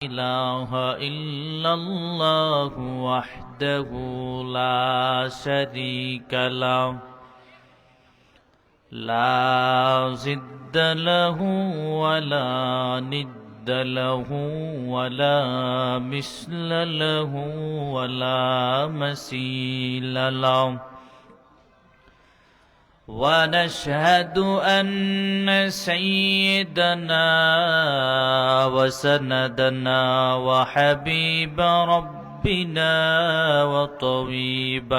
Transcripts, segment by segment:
إله إلا الله وحده لا شريك له لا ضد له ولا ند له ولا مثل له ولا مثيل له ونشهد أن سيدنا وسندنا وحبيب ربنا وطبيب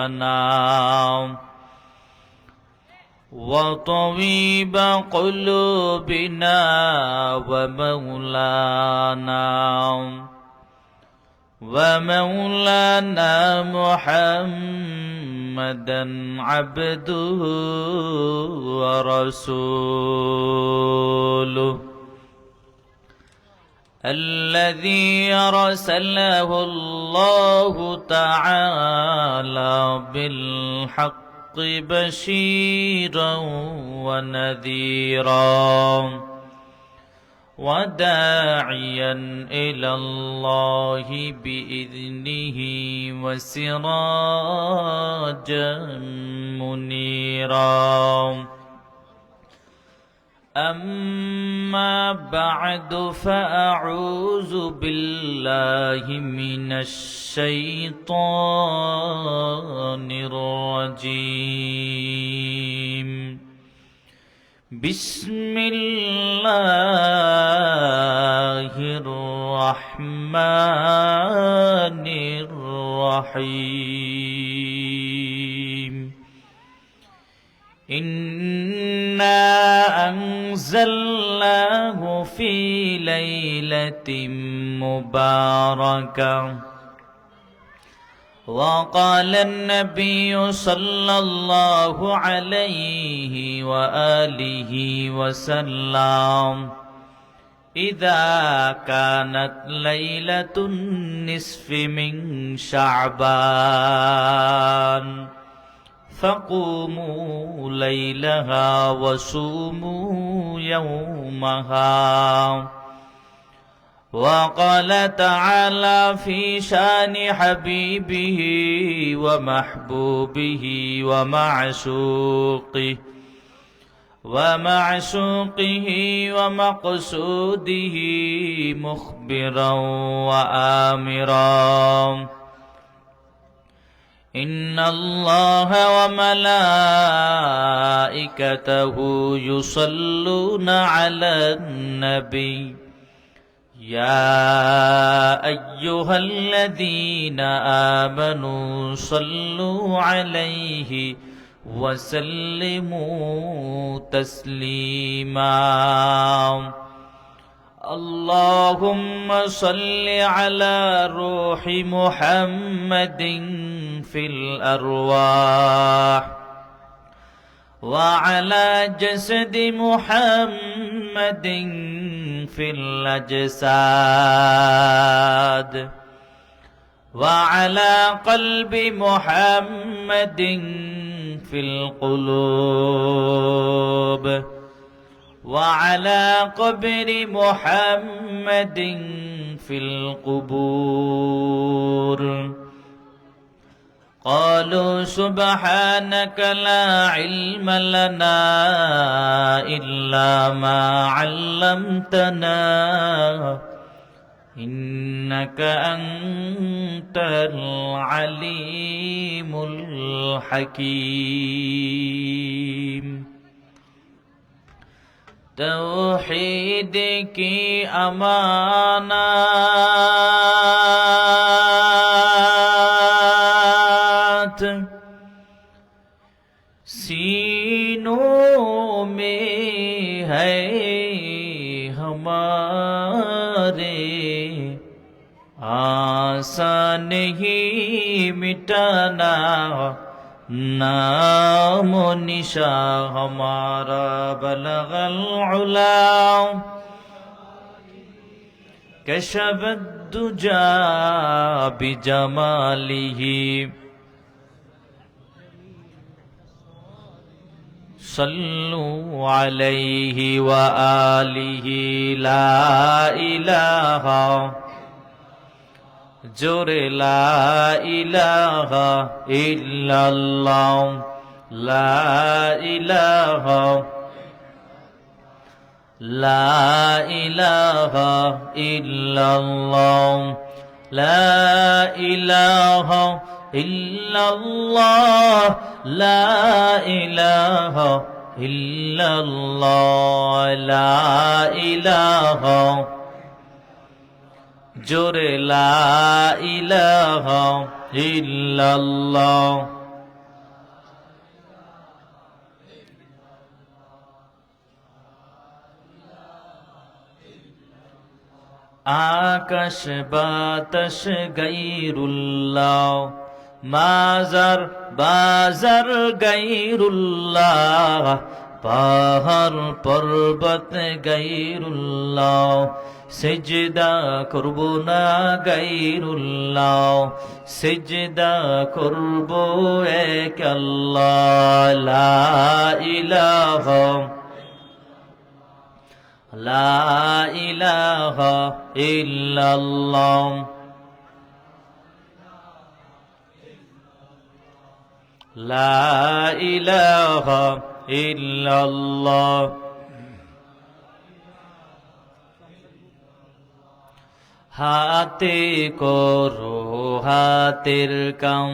قلوبنا ومولانا محمدا عبده ورسوله الذي أرسله الله تعالى بالحق بشيرا ونذيرا وداعيا إلى الله بإذنه وسراجا منيرا أما بعد فأعوذ بالله من الشيطان الرجيم بسم الله الرحمن الرحيم إنا أنزلناه في ليلة مباركة وقال النبي صلى الله عليه وآله وسلم إذا كانت ليلة النصف من شعبان فقوموا ليلها وصوموا يومها وقال تعالى في شان حبيبه ومحبوبه ومعشوقه ومقصوده مخبرا وآمرا إن الله وملائكته يصلون على النبي يا أيها الذين آمنوا صلوا عليه وسلموا تسليما اللهم صل على روح محمد في الأرواح وعلى جسد محمد في الأجساد وعلى قلب محمد في القلوب وعلى قبر محمد في القبور قالوا سبحانك لا علم لنا إلا ما علمتنا إنك أنت العليم الحكيم توحید کی امانات سینوں میں ہے ہمارے آسان ہی مٹانا نام و نشاں ہمارا بلغ العلا کشف الدجا بجمالہ صلوا علیہ وآلہ لا الہ জোরে লা ইলাহা ইল্লাল্লাহ লা ইলাহা লা ইলাহা ইল্লাল্লাহ লা ইলাহা ইল্লাল্লাহ লা ইলাহা ইল্লাল্লাহ লা ইলাহা জোরে লা ইলাহা ইল্লাল্লাহ আকাশ বাতাস গায়রুল্লাহ মাজার বাজার গায়রুল্লাহ পাহাড় পর্বত গায়রুল্লাহ সিজদা করব না গায়রুল্লাহ সিজদা করব এক আল্লাহ লা ইলাহা লা ইলাহা ইল্লাল্লাহ লা ইলাহা ইল্লাল্লাহ হাতে করো হাতের কাম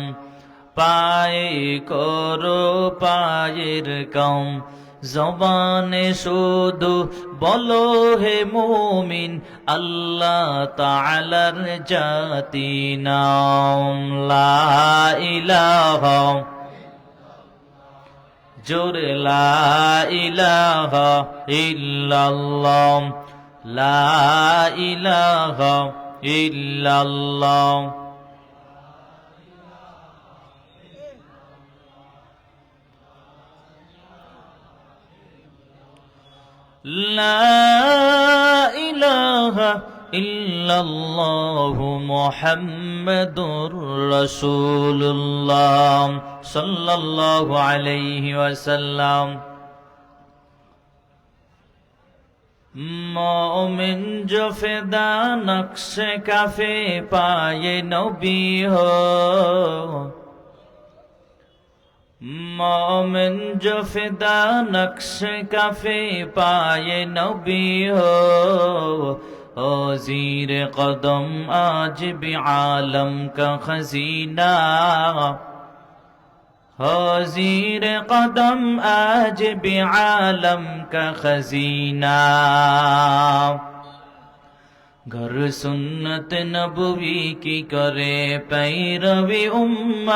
পায়ে করো পায়ের কাম জবানে শুধু বলো হে মুমিন আল্লাহ তাআলার জাতি নাম লা ইলাহা জোরে লা ইলাহা ইল্লাল্লাহ লা ইলাহা ইল্লাল্লাহ লা ইলাহা ইল্লাল্লাহু মুহাম্মাদুর রাসূলুল্লাহ সাল্লাল্লাহু আলাইহি ওয়াসাল্লাম मोमिन जो फिदा नक्श काफे पाए नबी हो मोमिन जो फिदा नक्श काफे पाए नबी हो ओ ज़ीर कदम आज भी आलम का खजीना ज़ीर कदम आज भी आलम का खजीना घर सुन्नत नबवी की करे पैरवी उम्मत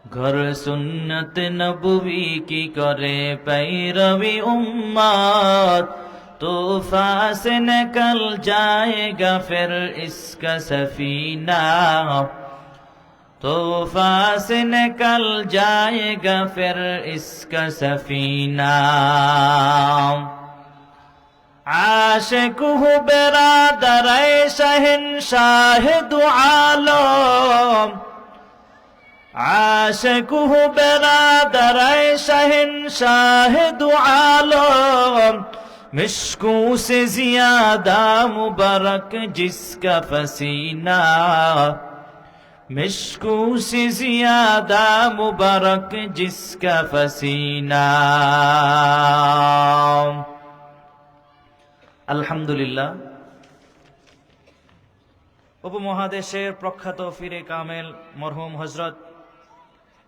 घर सुन्नत नबवी की करे पैरवी उम्मत तूफान से निकल जाएगा फिर इसका सफीना तूफान से निकल जाएगा फिर इसका सफीना आशिक हूँ बिरादर शहंशाह दो आलम आशिक हूँ बिरादर शहंशाह दो आलम मिश्कों से ज्यादा मुबारक जिसका पसीना मिश्कों से ज्यादा मुबारक जिसका पसीना আলহামদুলিল্লাহ উপমহাদেশের প্রখ্যাত ফিরে কামেল মরহুম হযরত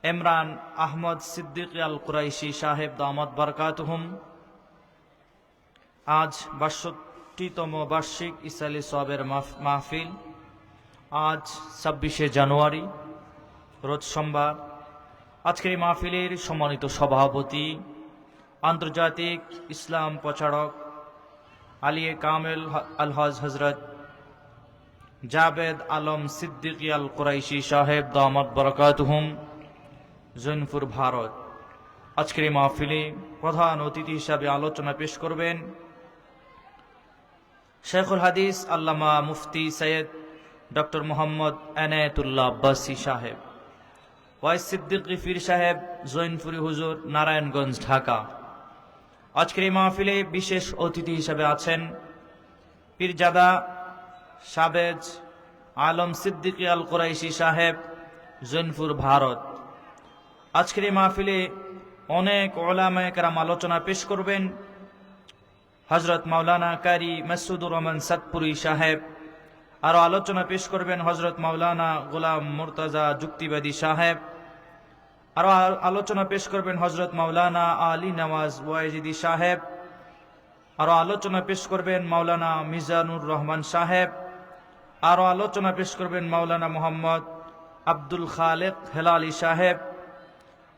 ইমরান আহমদ সিদ্দিক আল কুরাইশি সাহেব দামাত বরকাতুহুম আজ ৬২তম বার্ষিক ইসালি সওয়াবের মাহফিল আজ ২৬শে জানুয়ারি রোজ সোমবার আজকের এই মাহফিলের সম্মানিত সভাপতি আন্তর্জাতিক ইসলাম প্রচারক আলিয়ে কামেল আলহাজ হযরত জাবেদ আলম সিদ্দিকী আল কুরাইশি সাহেব দামাত বরকাতুহুম জৈনপুর ভারত আজকের এই মাহফিলে প্রধান অতিথি হিসাবে আলোচনা পেশ করবেন শেখুল হাদিস আল্লামা মুফতি সৈয়দ ডক্টর মোহাম্মদ এনায়েতুল্লাহ আব্বাসী সাহেব ওয়াইস সিদ্দিকী পীর সাহেব জৈনপুরি হুজুর নারায়ণগঞ্জ ঢাকা আজকের এই মাহফিলে বিশেষ অতিথি হিসেবে আছেন পীরজাদা সাবেজ আলম সিদ্দিকী আল কুরাইশি সাহেব, জৈনপুর, ভারত। আজকের এই মাহফিলে অনেক উলামায়ে কেরাম আলোচনা পেশ করবেন। হযরত মাওলানা কারি মাসুদুর রহমান সাতপুরি সাহেব। আরো আলোচনা পেশ করবেন হযরত মাওলানা গোলাম মুর্তজা যুক্তিবাদী সাহেব। আরো আলোচনা পেশ করবেন হযরত মাওলানা আলী নওয়াজ ওয়াইজিদি সাহেব। আরো আলোচনা পেশ করবেন মাওলানা মিজানুর রহমান সাহেব। আরো আলোচনা পেশ করবেন মাওলানা মোহাম্মদ আব্দুল খালেক হেলালি সাহেব।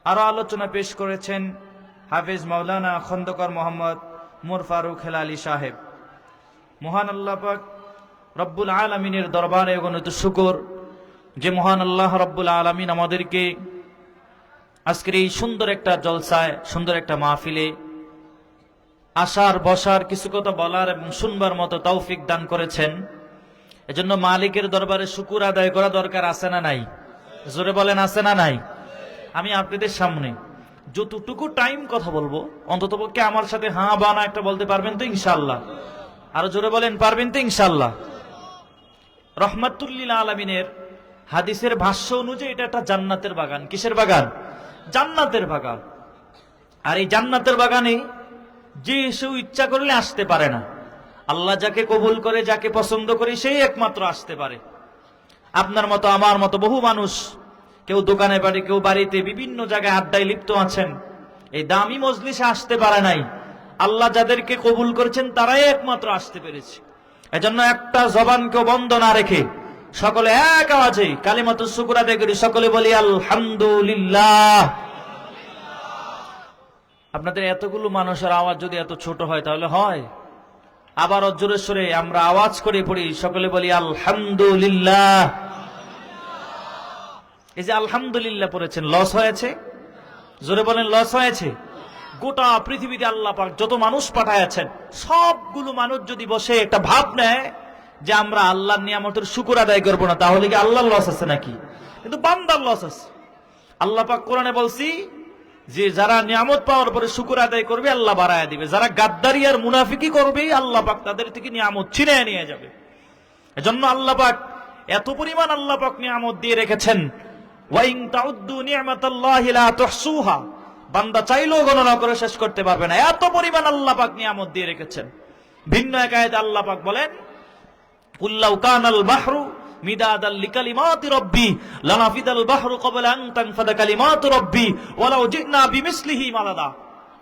আরো আলোচনা পেশ করেছেন হাফেজ মাওলানা খন্দকার মোহাম্মদ উমর ফারুক হেলালি সাহেব। মহান আল্লাহ পাক রব্বুল আলামিনের দরবারে অগণিত শুকর যে মহান আল্লাহ রব্বুল আলামিন আমাদেরকে আজকের এই সুন্দর একটা জলসায়, সুন্দর একটা মাহফিলে আসার, বসার, কিছু কথা বলার এবং শুনবার মতো তৌফিক দান করেছেন। এজন্য মালিকের দরবারে শুকুর আদায় করা দরকার, আছে না নাই? জোরে বলেন, আছে না নাই? আমি আপনাদের সামনে যতটুকু টাইম কথা বলবো, অন্ততপক্ষে আমার সাথে হ্যাঁ বা না একটা বলতে পারবেন তো ইনশাআল্লাহ? আরো জোরে বলেন, পারবেন তো ইনশাআল্লাহ? রহমাতুল্লিল আলামিনের হাদিসের ভাষ্য অনুযায়ী এটা একটা জান্নাতের বাগান। কিসের বাগান? জান্নাতের বাগান। আর এই জান্নাতের বাগানে যে এসেও ইচ্ছা করলে আসতে পারে না। আল্লাহ যাকে কবুল করে, যাকে পছন্দ করে, সেই একমাত্র আসতে পারে। আপনার মতো আমার মতো বহু মানুষ, কেউ দোকানে বাড়ি, কেউ বাড়িতে, বিভিন্ন জায়গায় আড্ডায় লিপ্ত আছেন, এই দামি মজলিসে আসতে পারে নাই। আল্লাহ যাদেরকে কবুল করেছেন তারাই একমাত্র আসতে পেরেছে। এজন্য একটা জবানকে বন্ধ না রেখে সকলে এক আওয়াজে কালিমাতুশ শুকর আদায় করি। সকলে বলি আলহামদুলিল্লাহ। আপনাদের এতগুলো মানুষের আওয়াজ যদি এত ছোট হয় তাহলে হয়? আবার জোরে সোরে আমরা আওয়াজ করে পড়ি, সকলে বলি আলহামদুলিল্লাহ। এই যে আলহামদুলিল্লাহ পড়েছেন, লস হয়েছে? জোরে বলেন, লস হয়েছে? গোটা পৃথিবীতে আল্লাহ পাক যত মানুষ পাঠাইছেন, সবগুলো মানুষ যদি বসে একটা ভাব নেয় যে আমরা আল্লাহর নিয়ামতের শুকর আদায় করবো না, তাহলে কি আল্লাহর লস আছে নাকি? কিন্তু বান্দার লস আছে। আল্লাহ পাক কোরআনে বলছি যে যারা নিয়ামত পাওয়ার পরে শুকর আদায় করবে আল্লাহ বাড়ায়া দিবে, যারা গাদ্দারি আর মুনাফিকি করবে আল্লাহ পাক তাদের থেকে নিয়ামত ছিনিয়ে নিয়ে যাবে। এজন্য আল্লাহ পাক এত পরিমাণ আল্লাহ পাক নিয়ামত দিয়ে রেখেছেন, ওয়া ইন তাউদ্দু নি'মাতাল্লাহি লা তুহসুহা, বান্দা চাইলেও গণনা করে শেষ করতে পারবে না, এত পরিমাণ আল্লাহ পাক নিয়ামত দিয়ে রেখেছেন। ভিন্ন এক আয়াতে আল্লাহ পাক বলেন, কুল্লাউ কানাল বাহরু মিদাদাল লিকালিমাতি রাব্বি লানাফিদাল বাহরু ক্বাবলা আন তানফাদা কালিমাতু রাব্বি ওয়ালাউ জিনা বিমিসলিহি মাদাদা।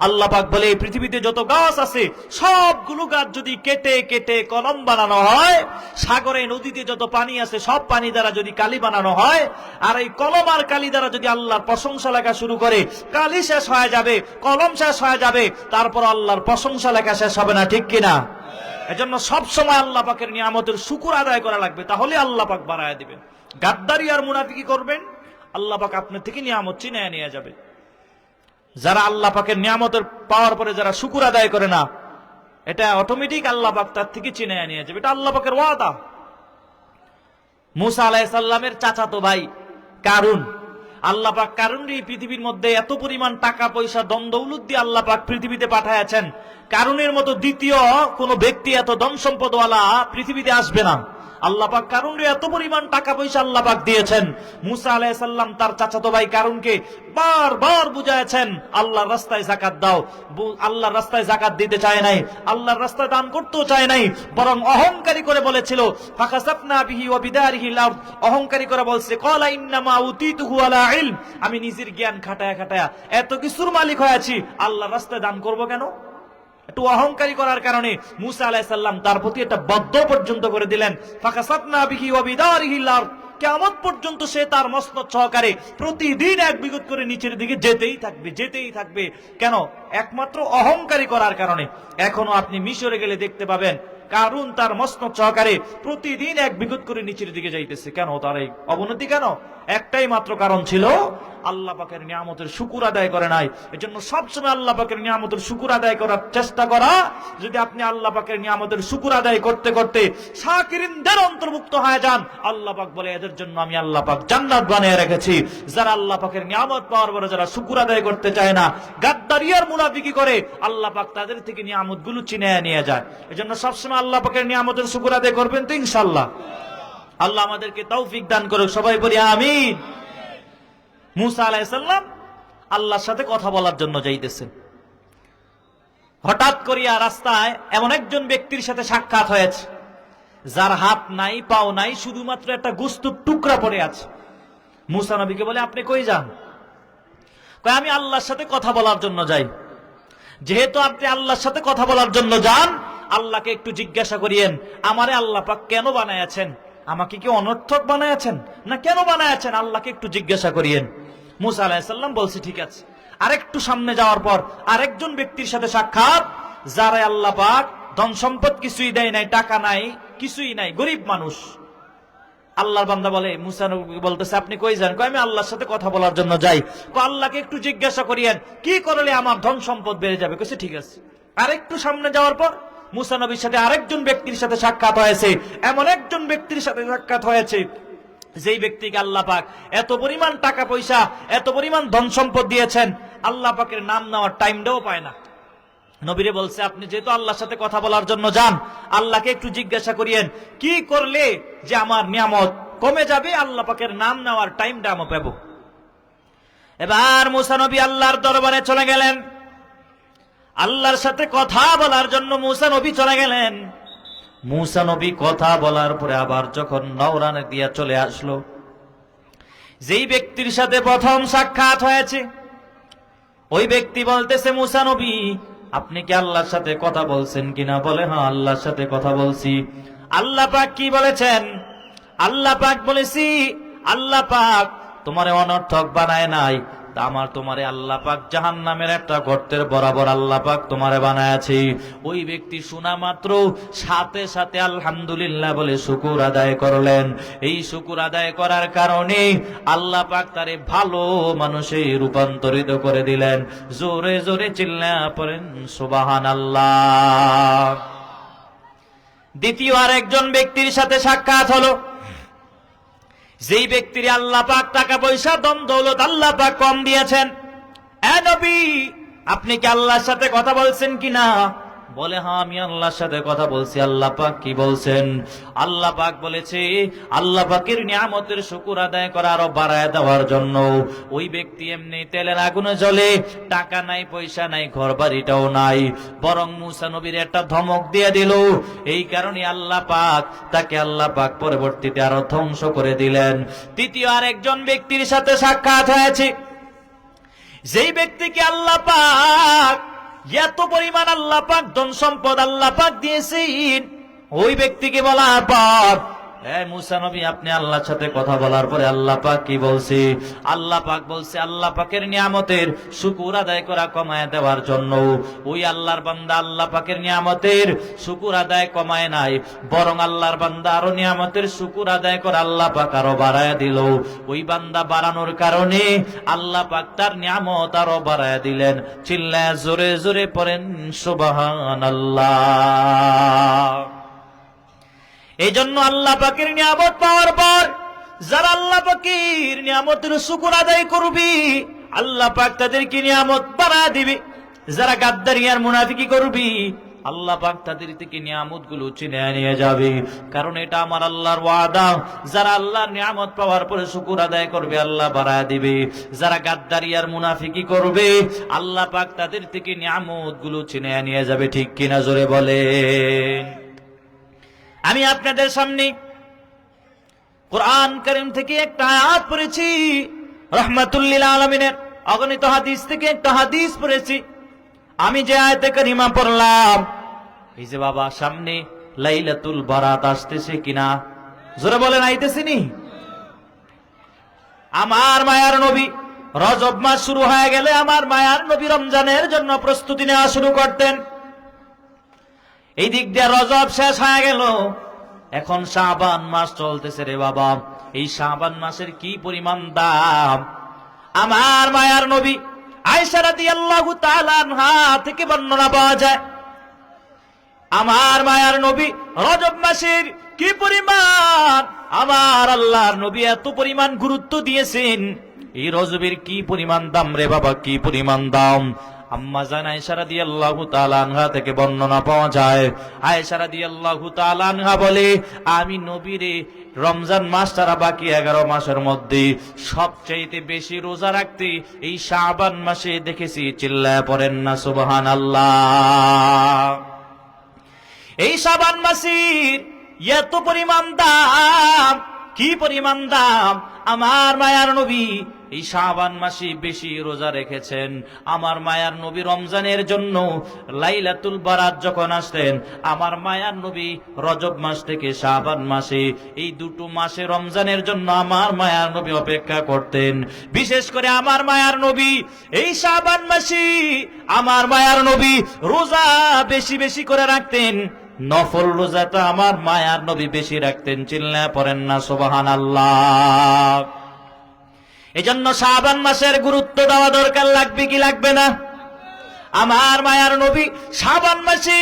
আল্লাহ পাক বলে, এই পৃথিবীতে যত গাছ আছে সবগুলো গাছ যদি কেটে কেটে কলম বানানো হয়, সাগরে নদীতে যত পানি আছে সব পানি দ্বারা যদি কালি বানানো হয়, আর এই কলম আর কালি দ্বারা যদি আল্লাহর প্রশংসা লেখা শুরু করে, কালি শেষ হয়ে যাবে, কলম শেষ হয়ে যাবে, তারপর আল্লাহর প্রশংসা লেখা শেষ হবে না, ঠিক কিনা? এজন্য সব সময় আল্লাহ পাকের নিয়ামতের শুকর আদায় করা লাগবে, তাহলে আল্লাহ পাক বাড়ায় দিবেন। গাদ্দারি আর মুনাফিকি করবেন, আল্লাহ পাক আপনার থেকে নিয়ামত ছিনিয়ে নিয়ে যাবে। যারা আল্লাহ পাকের নিয়ামতের পাওয়ার পরে যারা শুকর আদায় করে না, এটা অটোমেটিক আল্লাহ পাক তার থেকে ছিনিয়ে নিয়ে যাবে, এটা আল্লাহ পাকের ওয়াদা। মুসা আলাইহিস সালামের চাচাতো ভাই কারুন, আল্লাহ পাক কারুনকে এই পৃথিবীর মধ্যে এত পরিমাণ টাকা পয়সা ধন দৌলত দিয়ে আল্লাহ পাক পৃথিবীতে পাঠাইছেন, কারুনের মতো দ্বিতীয় কোন ব্যক্তি এত ধন সম্পদওয়ালা পৃথিবীতে আসবে না। আল্লাহ পাক কারুনকে এত পরিমাণ টাকা পয়সা আল্লাহ পাক দিয়েছেন। মুসা আলাইহিস সালাম তার চাচাতো ভাই কারুনকে বারবার বুঝাইছেন, আল্লাহর রাস্তায় যাকাত দাও। আল্লাহর রাস্তায় যাকাত দিতে চায় নাই, আল্লাহর রাস্তায় দান করতেও চায় নাই, বরং অহংকারী করে বলেছিল ফাকাসাফনা বিহি ওয়া বিদারিহিল আরদ, অহংকারী করে বলছে ক্বালা ইন্নামা উতিতুহু আলা ইলম, আমি নিজের জ্ঞান খাটায়া খাটায়া এত কিছুর মালিক হয়েছি, আল্লাহর রাস্তায় দান করব কেন? একটু অহংকারী করার কারণে মুসা আলাইহিস সালাম তার প্রতি একটা বদ্দুয়া পর্যন্ত করে দিলেন, ফাকাসাফনা বিহি ওয়া বিদারিহিল আরদ, কিয়ামত পর্যন্ত সে তার মসনদ সহকারে প্রতিদিন এক বিগত করে নিচের দিকে যেতেই থাকবে, যেতেই থাকবে। কেন? একমাত্র অহংকারী করার কারণে। এখনো আপনি মিশরে গেলে দেখতে পাবেন কারুন তার মসনদ সহকারে প্রতিদিন এক বিগত করে নিচের দিকে যাইতেছে। কেন? তার এই অবনতি কেন? একটাই মাত্র কারণ ছিল, আল্লাহ পাকের নিয়ামতের শুকর আদায় করে নাই। এজন্য সবসময় আল্লাহ পাকের নিয়ামতের শুকর আদায় করার চেষ্টা করা। যদি আপনি আল্লাহ পাকের নিয়ামতের শুকর আদায় করতে করতে শাকিরিনদের অন্তর্ভুক্ত হয়ে যান, আল্লাহ পাক বলে এদের জন্য আমি আল্লাহ পাক জান্নাত বানিয়ে রেখেছি। যারা আল্লাহ পাকের নিয়ামত পাওয়ার পরে যারা শুকর আদায় করতে চায় না, গাদ্দারি আর মুনাফিকি করে, আল্লাহ পাক তাদের থেকে নিয়ামতগুলো ছিনিয়ে নিয়ে যায়। এজন্য সবসময় আল্লাহ পাকের নিয়ামতের শুকর আদায় করবেন তো ইনশাআল্লাহ। আল্লাহ আমাদেরকে তৌফিক দান করুক, সবাই বলি আমিন। মুসা আলাইহিস সালাম আল্লাহর সাথে কথা বলার জন্য যাইতেছেন। হঠাৎ করিয়া রাস্তায় এমন একজন ব্যক্তির সাথে সাক্ষাৎ হয়েছে, যার হাত নাই, পাও নাই, শুধুমাত্র একটা গোস্তের টুকরা পড়ে আছে। মুসা নবীকে বলে, আপনি কই যান? কয়, আমি আল্লাহর সাথে কথা বলার জন্য যাই। যেহেতু আপনি আল্লাহর সাথে কথা বলার জন্য যান, আল্লাহকে একটু জিজ্ঞাসা করিয়েন, আমারে আল্লাহ পাক কেন বানায়াছেন? আমাকে কি অনর্থক বানায়াছেন না কেন বানায়াছেন? আল্লাহকে একটু জিজ্ঞাসা করিয়েন। মুসা আলাইহিস সালাম বলছে, ঠিক আছে। আরেকটু সামনে যাওয়ার পর আরেকজন ব্যক্তির সাথে সাক্ষাৎ, যারা আল্লাহ পাক ধন সম্পদ কিছুই দেয় নাই, টাকা নাই, কিছুই নাই, গরিব মানুষ। আল্লাহর বান্দা বলে, মুসা নবী বলতেছে, আপনি কই যান? কয়, আমি আল্লাহর সাথে কথা বলার জন্য যাই। আল্লাহকে একটু জিজ্ঞাসা করিয়েন, কি করলে আমার ধন সম্পদ বেড়ে যাবে? কইছে, ঠিক আছে। আরেকটু সামনে যাওয়ার পর মুসা নবীর সাথে আরেকজন ব্যক্তির সাথে সাক্ষাৎ হয়েছে। এমন একজন ব্যক্তির সাথে সাক্ষাৎ হয়েছে, যেই ব্যক্তিকে আল্লাহ পাক এত পরিমাণ টাকা পয়সা, এত পরিমাণ ধন সম্পদ দিয়েছেন, আল্লাহ পাকের নাম নেওয়ার টাইমটাও পায় না। নবীরে বলছে, আপনি যেহেতু আল্লাহর সাথে কথা বলার জন্য যান, আল্লাহকে একটু জিজ্ঞাসা করিয়েন, কি করলে যে আমার নিয়ামত কমে যাবে, আল্লাহ পাকের নাম নেওয়ার টাইমটা আমি পাবো। এবার মুসা নবী আল্লাহর দরবারে চলে গেলেন। আল্লাহর সাথে কথা বলার জন্য মুসা নবী চলে গেলেন। মুসা নবী কথা বলার পরে আবার যখন নওরানে দিয়া চলে আসলো, যেই ব্যক্তির সাথে প্রথম সাক্ষাৎ হয়েছে, ওই ব্যক্তি বলতেছে, মুসা নবী, আপনি কি আল্লাহর সাথে কথা বলছেন কিনা? বলে, হ্যাঁ, আল্লাহর সাথে কথা বলছি। আল্লাহ পাক কি বলেছেন? আল্লাহ পাক বলেছি, আল্লাহ পাক তোমারে অনর্থক বানায় নাই, তোমারে আল্লাহ পাক জাহান্নামের একটা গর্তের বরাবর আল্লাহ পাক তোমারে বানায়াছি। ওই ব্যক্তি শোনা মাত্র সাথে সাথে আলহামদুলিল্লাহ বলে শুকর আদায় করলেন। এই শুকর আদায় করার কারণে আল্লাহ পাক তারে ভালো মানুষে রূপান্তরিত করে দিলেন। জোরে জোরে চিল্লায়া পড়েন সুবহানাল্লাহ। দ্বিতীয় আরেকজন ব্যক্তির সাথে সাক্ষাৎ হলো, যেই ব্যক্তির আল্লাহ পাক টাকা পয়সা, দম দৌলত আল্লাহ পাক কম দিয়েছেন। এ নবী, আপনি কি আল্লাহর সাথে কথা বলছেন কিনা? বলে, হ্যাঁ, আমি আল্লাহর সাথে কথা বলছি। আল্লাহ পাক কি বলছেন? আল্লাহ পাক বলেছে, আল্লাহ পাকের নিয়ামতের শুকর আদায় করা আরো বাড়ায় দেওয়ার জন্য। ওই ব্যক্তি এমনি তেলের আগুনে জ্বলে, টাকা নাই, পয়সা নাই, ঘর বাড়িটাও নাই, বরং মুসা নবীর একটা ধমক দিয়ে দিল। এই কারণে আল্লাহ পাক তাকে আল্লাহ পাক পরবর্তীতে আরো ধ্বংস করে দিলেন। তৃতীয় আরেকজন ব্যক্তির সাথে সাক্ষাৎ হয়েছে, যেই ব্যক্তিকে আল্লাহ পাক এত পরিমাণ আল্লাহ পাক ধন সম্পদ আল্লাহ পাক দিয়েছেন, ওই ব্যক্তিকে বলার পর, মুসা নবী, আপনি আল্লাহর সাথে কথা বলার পরে আল্লাহ পাক কি বলছে? আল্লাহ পাক বলছে, আল্লাহ পাকের নিয়ামতের শুকর আদায় করা কমায় দেওয়ার জন্য। ওই আল্লাহর বান্দা আল্লাহ পাকের নিয়ামতের শুকর আদায় কমায় নাই, বরং আল্লাহর বান্দা আরো নিয়ামতের শুকর আদায় করে আল্লাহ পাক আরো বাড়ায় দিল। ওই বান্দা বাড়ানোর কারণে আল্লাহ পাক তার নিয়ামত আরো বাড়ায় দিলেন। চিল্লায় জোরে জোরে পড়েন সুবহানাল্লাহ। এই জন্য আল্লাহ পাকের নিয়ামত পাওয়ার পর যারা আল্লাহ পাকের নিয়ামতের শুকর আদায় করবি, আল্লাহ পাক তাদেরকে নিয়ামত বাড়ায় দিবে। যারা গাদ্দারি আর মুনাফিকি করবি, আল্লাহ পাক তাদের থেকে নিয়ামত গুলো চিনে নিয়ে যাবে। কারণ এটা আমার আল্লাহর ওয়াদা, যারা আল্লাহর নিয়ামত পাওয়ার পরে শুকর আদায় করবে, আল্লাহ বাড়ায় দিবে। যারা গাদ্দারি আর মুনাফিকি করবে, আল্লাহ পাক তাদের থেকে নিয়ামত গুলো চিনে নিয়ে যাবে। ঠিক কিনা জোরে বলেন। আমি আপনাদের সামনে কোরআন কারীম থেকে একটা আয়াত পড়েছি, রাহমাতুল লিল আলামিনের অগণিত হাদিস থেকে একটা হাদিস পড়েছি। আমি যে আয়াতে কারিমা পড়লাম, এই যে বাবা সামনে লাইলাতুল বারাত আসতেছে কিনা, জোরে বলেন, আইতেছেনি? আমার মায়ার নবী রজব মাস শুরু হয়ে গেলে আমার মায়ার নবী রমজানের জন্য প্রস্তুতি নেওয়া শুরু করতেন। এই দিক দিয়ে রজব শেষ হয়ে গেল, এখন শাবান মাস চলতেছে রে বাবা, এই শাবান মাসের কি পরিমাণ দাম। আমার মায়ার নবী আয়েশা রাদিয়াল্লাহু তাআলা আনহা থেকে বর্ণনা পাওয়া যায়, আমার মায়ার নবী রজব মাসের কি পরিমাণ আমার আল্লাহর নবী এত পরিমাণ গুরুত্ব দিয়েছেন, এই রজবের কি পরিমাণ দাম রে বাবা, কি পরিমাণ দাম। আম্মা জান আয়েশা রাদিয়াল্লাহু তাআলা আনহা থেকে বর্ণনা পাওয়া যায়, আয়েশা রাদিয়াল্লাহু তাআলা আনহা বলে, আমি নবীরে রমজান মাস ছাড়া বাকি 11 মাসের মধ্যে সবচাইতে বেশি রোজা রাখতে এই শাবান মাসে দেখেছি। চিল্লায় পড়েন না সুবহানাল্লাহ। এই শাবান মাসের এত পরিমাণ দাম, কি পরিমাণ দাম। আমার মায়ার নবী এই শাবান মাসে বেশি রোজা রেখেছেন। আমার মায়ার নবী রমজানের জন্য লাইলাতুল বারাত যখন আসতেন, আমার মায়ার নবী রজব মাস থেকে শাবান মাসে এই দুটো মাসে রমজানের জন্য আমার মায়ার নবী অপেক্ষা করতেন। বিশেষ করে আমার মায়ার নবী এই শাবান মাসে আমার মায়ার নবী রোজা বেশি বেশি করে রাখতেন, নফল রোজাটা আমার মায়ার নবী বেশি রাখতেন। চিল্লায় পড়েন না সুবহানাল্লাহ। এজন্য শাবান মাসের গুরুত্ব দেওয়া দরকার, লাগবে কি লাগবে না? আমার মায়ার নবী শাবান মাসে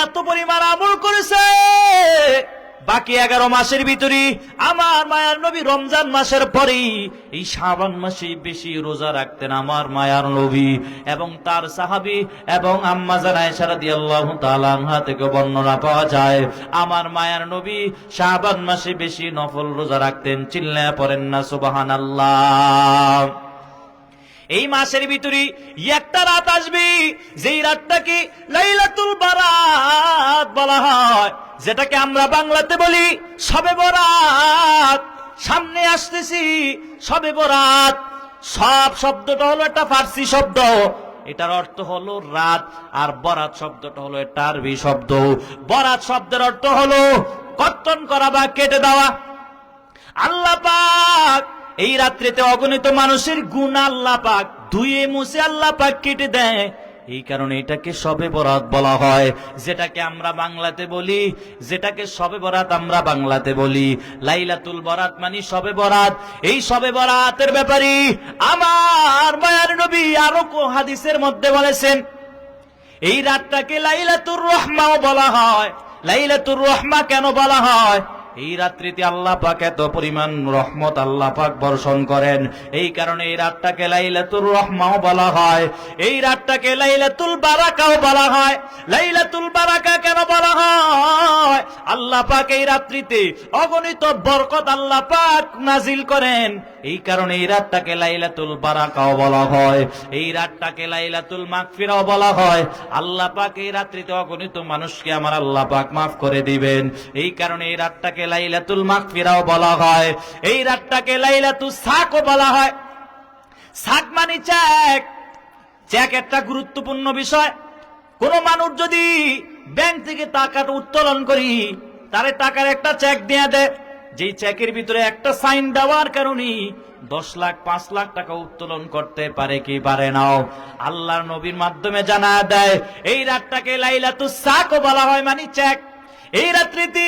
এত পরিমাণ আমল করেছে, বাকি 11 মাসের ভিতরে আমার মায়ার নবী রমজান মাসের পরেই এই শাবান মাসে বেশি রোজা রাখতেন আমার মায়ার নবী। এবং তার সাহাবী এবং আম্মা জান আয়েশা রাদিয়াল্লাহু তাআলা আনহা থেকে বর্ণনা পাওয়া যায়, আমার মায়ার নবী শাবান মাসে বেশি নফল রোজা রাখতেন। চিল্লায় পড়েন না সুবহানাল্লাহ। এই মাসের ভিতরে একটা রাত আসবে, যেই রাতটাকে লাইলাতুল বারাত বলা হয়, যেটাকে আমরা বাংলাতে বলি শবে বরাত। সামনে আসতেছি শবে বরাত। সব শব্দটা হলো একটা ফার্সি শব্দ, এটার অর্থ হলো রাত, আর বরাত শব্দটা হলো একটা আরবি শব্দ। বরাত শব্দের অর্থ হলো কর্তন করা বা কেটে দেওয়া। আল্লাহ পাক এই রাত্রিতে অগণিত মানুষের গুনাহ আল্লাহ পাক ধুয়ে মুছে আল্লাহ পাক কেটে দেয়, এই কারণে এটাকে শবে বরাত বলা হয়। যেটাকে আমরা বাংলাতে বলি, যেটাকে শবে বরাত আমরা বাংলাতে বলি লাইলাতুল বরাত মানে শবে বরাত। এই শবে বরাতের ব্যাপারে আমার মায়ার নবী আরো হাদিসের মধ্যে বলেছেন, এই রাতটাকে লাইলাতুর রহমাও বলা হয়। লাইলাতুর রহমা কেন বলা হয়? এই রাত্রিতে আল্লাহ পাক এত পরিমাণ রহমত আল্লাহ পাক বর্ষণ করেন, এই কারণে এই রাতটাকে লাইলাতুর রহমাও বলা হয়। এই রাতটাকে লাইলাতুল বারাকাও বলা হয়। লাইলাতুল বারাকা কেন বলা হয়? আল্লাহ পাক এই রাত্রিতে অগণিত বরকত আল্লাহ পাক নাজিল করেন, এই কারণে এই রাতটাকে লাইলাতুল বারাকাও বলা হয়। এই রাতটাকে লাইলাতুল মাগফিরাও বলা হয়। আল্লাহ পাক এই রাত্রিতে অগণিত মানুষকে আমার আল্লাহ পাক মাফ করে দিবেন, এই কারণে এই রাতটাকে লাইলাতুল মাগফিরাও বলা হয়। এই রাতটাকে লাইলাতুস সাকও বলা হয়। সাক মানে চেক। চেক একটা গুরুত্বপূর্ণ বিষয়। কোন মানুষ যদি ব্যাংক থেকে টাকাটা উত্তোলন করি, তারে টাকার একটা চেক দিয়ে দেয়, যেই চেকের ভিতরে একটা সাইন দেওয়ার কারণে 10 লাখ 5 লাখ টাকা উত্তোলন করতে পারে কি পারে না। আল্লাহর নবীর মাধ্যমে জানা দেয় এই রাতটাকে লাইলাতুস সাকও বলা হয়, মানে চেক। এই রাত্রিতে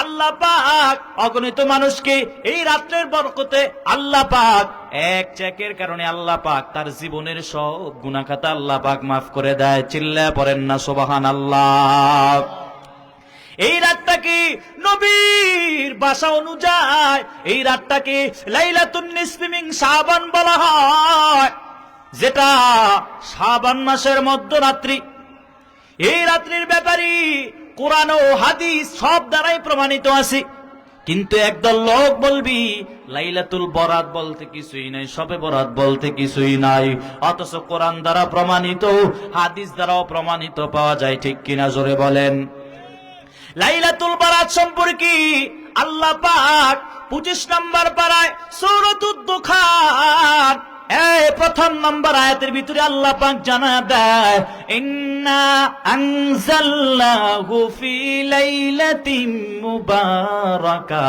আল্লাহ পাক অগণিত মানুষকে এই রাত্রের বরকতে আল্লাহ পাক এক চেকের কারণে আল্লাহ পাক তার জীবনের সব গুনাহ খাতা আল্লাহ পাক মাফ করে দেয়। চিল্লায় পড়েন না সুবহানাল্লাহ। এই রাতটাকে নবীর ভাষা অনুযায়ী এই রাতটাকে লাইলাতুন নিসফি মিন শাবান বলা হয়, যেটা শাবান মাসের মধ্যরাত্রি। এই রাত্রির ব্যাপারে কোরআন ও হাদিস সব দ্বারাই প্রমাণিত আছে। কিন্তু একদল লোক বলবি লাইলাতুল বরাত বলতে কিছুই নাই, শবে বরাত বলতে কিছুই নাই, অথচ কোরআন দ্বারা প্রমাণিত, হাদিস দ্বারাও প্রমাণিত পাওয়া যায়। ঠিক কিনা জোরে বলেন। লাইলাতুল বরাত সম্পর্কে আল্লাহ পাক 25 নম্বর পারায় সূরাতুদ দুখান প্রথম নম্বর আয়াতের ভিতরে আল্লাহ পাক জানা দেয়, ইন্না আনজালনাহু ফি লাইলাতিন মুবারাকা।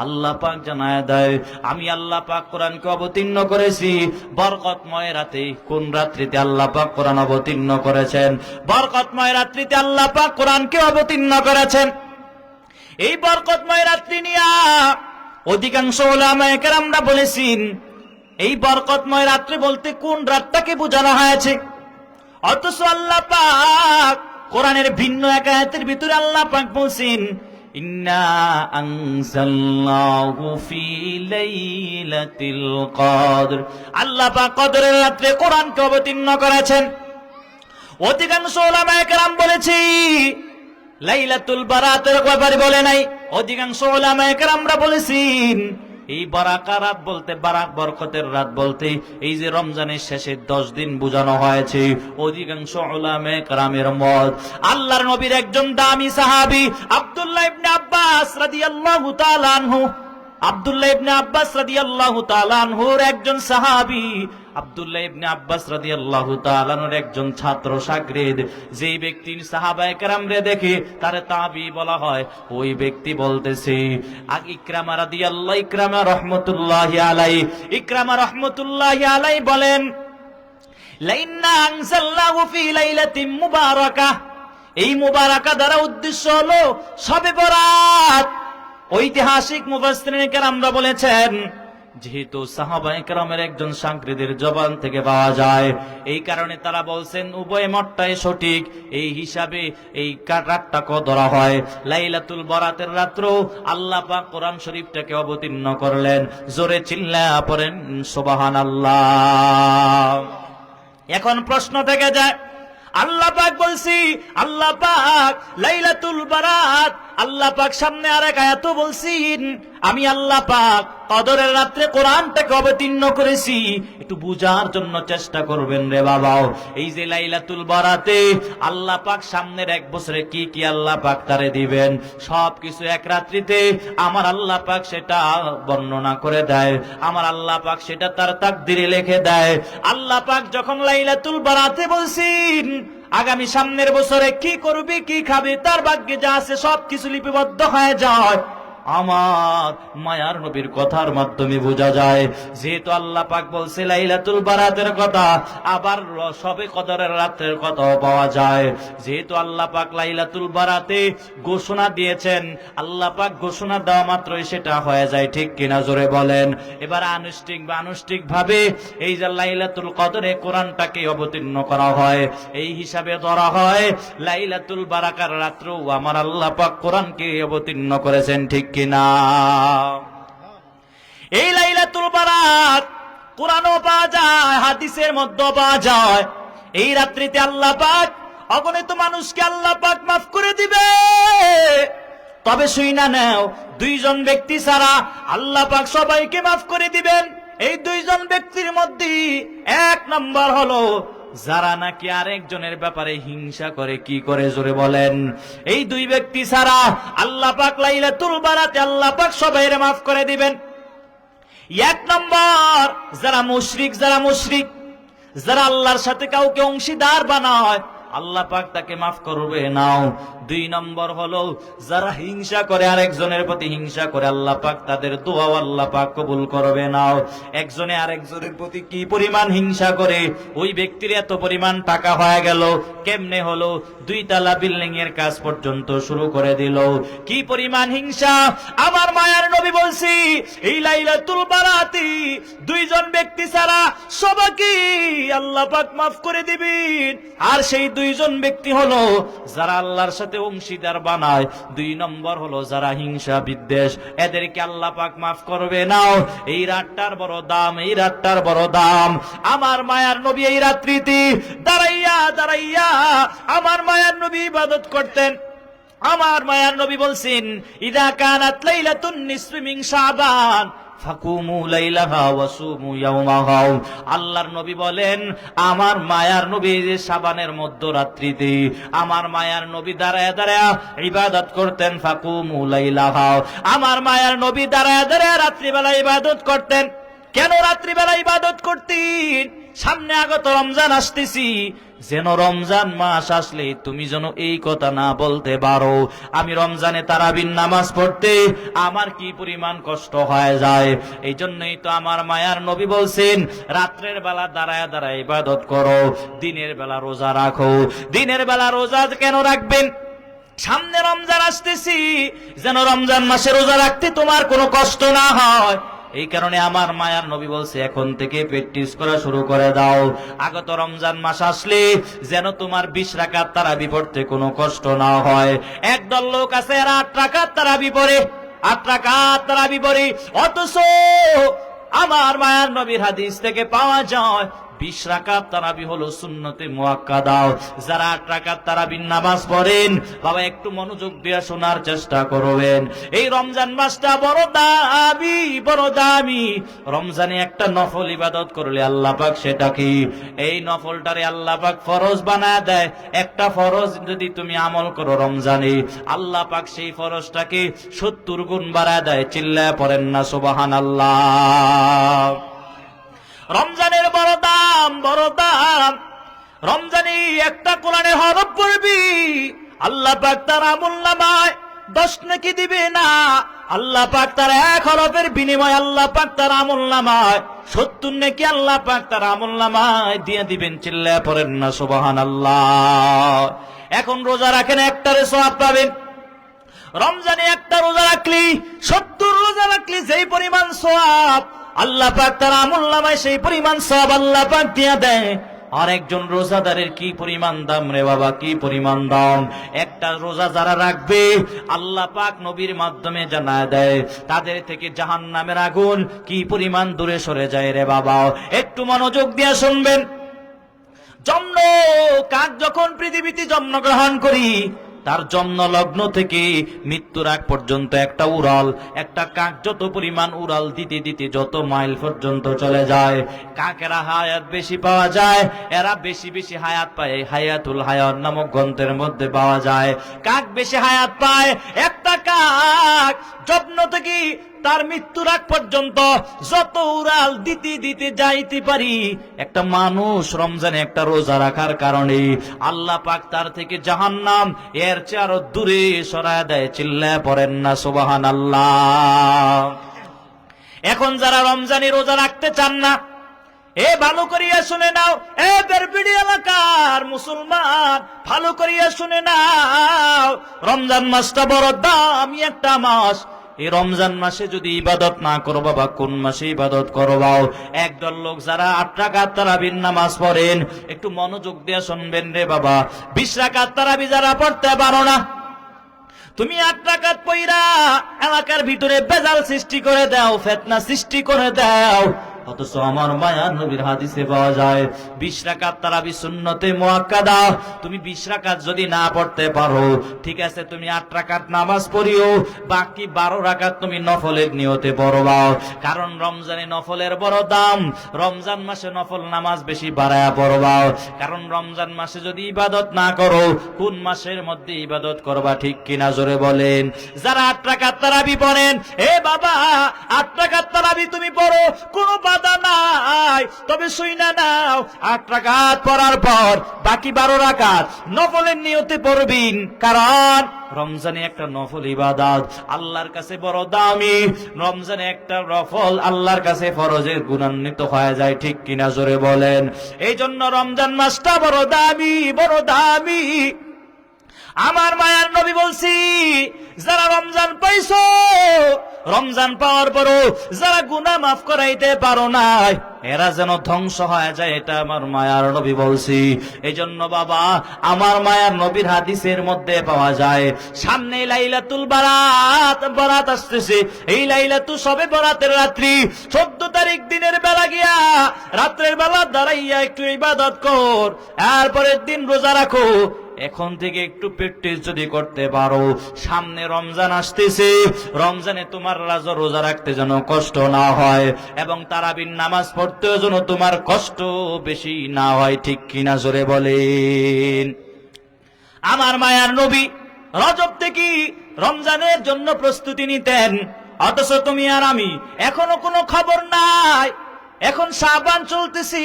আল্লাহ পাক জানা দেয় আমি আল্লাহ পাক কোরআনকে অবতীর্ণ করেছি বরকতময় রাতে। কোন রাত্রিতে আল্লাহ পাক কোরআন অবতীর্ণ করেছেন? বরকতময় রাত্রিতে আল্লাহ পাক কোরআনকে অবতীর্ণ করেছেন। এই বরকতময় রাত্রি নিয়া অধিকাংশ উলামায়ে কেরামরা বলেছেন এই বরকতময় রাত্রি বলতে কোন রাতটাকে বোঝানো হয়েছে। অথচ আল্লাহ পাক কোরআনের ভিন্ন এক আয়াতের ভিতরে আল্লাহ পাক বলছেন ইন্না আনজালনাহু ফি লাইলাতিল কদর। আল্লাহ পাক কদরের রাতে কোরআনকে অবতীর্ণ করেছেন। অধিকাংশ উলামায়ে কেরাম বলেছে লাইলাতুল বারাতের ব্যাপারে বলে নাই। অধিকাংশ উলামায়ে কেরামরা বলেছেন এই বারাকা রাত বলতে বারাক বরকতের রাত বলতে এই যে রমজানের শেষের 10 দিন বোঝানো হয়েছে। অধিকাংশ উলামায়ে কেরামের মত আল্লাহর নবীর একজন দামি সাহাবী আব্দুল্লাহ ইবনে আব্বাস রাদিয়াল্লাহু তাআলা আনহু, আব্দুল্লাহ ইবনে আব্বাস রাদিয়াল্লাহু তাআলা আনহুর একজন সাহাবী, আব্দুল্লাহ ইবনে আব্বাস রাদিয়াল্লাহু তাআলা আনহুর একজন ছাত্র শাগরিদ, যেই ব্যক্তি সাহাবায়ে কেরামরে দেখে তারে তাবি বলা হয়, ওই ব্যক্তি বলতেছে ইকরামা রাদিয়াল্লাহু ইকরামা রাহমাতুল্লাহি আলাইহি, ইকরামা রাহমাতুল্লাহি আলাইহি বলেন লাইন্না আনজালনাহু ফি লাইলাতিন মুবারাকাহ। এই মুবারাকা দ্বারা উদ্দেশ্য হলো শবে বরাত। ঐতিহাসিক মুফাসসিরিনে কেরামরা বলেছেন যেহেতু সাহাবায়ে কেরামের একজন শাগরিদের জবান থেকে পাওয়া যায়, এই কারণে তারা বলছেন উভয় মতটাই সঠিক। এই হিসাবে এই রাতটাকে ধরা হয় লাইলাতুল বরাতের রাত্র। আল্লাহ পাক কোরআন শরীফটাকে অবতীর্ণ করলেন। জোরে চিল্লায়া পড়েন সুবহানাল্লাহ। এখন প্রশ্ন থেকে যায় আল্লাহ পাক বলছি, আল্লাহ পাক লাইলাতুল বারাত, আল্লাহ পাক সামনে আরেক আয়াতও বলছেন আমি আল্লাহ পাক কদরের রাত্রে কোরআনটাকে অবতীর্ণ করেছি। একটু বুঝার জন্য চেষ্টা করবেন রে বাবা। এই যে লাইলাতুল বারাতে আল্লাহ পাক সামনের 1 বছরে কি কি আল্লাহ পাক তারে দিবেন সবকিছু এক রাত্রিতে আমার আল্লাহ পাক সেটা বর্ণনা করে দেয়। আমার আল্লাহ পাক সেটা তার তাকদিরে লিখে দেয়। আল্লাহ পাক যখন লাইলাতুল বারাতে বলছেন আগামী সামনের বছরে কি করবি কি খাবি তার ভাগ্যে যা আছে সবকিছু লিপিবদ্ধ হয়ে যায়। আমার মায়ার নবীর কথার মাধ্যমে বোঝা যায় যেহেতু আল্লাহ পাক বলছে লাইলাতুল বারাতের কথা, আবার শবে কদরের রাতের কথাও পাওয়া যায়। যেহেতু আল্লাহ পাক লাইলাতুল বারাতে ঘোষণা দিয়েছেন, আল্লাহ পাক ঘোষণা দেওয়া মাত্রই সেটা হয়ে যায়, ঠিক কিনা জোরে বলেন। এবার আনুষ্ঠানিক ভাবে এই যে লাইলাতুল কদরে কোরআনটাকে অবতীর্ণ করা হয়, এই হিসাবে ধরা হয় লাইলাতুল বারাকার রাত্রেও আমার আল্লাহ পাক কোরআনকে অবতীর্ণ করেছেন, ঠিক কিনা। এই লাইলাতুল বারাত কোরআনও পাওয়া যায়, হাদিসের মধ্যে পাওয়া যায়। এই রাত্রিতে আল্লাহ পাক অগণিত মানুষকে আল্লাহ পাক মাফ করে দিবে। তবে শুইনা নাও 2 জন ব্যক্তি ছাড়া আল্লাহ পাক সবাইকে মাফ করে দিবেন। এই 2 জন ব্যক্তির মধ্যে 1 নম্বর হলো যারা নাকি আরেকজনের ব্যাপারে হিংসা করে। কি করে জোরে বলেন। এই 2 ব্যক্তি ছাড়া আল্লাহ পাক লাইলাতুল বারাতে আল্লাহ পাক সবাইকে মাফ করে দিবেন। 1 নম্বর যারা মুশরিক, যারা আল্লাহর সাথে কাউকে অংশীদার বানায় আল্লাহ পাক তাকে মাফ করবে নাও। 2 নম্বর হলো যারা হিংসা করে, আরেকজনের প্রতি হিংসা করে আল্লাহ পাক তাদের দোয়া আল্লাহ পাক কবুল করবে নাও। একজনে আরেকজনের প্রতি কি পরিমাণ হিংসা করে, ওই ব্যক্তির এত পরিমাণ টাকা হয়ে গেল, কেমনে হলো 2 তলা বিল্ডিং এর কাজ পর্যন্ত শুরু করে দিল। কি পরিমাণ হিংসা। আমার মায়ার নবী বলছি এই লাইলাতুল বারাতে 2 জন ব্যক্তি ছাড়া সবাইকে আল্লাহ পাক মাফ করে দিবেন। আর সেই 2 জন ব্যক্তি হলো যারা আল্লাহর সাথে অংশীদার বানায়। 2 নম্বর হলো যারা হিংসা বিদ্বেষ, এদেরকে আল্লাহ পাক মাফ করবে নাও। এই রাতটার বড় দাম, এই রাতটার বড় দাম। আমার মায়ার নবী এই রাত্রিতে দাঁড়াইয়া আমার মায়ার নবী ইবাদত করতেন। আমার মায়ার নবী বলছেন ইদা কানাত লাইলাতুন নিসফি মিন শাবান ফাকুমু লাইলাহা ওয়াসুমু ইয়াওমাহা। আল্লাহর নবী বলেন আমার মায়ার নবী যে শাবানের মধ্যরাত্রিতে আমার মায়ার নবী দাঁড়ায়া ইবাদত করতেন। ফাকুমু লাইলাহা, আমার মায়ার নবী দাঁড়ায়া রাত্রিবেলা ইবাদত করতেন। কেন রাত্রিবেলা ইবাদত করতেন? সামনে আগত রমজান আসতেছি, যেন রমজান মাস আসলে তুমি যেন এই কথা না বলতে পারো আমি রমজানে তারাবির নামাজ পড়তে আমার কি পরিমাণ কষ্ট হয়ে যায়। এই জন্যই তো আমার মায়ার নবী বলছেন রাত্রের বেলা দাঁড়ায় ইবাদত করো, দিনের বেলা রোজা রাখো। দিনের বেলা রোজা কেন রাখবেন? সামনে রমজান আসতেছি, যেন রমজান মাসে রোজা রাখতে তোমার কোনো কষ্ট না হয়। এই কারণে আমার মায়ার নবী বলছে, এখন থেকে প্র্যাকটিস করা শুরু করে দাও। আগত রমজান মাস আসলে যেন তোমার 20 রাকাত তারাবি পড়তে কোনো কষ্ট না হয়। একদল লোক আছে, এরা 8 রাকাত তারাবি পড়ে, 8 রাকাত তারাবি পড়ে, অথচ আমার মায়ার নবীর হাদিস থেকে পাওয়া যায় 20 রাকাত তারাবি হলো সুন্নতে মুআক্কাদা। যারা 8 রাকাত তারাবির নামাজ পড়েন, বাবা একটু মনোযোগ দিয়ে শোনার চেষ্টা করবেন। এই রমজান মাসটা বড় দামি, বড় দামি। রমজানে একটা নফল ইবাদত করলে আল্লাহ পাক সেটা কি, এই নফলটারে আল্লাহ পাক ফরজ বানায় দেয়। একটা ফরজ যদি তুমি আমল করো রমজানে, আল্লাহ পাক সেই ফরজটাকে 70 গুণ বাড়ায় দেয়। চিল্লায় পড়েন না সুবহানাল্লাহ। রমজানের বড় দাম, বড় দাম। রমজানে একটা কোরআনের হরফ পড়বি, আল্লাহ পাক তার আমলনামায় 10 নেকি দিবে না। আল্লাহ পাক তার 1 হরফের বিনিময়ে আল্লাহ পাক তার আমলনামায় 70 নেকি আল্লাহ পাক তার আমলনামায় দিয়ে দিবেন। চিল্লায় পড়েন না সুবহানাল্লাহ। এখন রোজা রাখেন, একটারে সওয়াব পাবেন। রমজানে একটা রোজা রাখলি 70 রোজা রাখলি যেই পরিমাণ সওয়াব, আল্লাহ পাক তার আমলনামায় সেই পরিমাণ সওয়াব আল্লাহ পাক দিয়ে দেয়। আর একজন রোজাদারের কি পরিমাণ দাম রে বাবা, কি পরিমাণ দাম। একটা রোজা যারা রাখবে, আল্লাহ পাক নবীর মাধ্যমে জানায় দেয় তাদের থেকে জাহান্নামের আগুন কি পরিমাণ দূরে সরে যায় রে বাবা। একটু মনোযোগ দিয়ে শুনবেন। জন্ম কাক যখন পৃথিবীতে জন্মগ্রহণ করি, তার জন্ম লগ্ন থেকে মৃত্যুর আগ পর্যন্ত একটা উড়াল, একটা কাক যত পরিমাণ উড়াল দিতে দিতে যত মাইল পর্যন্ত চলে যায়, কাকেরা হায়াত বেশি পাওয়া যায়, এরা বেশি বেশি হায়াত পায়। হায়াতুল হায়াত নামক গ্রন্থের মধ্যে পাওয়া যায় কাক বেশি হায়াত পায়। একটা কাক জন্ম থেকে তার মৃত্যুর আগ পর্যন্ত যত উড়াল দিতে দিতে যাইতে পারি, একটা মানুষ রমজানে একটা রোজা রাখার কারণে আল্লাহ পাক তার থেকে জাহান্নাম এর চেয়ে আরো দূরে সরায় দেয়। চিল্লায় পড়েন না সুবহানাল্লাহ। এখন যারা রমজানে রোজা রাখতে চান না, এ ভালো করিয়া শুনে নাও, এ বেরবিড়ি এলাকার মুসলমান ভালো করিয়া শুনে নাও, রমজান মাসটা বড় দামি একটা মাস। এই রমজান মাসে যদি ইবাদত না করো বাবা, কোন মাসে ইবাদত করবা? একদল লোক যারা 8 রাকাত তারাবির নামাজ পড়েন, একটু মনোযোগ দিয়ে শুনবেন রে বাবা। 20 রাকাত তারাবি যারা পড়তে পারো না, তুমি 8 রাকাত পইরা এলাকার ভিতরে বেজাল সৃষ্টি করে দাও, ফিতনা সৃষ্টি করে দাও। অথচ আমার মায়ার নবীর হাদিসে পাওয়া যায় 20 রাকাত তারাবি সুন্নতে মুআক্কাদা। তুমি 20 রাকাত যদি না পড়তে পারো, ঠিক আছে, তুমি 8 রাকাত নামাজ পড়িও, বাকি 12 রাকাত তুমি নফলের নিয়তে পড়বা। কারণ রমজানে নফলের বড় দাম। রমজান মাসে নফল নামাজ বেশি বাড়ায়া পড়বা। কারণ রমজান মাসে যদি ইবাদত না করো, কোন মাসের মধ্যে ইবাদত করবা? ঠিক কিনা জোরে বলেন। যারা 8 রাকাত তারাবি পড়েন, এ বাবা 8 রাকাত তারাবি তুমি পড়ো, কোনো বাধা নাই। তবে শুইনা নাও, 8 রাকাত পড়ার পর বাকি 12 রাকাত নফলের নিয়তে পড়বিন। কারণ রমজানে একটা নফল ইবাদত আল্লাহর কাছে বড় দামি। রমজানে একটা নফল আল্লাহর কাছে ফরজের গুণান্বিত হয়ে যায়। ঠিক কিনা জোরে বলেন। এই জন্য রমজান মাসটা বড় দামি, বড় দামি। আমার মায়ার নবী বলছি, যারা রমজান পাইছো, রমজান পাওয়ার পরও যারা গুনাহ মাফ করাইতে পারো না, এরা যেন ধ্বংস হয়ে যায়, এটা আমার মায়ার নবী বলছি। এই জন্য বাবা, আমার মায়ার নবীর হাদিসের মধ্যে পাওয়া যায়, সামনে লাইলাতুল বারাত, বরাত আসতেছে। এই লাইলাতুল সবে বরাতের রাত্রি 14 তারিখ দিনের বেলা গিয়া রাত্রের বেলা দাঁড়াইয়া একটু ইবাদত কর, এরপরের দিন রোজা রাখো। এখন থেকে একটু প্র্যাকটিস যদি করতে পারো, সামনে রমজান আসতেছে, রমজানে তোমার রোজা রাখতে যেন কষ্ট না হয়, এবং তারাবির নামাজ পড়তেও যেন তোমার কষ্ট বেশি না হয়। ঠিক কিনা জোরে বলেন। আমার মায়ার নবী রজব থেকে রমজানের জন্য প্রস্তুতি নিতেন, অথচ তুমি আর আমি এখনো কোনো খবর নাই। এখন শাবান চলতেছি,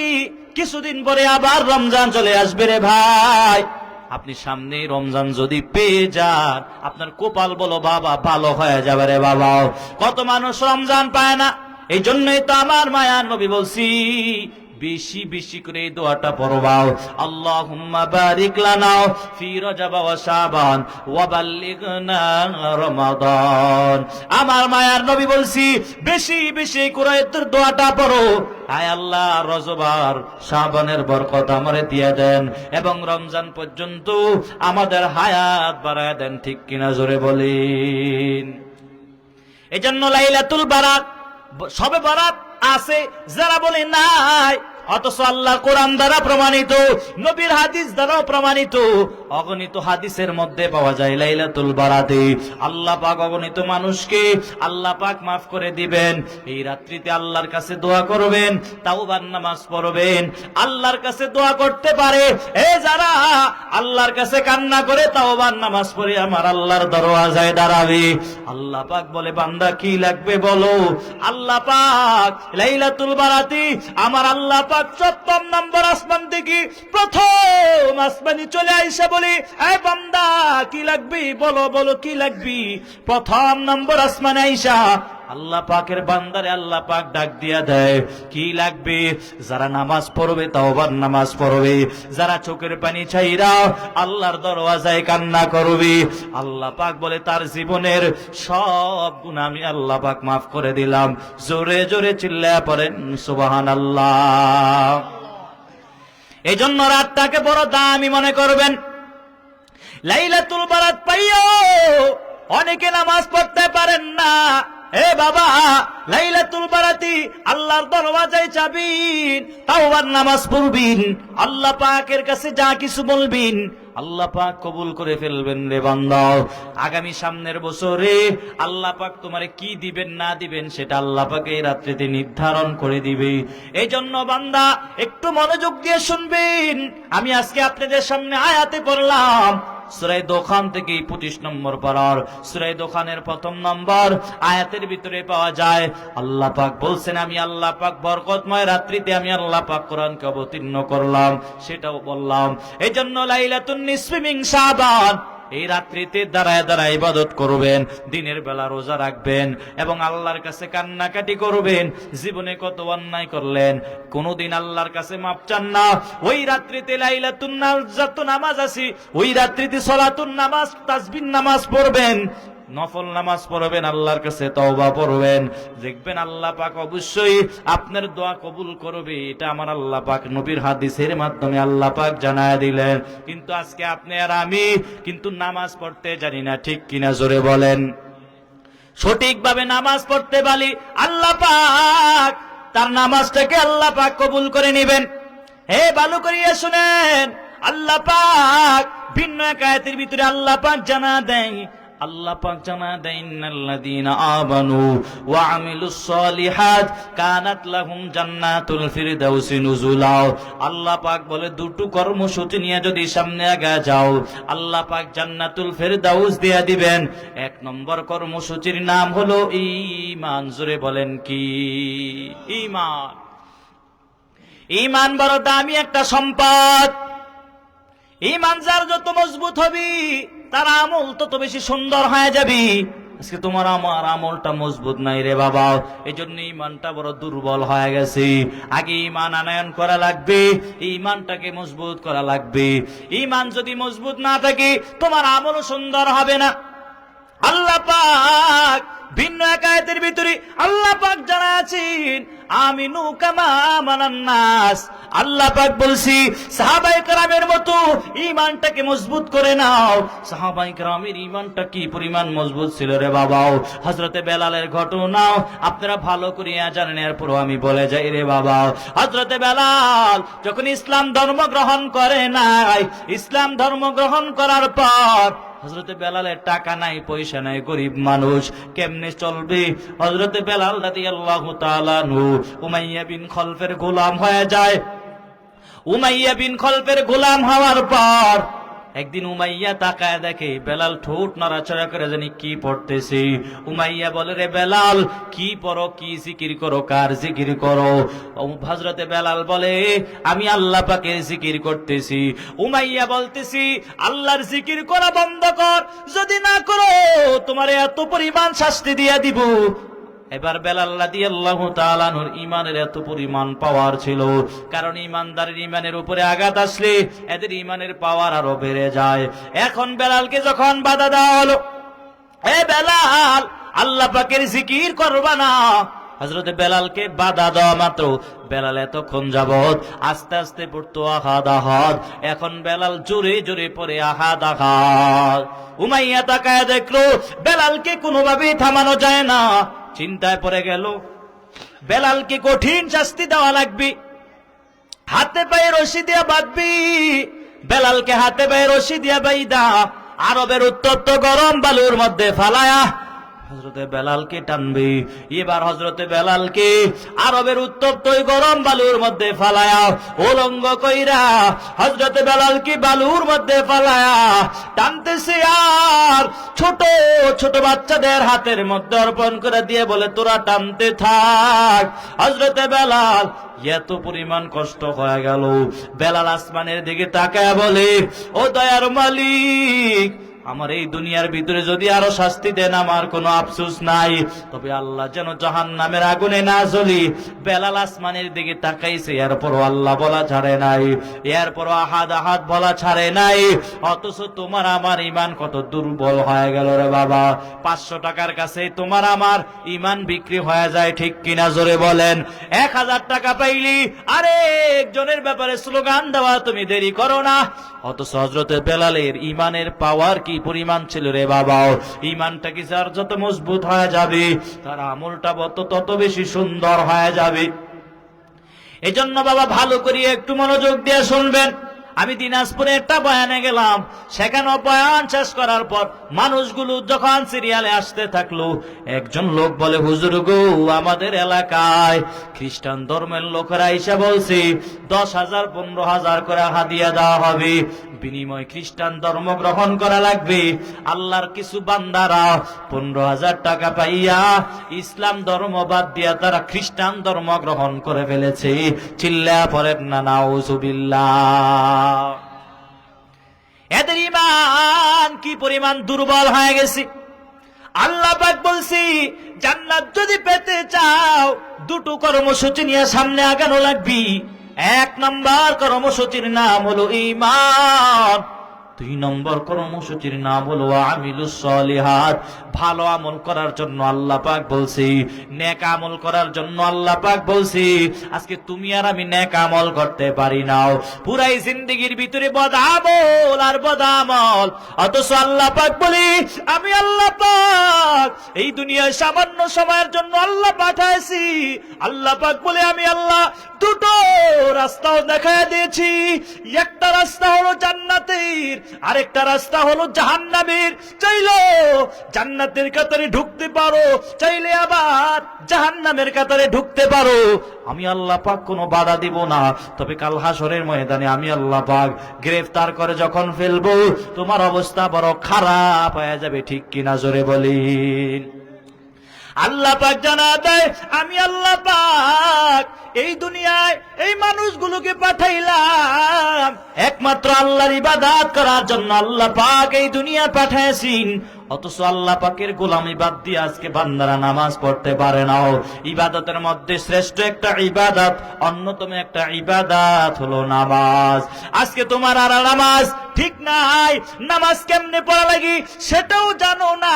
কিছুদিন পরে আবার রমজান চলে আসবে রে ভাই। আপনি সামনে রমজান যদি পেয়ে যান, আপনার কপাল বলো বাবা ভালো হয়ে যাবে রে বাবা। কত মানুষ রমজান পায় না। এই জন্যই তো আমার মায়ার নবী বলছি, বেশি বেশি করে এই দোয়াটা পড়বা। আল্লাহুম্মা বারিক লানা ফি রজব ওয়া শাবান ওয়া বাল্লিগনা রমাদান। আমার মায়ার নবী বলছি বেশি বেশি করে দোয়াটা পড়ো, আয় আল্লাহ রজব আর শাবানের বরকত আমারে দিয়ে দেন এবং রমজান পর্যন্ত আমাদের হায়াত বাড়ায় দেন। ঠিক কিনা জোরে বলেন। এজন্য লাইলাতুল বারাত, শবে বরাত আছে যারা বলে নাই, অথচ আল্লাহর কোরআন দ্বারা প্রমাণিত, নবীর হাদিস দ্বারাও প্রমাণিত, অগণিত হাদিসের মধ্যে পাওয়া যায় লাইলাতুল বারাতে আল্লাহ পাক অগণিত মানুষকে আল্লাহ পাক মাফ করে দিবেন। এই রাত্রিতে আল্লাহর কাছে দোয়া করবেন, তাওবার নামাজ পড়বেন। আল্লাহর কাছে দোয়া করতে পারে যারা আল্লাহর কাছে কান্না করে তাওবার নামাজ পড়ে আমার আল্লাহর দরওয়াজায় দাঁড়াবে। আল্লাহ পাক বলে বান্দা কি লাগবে বলো। আল্লাহ পাক লাইলাতুল বারাতে আমার আল্লাহ পাক ৭ম নম্বর আসমান থেকে প্রথম আসমানে চলে আইসা বলি, এ বান্দা কি লাগবে বলো, বলো কি লাগবে। প্রথম নম্বর আসমানে আইসা আল্লাহ পাকের বান্দারে আল্লাহ পাক ডাক দিয়া দেয় কি লাগবে। যারা নামাজ পড়বে তাওবার নামাজ পড়বে, যারা চোখের পানি ছাইরা আল্লাহর দরওয়াজায় কান্না করবে, আল্লাহ পাক বলে তার জীবনের সব গুনাহ আমি আল্লাহ পাক মাফ করে দিলাম। জোরে জোরে চিল্লায়া পড়েন সুবহানাল্লাহ। এই জন্য রাতটাকে বড় দামি মনে করবেন। লাইলাতুল বারাত পাইও অনেকে নামাজ পড়তে পারেন না। বাবা, লাইলাতুল বারাতি আল্লাহর দরওয়াজায় যাবেন, তাওবার নামাজ পড়বেন, আল্লাহ পাকের কাছে যা কিছু বলবেন আল্লাহ পাক কবুল করে ফেলবেন রে বান্দা। আগামী সামনের বছরে আল্লাহ পাক তোমারে কি দিবেন না দিবেন সেটা আল্লাহ পাক এই রাত্রিতে নির্ধারণ করে দিবে। এই জন্য বান্দা একটু মনোযোগ দিয়ে শুনবেন। আমি আজকে আপনাদের সামনে আয়াতে পড়লাম সূরা দোখান থেকে 25 নম্বর পারার সূরা দোখানের 1ম নম্বর আয়াতের ভিতরে পাওয়া যায় আল্লাহ পাক বলছেন আমি আল্লাহ পাক বরকতময় রাত্রিতে আমি আল্লাহ পাক কোরআনকে অবতীর্ণ করলাম, সেটাও বললাম। এই জন্য লাইলাতুন নিসফি মিন শাবান এই রাত্রিতে দাঁড়ায় দাঁড়ায় ইবাদত করবেন, দিনের বেলা রোজা রাখবেন এবং আল্লাহর কাছে কান্নাকাটি করবেন। জীবনে কত অন্যায় করলেন, কোনদিন আল্লাহর কাছে মাপ চান না। ওই রাত্রিতে লাইলাতুন যত নামাজ আছে ওই রাত্রিতে সালাতুন নামাজ, তাসবিহ নামাজ পড়বেন, নফল নামাজ পড়বেন, আল্লাহর কাছে তওবা পড়বেন। দেখবেন আল্লাহ পাক অবশ্যই আপনার দোয়া কবুল করবে। এটা আমার আল্লাহ পাক নবীর হাদিসের মাধ্যমে আল্লাহ পাক জানায় দিলেন। কিন্তু আজকে আপনি আর আমি কিন্তু নামাজ পড়তে জানি না। ঠিক কিনা জোরে বলেন। সঠিকভাবে নামাজ পড়তে পারি আল্লাহ পাক তার নামাজটাকে আল্লাহ পাক কবুল করে নেবেন। ভালো করিয়া শুনেন, আল্লাহ পাক ভিন্ন এক আয়াতের ভিতরে আল্লাহ পাক জানা দেয়, আল্লাহ পাক জানা দেন ইন্নাল্লাযীনা আমানু ওয়া আমিলুস সলিহাত কানাত লাহুম জান্নাতুল ফিরদাউসি নুজুলা। আল্লাহ পাক বলে দুটো কর্মসূচি নিয়ে যদি সামনে আগে যাও আল্লাহ পাক জান্নাতুল ফিরদাউস দিয়ে দিবেন। 1 নম্বর কর্মসূচির নাম হলো ঈমান। জোরে বলেন কি? ঈমান। ঈমান বড় দামি একটা সম্পদ। ঈমান যার যত মজবুত হবে তার আমল তত বেশি সুন্দর হয়ে যাবে। আজকে তোমার আমার আমলটা মজবুত নাই রে বাবা, এই জন্য ঈমানটা বড় দুর্বল হয়ে গেছে। আগে ঈমান আনয়ন করা লাগবে, ঈমানটাকে মজবুত করা লাগবে। ঈমান যদি মজবুত না থাকে তোমার আমলও সুন্দর হবে না। আল্লাহ পাক ভিন্ন এক আয়াতের ভিতরে আল্লাহ পাক জানাচ্ছেন আমিনু কামা আমানান নাস। আল্লাহ পাক বলছি সাহাবায়ে কেরামের মতো ঈমানটাকে মজবুত করে নাও। সাহাবায়ে কেরামের ঈমানটা কি পরিমাণ মজবুত ছিল রে বাবা। হযরতে বেলালের ঘটনা আপনারা ভালো করে জানেন, এরপরও আমি বলে যাই রে বাবা। হযরতে বেলাল যখন ইসলাম ধর্ম গ্রহণ করে নাই, ইসলাম ধর্ম গ্রহণ করার পর হযরতে বেলালের টাকা নাই, পয়সা নাই, গরিব মানুষ, কেমনে চলবে? হযরতে বেলাল রাদিয়াল্লাহু তাআলা আনহু উমাইয়া বিন খলফের গোলাম হয়ে যায়। উমাইয়া বিন খলফের গোলাম হওয়ার পর একদিন উমাইয়া তাকায় দেখে বেলাল ঠোঁট নড়াচড়া করে জানি কি পড়তেছে। উমাইয়া বলে রে বেলাল কি পড়ো, কি জিকির করো, কার জিকির করো? হযরতে বেলাল বলে আমি আল্লাহ পাকের জিকির করতেছি। উমাইয়া বলতেছি আল্লাহর জিকির করা বন্ধ কর, যদি না করো তোমার এত পরিমাণ শাস্তি দিয়া দিব। এবার বেলাল রাদিয়াল্লাহু তাআলা আনহুর ঈমানের এত পরিমাণ পাওয়ার ছিল, কারণ ঈমানদারের ঈমানের উপরে আঘাত আসলে এদের ঈমানের পাওয়ার আরো বেড়ে যায়। এখন বেলালকে যখন বাধা দেওয়া হলো, এ বেলাল আল্লাহ পাকের জিকির করবা না, হযরতে বেলালকে বাধা দেওয়া মাত্র বেলাল এতক্ষণ যাবত আস্তে আস্তে পড়তো আহাদ আহাদ, এখন বেলাল জোরে জোরে পড়ে আহাদ আহাদ। উমাইয়া তাকায় দেখলো বেলালকে কোনোভাবেই থামানো যায় না, চিন্তায় পড়ে গেল বেলালকে কঠিন শাস্তি দেওয়া লাগবে, হাতে পায়ে রশি দিয়া বাঁধবি, বেলালকে হাতে পায়ে রশি দিয়া বাইদা আরবের উত্তপ্ত গরম বালুর মধ্যে ফালায়া হযরতে বেলালকে টানবে। এবার হযরতে বেলালকে আরবের উত্তপ্ত গরম বালুর মধ্যে ফালায়া উলঙ্গ কইরা হযরতে বেলালকে বালুর মধ্যে ফালায়া টানতেছে, আর ছোট ছোট বাচ্চাদের হাতের মধ্যে অর্পণ করে দিয়ে বলে তোরা টানতে থাক। হযরতে বেলাল এত পরিমাণ কষ্ট হয়ে গেল, বেলাল আসমানের দিকে তাকায় বলে, ও দয়ার মালিক, আমার এই দুনিয়ার ভিতরে যদি আরো শাস্তি দেন আমার কোনো আফসোস নাই, তবে আল্লাহ যেন জাহান্নামের আগুনে না জ্বলি। বেলাল আসমানের দিকে তাকাইছে, এরপরও আল্লাহ বলা ছাড়ে নাই, এরপরও আহাদ আহাদ বলা ছাড়ে নাই। অথচ তোমার আমার ঈমান কত দুর্বল হয়ে গেল রে বাবা। 500 টাকার কাছে তোমার আমার ঈমান বিক্রি হয়ে যায়, ঠিক কিনা জোরে বলেন। 1000 টাকা পাইলি আরে একজনের ব্যাপারে স্লোগান দেওয়া তুমি দেরি করো না। অথচ হযরতে বেলালের ঈমানের পাওয়ার কি পরিমাণ ছিল রে বাবা। ঈমানটা কি যার যত মজবুত হয়ে যাবে তার আমলটা তত বেশি সুন্দর হয়ে যাবে। এজন্য বাবা ভালো করে একটু মনোযোগ দিয়ে শুনবেন। আমি দিনাজপুরে একটা বয়ানে গেলাম, সেখানে বয়ান শেষ করার পর মানুষগুলো যখন সিরিয়ালে আসতে থাকলো, একজন লোক বলে, হুজুর গো, আমাদের এলাকায় খ্রিস্টান ধর্মের লোকেরা এসে বলছে 10,000 15,000 করে হাদিয়া দেওয়া হবে, বিনিময় খ্রিস্টান ধর্ম গ্রহণ করা লাগবে। আল্লাহর কিছু বান্দারা 15,000 টাকা পাইয়া ইসলাম ধর্ম বাদ দিয়া তারা খ্রিস্টান ধর্ম গ্রহণ করে ফেলেছে। চিল্লা পড়েন না নাউজুবিল্লাহ। এদের ঈমান কি পরিমাণ দুর্বল হয়ে গেছে। আল্লাহ পাক বলছি, জান্নাত যদি পেতে চাও দুটো কর্মসূচি নিয়ে সামনে আগানো লাগবে। 1 নম্বর কর্মসূচির নাম হলো ঈমান, 2 নম্বর কর্মসূচির নাম হলো আমিলুস সলিহাত। ভালো আমল করার জন্য আল্লাহ পাক বলছি, নেক আমল করার জন্য আল্লাহ পাক বলছি। আজকে তুমি আর আমি নেক আমল করতে পারি না, পুরাই জিন্দেগির ভিতরে বদ আমল আর বদ আমল। অথচ আল্লাহ পাক বলি, আমি আল্লাহ পাক এই দুনিয়ায় সামান্য সময়ের জন্য আল্লাহ পাঠাইছি। আল্লাহ পাক বলে, আমি আল্লাহ দুটো রাস্তাও দেখায় দিয়েছি। একটা রাস্তা হলো জান্নাতের, আরেকটা রাস্তা হলো জাহান্নামের। চাইলে জান্নাতের কাতারে ঢুকতে পারো, চাইলে আবার জাহান্নামের কাতারে ঢুকতে পারো। আমি আল্লাহ পাক কোনো বাধা দিব না। তবে কাল হাসরের ময়দানে আমি আল্লাহ পাক গ্রেফতার করে যখন ফেলবো, তোমার অবস্থা বড় খারাপ হয়ে যাবে, ঠিক কিনা জোরে বলিন। আল্লাহ পাক জানা দেয়, আমি আল্লাহ পাক এই দুনিয়ায় এই মানুষগুলোকে পাঠাইলাম একমাত্র আল্লাহর ইবাদত করার জন্য। আল্লাহ পাক এই দুনিয়া পাঠাইছেন, অথচ আল্লাহ পাকের গোলামি বাদ দিয়ে আজকে বান্দারা নামাজ পড়তে পারে না। ইবাদতের মধ্যে শ্রেষ্ঠ একটা ইবাদত, অন্যতম একটা ইবাদত হলো নামাজ। আজকে তোমার আর নামাজ ঠিক নাই, নামাজ কেমনে পড়া লাগি সেটাও জানো না।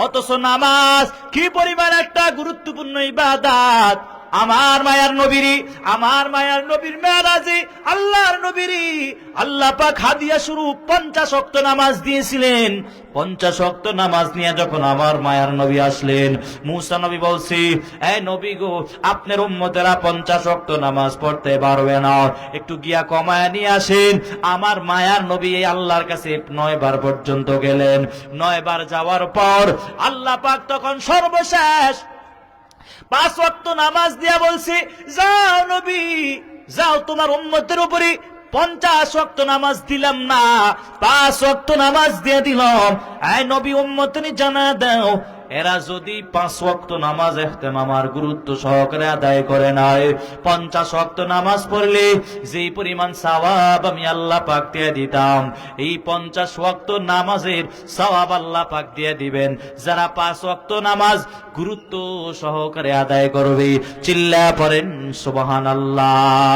অথচ নামাজ কি পরিমাণ একটা গুরুত্বপূর্ণ ইবাদত। আমার মায়ার নবীর মেরাজে আল্লাহর নবীরই আল্লাহ পাক হাদিয়া স্বরূপ 50 ওয়াক্ত নামাজ দিয়েছিলেন। 50 ওয়াক্ত নামাজ নিয়ে যখন আমার মায়ার নবী আসলেন, মুসা নবী বলছি, এই নবী গো, আপনার উম্মতেরা 50 ওয়াক্ত নামাজ পড়তে পারবে না, একটু গিয়া কমায় নিয়ে আসেন। আমার মায়ার নবী এই আল্লাহর কাছে 9 বার পর্যন্ত গেলেন। 9 বার যাওয়ার পর আল্লাহ পাক তখন সর্বশেষ 5 ওয়াক্ত নামাজ দিয়া বলছি, যাও নবী যাও, তোমার উম্মতের উপরে 50 ওয়াক্ত নামাজ দিলাম না, 5 ওয়াক্ত নামাজ দিয়ে দিলাম। এই নবী উম্মতনি জানা দাও, এরা যদি 5 ওয়াক্ত নামাজ ইহতিমাম আর গুরুত্ব সহকারে আদায় করে নেয়, 50 ওয়াক্ত নামাজ পড়লে যেই পরিমাণ সওয়াব আমি আল্লাহ পাক দিয়ে দিতাম, এই 50 ওয়াক্ত নামাজের সওয়াব আল্লাহ পাক দিয়ে দিবেন যারা 5 ওয়াক্ত নামাজ গুরুত্ব সহকারে আদায় করবে। চিল্লা পড়েন সুবহানাল্লাহ।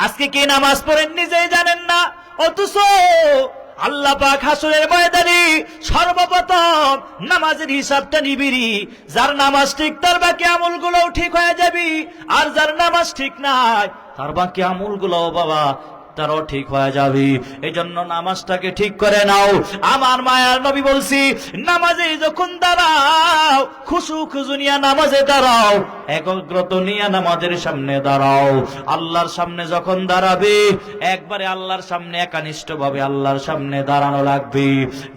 আজকে কি নামাজ পড়েন নিজেই জানেন না, অথচ আল্লাহ পাক হাসরের ময়দানে সর্বপ্রথম নামাজের হিসাবটা নিবিরি। যার নামাজ ঠিক তার বাকি আমলগুলোও ঠিক হয়ে যাবে, আর যার নামাজ ঠিক নাই তার বাকি আমলগুলোও বাবা তারও ঠিক হয়ে যাবে। এই জন্য নামাজটাকে ঠিক করে নাও। আমার মায়ার নবী বলছি, নামাজে যখন দাঁড়াও খুশু খুশু নিয়ে নামাজে দাঁড়াও, একাগ্রতা নিয়ে নামাজের সামনে দাঁড়াও। আল্লাহর সামনে যখন দাঁড়াবে একবারে আল্লাহর সামনে একানিষ্ঠ ভাবে আল্লাহর সামনে দাঁড়ানো লাগবে।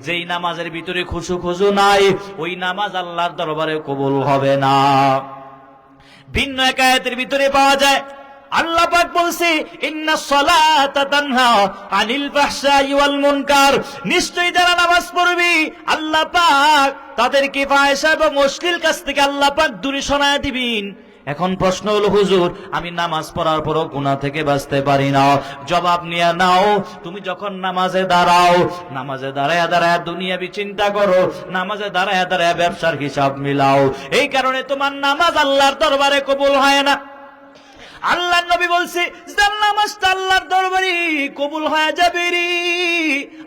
যেই নামাজের ভিতরে খুশু খুশু নাই ওই নামাজ আল্লাহর দরবারে কবুল হবে না। ভিন্ন এক আয়াতের ভিতরে পাওয়া যায় আল্লাহ পাক বলছে, ইন্নাস সালাতা তানহা আনিল ফাহশাই ওয়াল মুনকার, নিশ্চয়ই যারা নামাজ পড়বে আল্লাহ পাক তাদেরকে ফাহিশা এবং অশ্লীল কাজ থেকে আল্লাহ পাক দূরে সরায় দিবেন। এখন প্রশ্ন হলো, হুজুর আমি নামাজ পড়ার পরও গুনাহ থেকে বাঁচতে পারি না। জবাব নিয়ে নাও, তুমি যখন নামাজে দাঁড়াও, নামাজে দাঁড়ায় দাঁড়ায় দুনিয়াবি চিন্তা করো, নামাজে দাঁড়ায় দাঁড়ায় ব্যবসার হিসাব মিলাও, এই কারণে তোমার নামাজ আল্লাহর দরবারে কবুল হয় না। আল্লাহর নবী বলছে, যার নামাজটা আল্লাহর দরবারে কবুল হয়ে যাবে রে,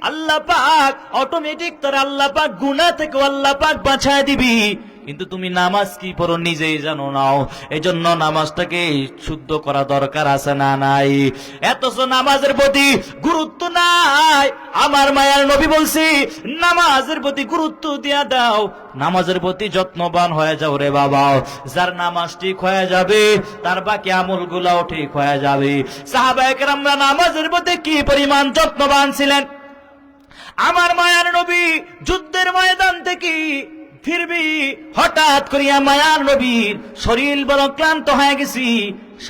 আল্লাহ পাক অটোমেটিক তোর আল্লাহ পাক গুনাহ থেকে আল্লাহ পাক বাঁচায় দিবি। কিন্তু তুমি নামাজ কি পড়ো নিজেই জানো নাও। এজন্য নামাজটাকে শুদ্ধ করা দরকার আছে না নাই? এতছ নামাজের প্রতি গুরুত্ব নাই। আমার মায়ার নবী বলছি, নামাজের প্রতি গুরুত্ব দিয়া দাও, নামাজের প্রতি যত্নবান হয়ে যাও রে বাবা। যার নামাজ ঠিক হয়ে যাবে তার বাকি আমলগুলাও ঠিক হয়ে যাবে। সাহাবায়ে কেরামরা নামাজের প্রতি কি পরিমাণ যত্নবান ছিলেন। আমার মায়ার নবী যুদ্ধের ময়দান থেকে ফিরবি, হঠাৎ করিয়া মায়ার নবীর শরীর বড় ক্লান্ত হয়ে গেছি।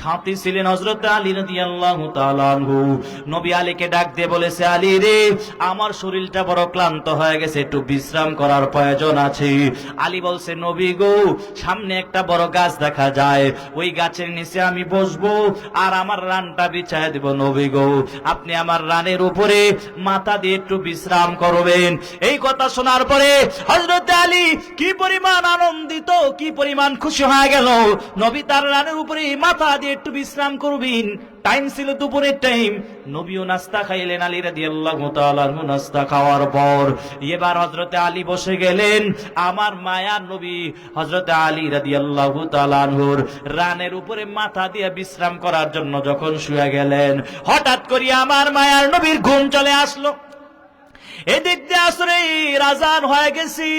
সাথে ছিলেন হযরত আলী রাদিয়াল্লাহু তাআলা আনহু। নবী আলীকে ডাক দিয়ে বলেছে, আলী রে, আমার শরীরটা বড় ক্লান্ত হয়ে গেছে, একটু বিশ্রাম করার প্রয়োজন আছে। আলী বলছে, নবী গো, সামনে একটা বড় গাছ দেখা যায়, ওই গাছের নিচে আমি বসবো আর আমার রানটা বিছায় দেব। নবী গো, আপনি আমার রানের উপরে মাথা দিয়ে একটু বিশ্রাম করবেন। এই কথা শোনার পরে হযরত আলী কি পরিমাণ আনন্দিত, কি পরিমাণ খুশি হয়ে গেল। নবী তার রানের উপরে মাথা দিয়ে একটু বিশ্রাম করবেন। টাইম ছিল দুপুরের টাইম। নবীও নাস্তা খাইলেন। আলী রাদিয়াল্লাহু তাআলা আনহু নাস্তা খাওয়ার পর এবার হযরত আলী বসে গেলেন। আমার মায়ার নবী হযরত আলী রাদিয়াল্লাহু তাআলা আনহুর রানের উপরে মাথা দিয়ে বিশ্রাম করার জন্য যখন শুয়ে গেলেন, হঠাৎ করে আমার মায়ার নবীর ঘুম চলে আসলো। এদিক দিয়ে আসরের আযান হয়ে গেছি।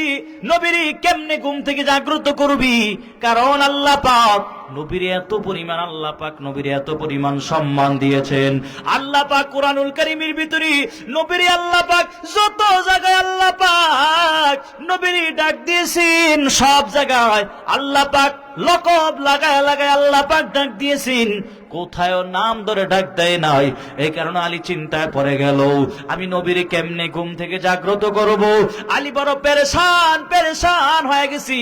নবীর কেমনে ঘুম থেকে জাগ্রত করবি? কারণ আল্লাহ পাক নবীর এত পরিমাণ, আল্লাহ পাক নবীর এত পরিমাণ সম্মান দিয়েছেন। আল্লাহ পাক কুরআনুল কারীমের ভিতরে নবীর আল্লাহ পাক যত জায়গায় আল্লাহ পাক নবীর ডাক দিয়েছেন, সব জায়গায় আল্লাহ পাক লকব লাগায় লাগায় আল্লাহ পাক ডাক দিয়েছেন, কোথায় নাম ধরে ডাক দেয় নাই। এই কারণে আলী চিন্তায় পড়ে গেল, আমি নবীর কেমনে ঘুম থেকে জাগ্রত করব। আলী বড় পেরেশান হয়ে গেছি।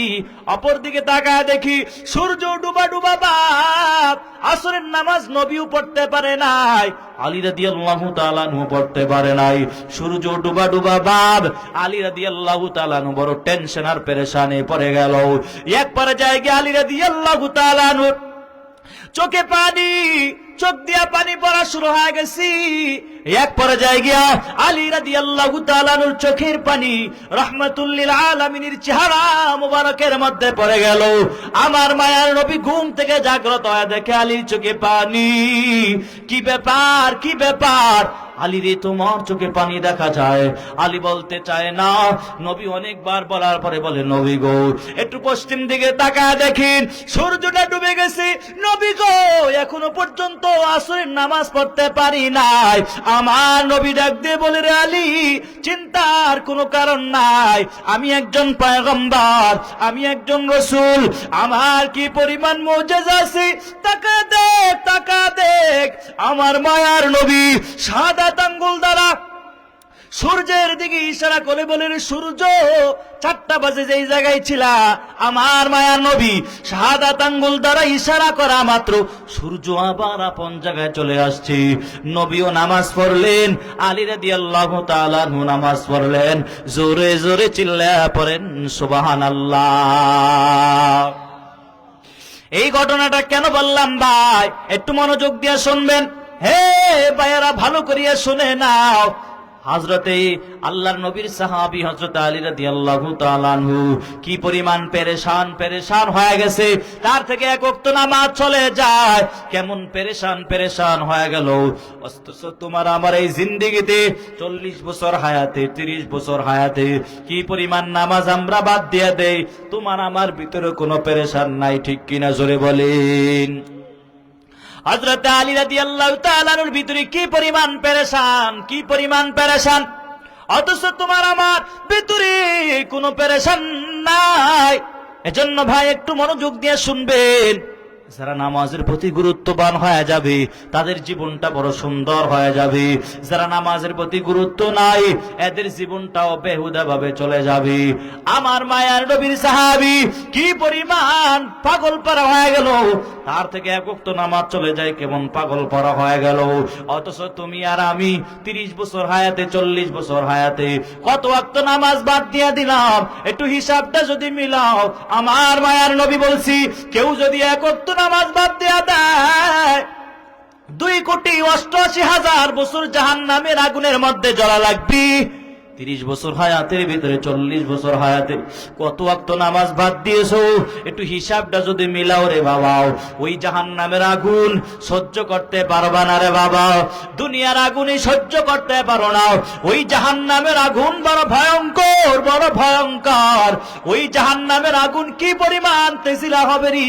অপরদিকে তাকায় দেখি সূর্য ডুবা ডুবা বাপ। আসরের নামাজ নবীও পড়তে পারে নাই, আলী রাদিয়াল্লাহু তাআলা আনহু পড়তে পারে নাই। সূর্য ডুবা ডুবা বাপ। আলী রাদিয়াল্লাহু তাআলা আনহু বড় টেনশন আর পেরেশানে পড়ে গেল। এক পর্যায়ে গিয়ে আলী রাদিয়াল্লাহু তাআলা আনহু চোখে পানি, চোখ দিয়া পানি পড়া শুরু হয়ে গেছি। এক পর্যায়ে গিয়া আলী রাদিয়াল্লাহু তাআলা আনহুর চোখের পানি রাহমাতুল লিল আলামিনের চেহারা মুবারকের মধ্যে পড়ে গেল। আমার মায়ার নবী ঘুম থেকে জাগ্রত হয়ে দেখে আলীর চোখে পানি। কি ব্যাপার, কি ব্যাপার? আলী রে, তোমার চোখে পানি দেখা যায়। আলী বলতে চায় না। নবী অনেকবার বলার পরে বলে, নবী গো, একটু পশ্চিম দিকে তাকায় দেখেন, সূর্যটা ডুবে গেছে। নবী গো, এখনো পর্যন্ত আসরের নামাজ পড়তে পারি নাই। আমার নবী ডাক দিয়ে বলে, রে আলী, চিন্তার কোনো কারণ নাই, আমি একজন পয়গম্বর, আমি একজন রাসূল, আমার কি পরিমাণ মুজিজা আছে। তাকা দেখ, তাকা দেখ। আমার মায়ার নবী সাদা আঙ্গুল দ্বারা সূর্যের দিকে ইশারা করে বলেন, সূর্য 4টা বাজে যেই জায়গায় ছিলা, আমার মায়ার নবী শাহাদাত আঙ্গুল দ্বারা ইশারা করা মাত্র সূর্য আবার আপন জায়গায় চলে আসছে। নবীও নামাজ পড়লেন, আলী রাদিয়াল্লাহু তাআলা আনহু নামাজ পড়লেন। জোরে জোরে চিল্লায়া পড়েন সুবহানাল্লাহ। এই ঘটনাটা কেন বললাম ভাই, একটু মনোযোগ দিয়ে শুনবেন। হে ভাইয়ারা, ভালো করিয়া শুনে নাও। হযরতে আল্লাহর নবীর সাহাবী হযরত আলী রাদিয়াল্লাহু তাআলা আনহু কি পরিমাণ পেরেশান হয়ে গেছে, তার থেকে এক ওয়াক্ত নামাজ চলে যায়, কেমন পেরেশান হয়ে গেল। অথচ তোমার আমার এই জিন্দেগিতে 40 বছর হায়াতে, 30 বছর হায়াতে কি পরিমাণ নামাজ আমরা বাদ দিয়ে দেই, তোমার আমার ভিতরে কোনো পেরেশান নাই, ঠিক কিনা জোরে বলেন। হযরত আলী রাদিয়াল্লাহু তাআলা আনহুর ভিতরে কি পরিমাণ পেরেশান, অথচ তোমার আমার ভিতরে কোনো পেরেশান নাই। এজন্য ভাই একটু মনোযোগ দিয়ে শুনবেন। যারা নামাজের প্রতি গুরুত্ববান হয়ে যাবে তাদের জীবনটা বড় সুন্দর হয়ে যাবে। যারা নামাজের প্রতি গুরুত্ব নাই এদের জীবনটাও বেহুদা ভাবে চলে যাবে। আমার মায়ার নবীর সাহাবী কি পরিমাণ পাগল পারা হয়ে গেল, তার থেকে এক ওয়াক্ত নামাজ চলে যায়, কেমন পাগল পারা হয়ে গেল। অথচ তুমি আর আমি 30 বছর হায়াতে, 40 বছর হায়াতে কত ওয়াক্ত নামাজ বাদ দিয়ে দিলাম, একটু হিসাবটা যদি মিলাও। আমার মায়ার নবী বলছি, কেউ যদি এক ওয়াক্ত নামাজ বাদ দেয়া দেয় 2,88,000 বছর জাহান্নামের আগুনের মধ্যে জ্বলা লাগবে। 30 বছর হায়াতের ভিতরে 40 বছর হায়াতে কত ওয়াক্ত নামাজ বাদ দিয়েছো, একটু হিসাবটা যদি মিলাও রে বাবা, ওই জাহান্নামের আগুন সহ্য করতে পারবা না রে বাবা। দুনিয়ার আগুনই সহ্য করতে পারো না, ওই জাহান্নামের আগুন বড় ভয়ঙ্কর। ওই জাহান্নামের আগুন কি পরিমাণ তেজিলা হবে রে।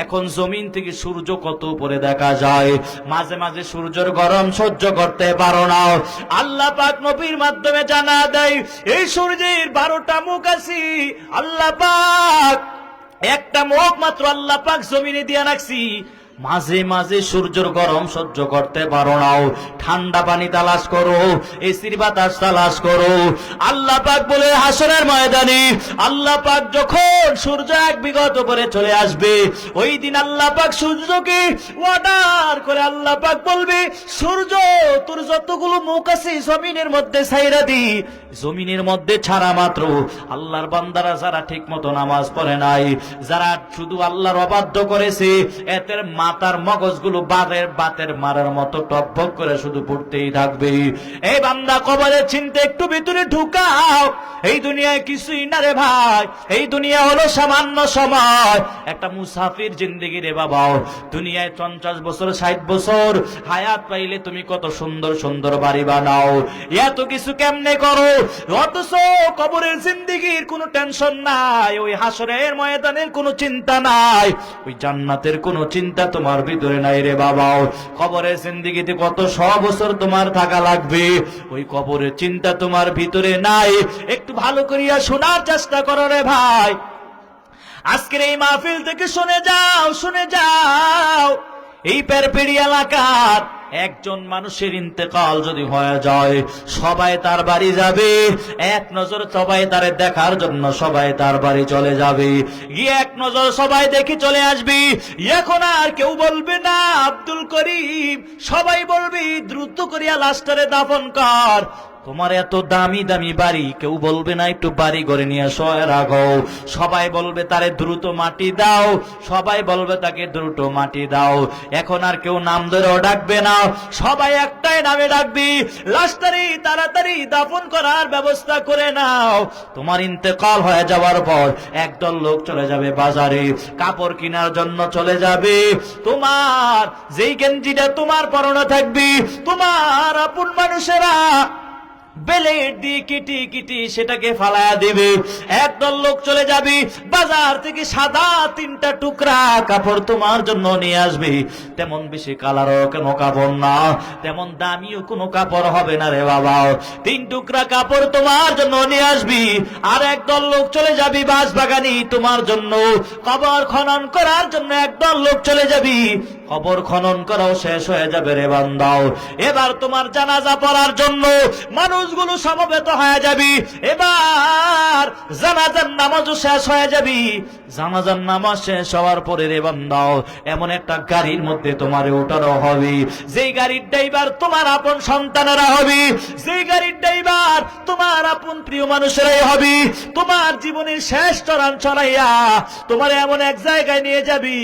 এখন জমিন থেকে সূর্য কত উপরে দেখা যায়, মাঝে মাঝে সূর্যের গরম সহ্য করতে পারো না। আল্লাহ পাক নবীর মাধ্যমে জানা দেয়, এই সূর্যের 12টা মুখ আছে, আল্লাহ পাক একটা মুখ মাত্র আল্লাহ পাক জমিনে দিয়া রাখছি। মাঝে মাঝে সূর্যের গরম সহ্য করতে পারো না, ঠান্ডা পানি তালাশ করো, এসির বাতাস তালাশ করো। আল্লাহ পাক বলে হাসরের ময়দানে আল্লাহ পাক যখন সূর্য এক বিগত করে চলে আসবে, ওই দিন আল্লাহ পাক সূর্যকে অর্ডার করে আল্লাহ পাক বলবে, সূর্য তোর যতগুলো মুখ আছে জমিনের মধ্যে ছাইরা দি। জমিনের মধ্যে ছাড়া মাত্র আল্লাহর বান্দারা যারা ঠিক মতো নামাজ পড়ে নাই, যারা শুধু আল্লাহর অবাধ্য করেছে, এদের মাথার মগজগুলো বাতের মারার মতো টকবক করে শুধু পড়তেই থাকবে। এই বান্দা কবরের চিন্তা একটু ভিতরে ঢুকাও। এই দুনিয়ায় কিছুই না রে ভাই, এই দুনিয়া হলো সামান্য সময়, একটা মুসাফির জিন্দেগি রে বাবা। দুনিয়ায় 50 বছর 60 বছর হায়াত পাইলে তুমি কত সুন্দর সুন্দর বাড়ি বানাও, এত কিছু কেমনে করো, অথচ কবরের জিন্দেগির কোনো টেনশন নাই, ওই হাসরের ময়দানের কোনো চিন্তা নাই, ওই জান্নাতের কোনো চিন্তা তোমার ভিতরে নাই রে বাবা। কবরের জিন্দেগিতে কত 100 বছর তোমার থাকা লাগবে, ওই কবরের চিন্তা তোমার ভিতরে নাই। একটু ভালো করিয়া শোনার চেষ্টা করো রে ভাই। আজকের এই মাহফিল থেকে শুনে যাও, এই পেরপেড়ি এলাকার একজন মানুষের ইন্তেকাল যদি হয়ে যায়, সবাই তার বাড়ি যাবে, এক নজর সবাই তারে দেখার জন্য সবাই তার বাড়ি চলে যাবে, গিয়ে এক নজর সবাই দেখি চলে আসবি। এখন আর কেউ বলবে না আব্দুল করিম, সবাই বলবি দ্রুত করিয়া লাশটারে দাফন কর। তোমার এত দামি দামি বাড়ি, কেউ বলবে না একটু বাড়ি ঘরে নিয়ে শোয় রাখো, সবাই বলবে তারে দ্রুত মাটি দাও, সবাই বলবে তাকে দ্রুত মাটি দাও। এখন আর কেউ নাম ধরেও ডাকবে না, সবাই একটাই নামে ডাকবি, লাশটারি তাড়াতাড়ি দাফন করার ব্যবস্থা করে নাও। তোমার ইন্তেকাল হয়ে যাওয়ার পর একদল লোক চলে যাবে বাজারে, কাপড় কেনার জন্য চলে যাবে। তোমার যেই গেঞ্জিটা তোমার পরনে থাকবি, তোমার আপন মানুষেরা বেলেট দিয়ে কিটি সেটাকে ফালায়া দেবে। একদল লোক চলে যাবি, বাজার থেকে সাদা 3টা টুকরা কাপড় তোমার জন্য নিয়ে আসবে। তেমন বেশি কালারও কোনো কাপড় না, তেমন দামিও কোনো কাপড় হবে না রে বাবা। 3 টুকরা কাপড় তোমার জন্য নিয়ে আসবি। আর একদল লোক চলে যাবি বাঁশ বাগানি তোমার জন্য, কবর খনন করার জন্য একদল লোক চলে যাবি, কবর খনন করাও শেষ হয়ে যাবে রে বান্দাও। এবার তোমার জানাজা পড়ার জন্য মানুষগুলো সমবেত হয়ে যাবে। এবার জানাজার নামাজও শেষ হয়ে যাবে। জানাজার নামাজ শেষ হওয়ার পরে রে বান্দাও এমন একটা গাড়ির মধ্যে তোমারে ওঠানো হবে, যেই গাড়ির ড্রাইভার তোমার আপন সন্তানেরা হবে, যেই গাড়ির ড্রাইভার তোমার আপন প্রিয় মানুষেরাই হবে। তোমার জীবনের শেষ চরণ চলাইয়া তোমার এমন এক জায়গায় নিয়ে যাবি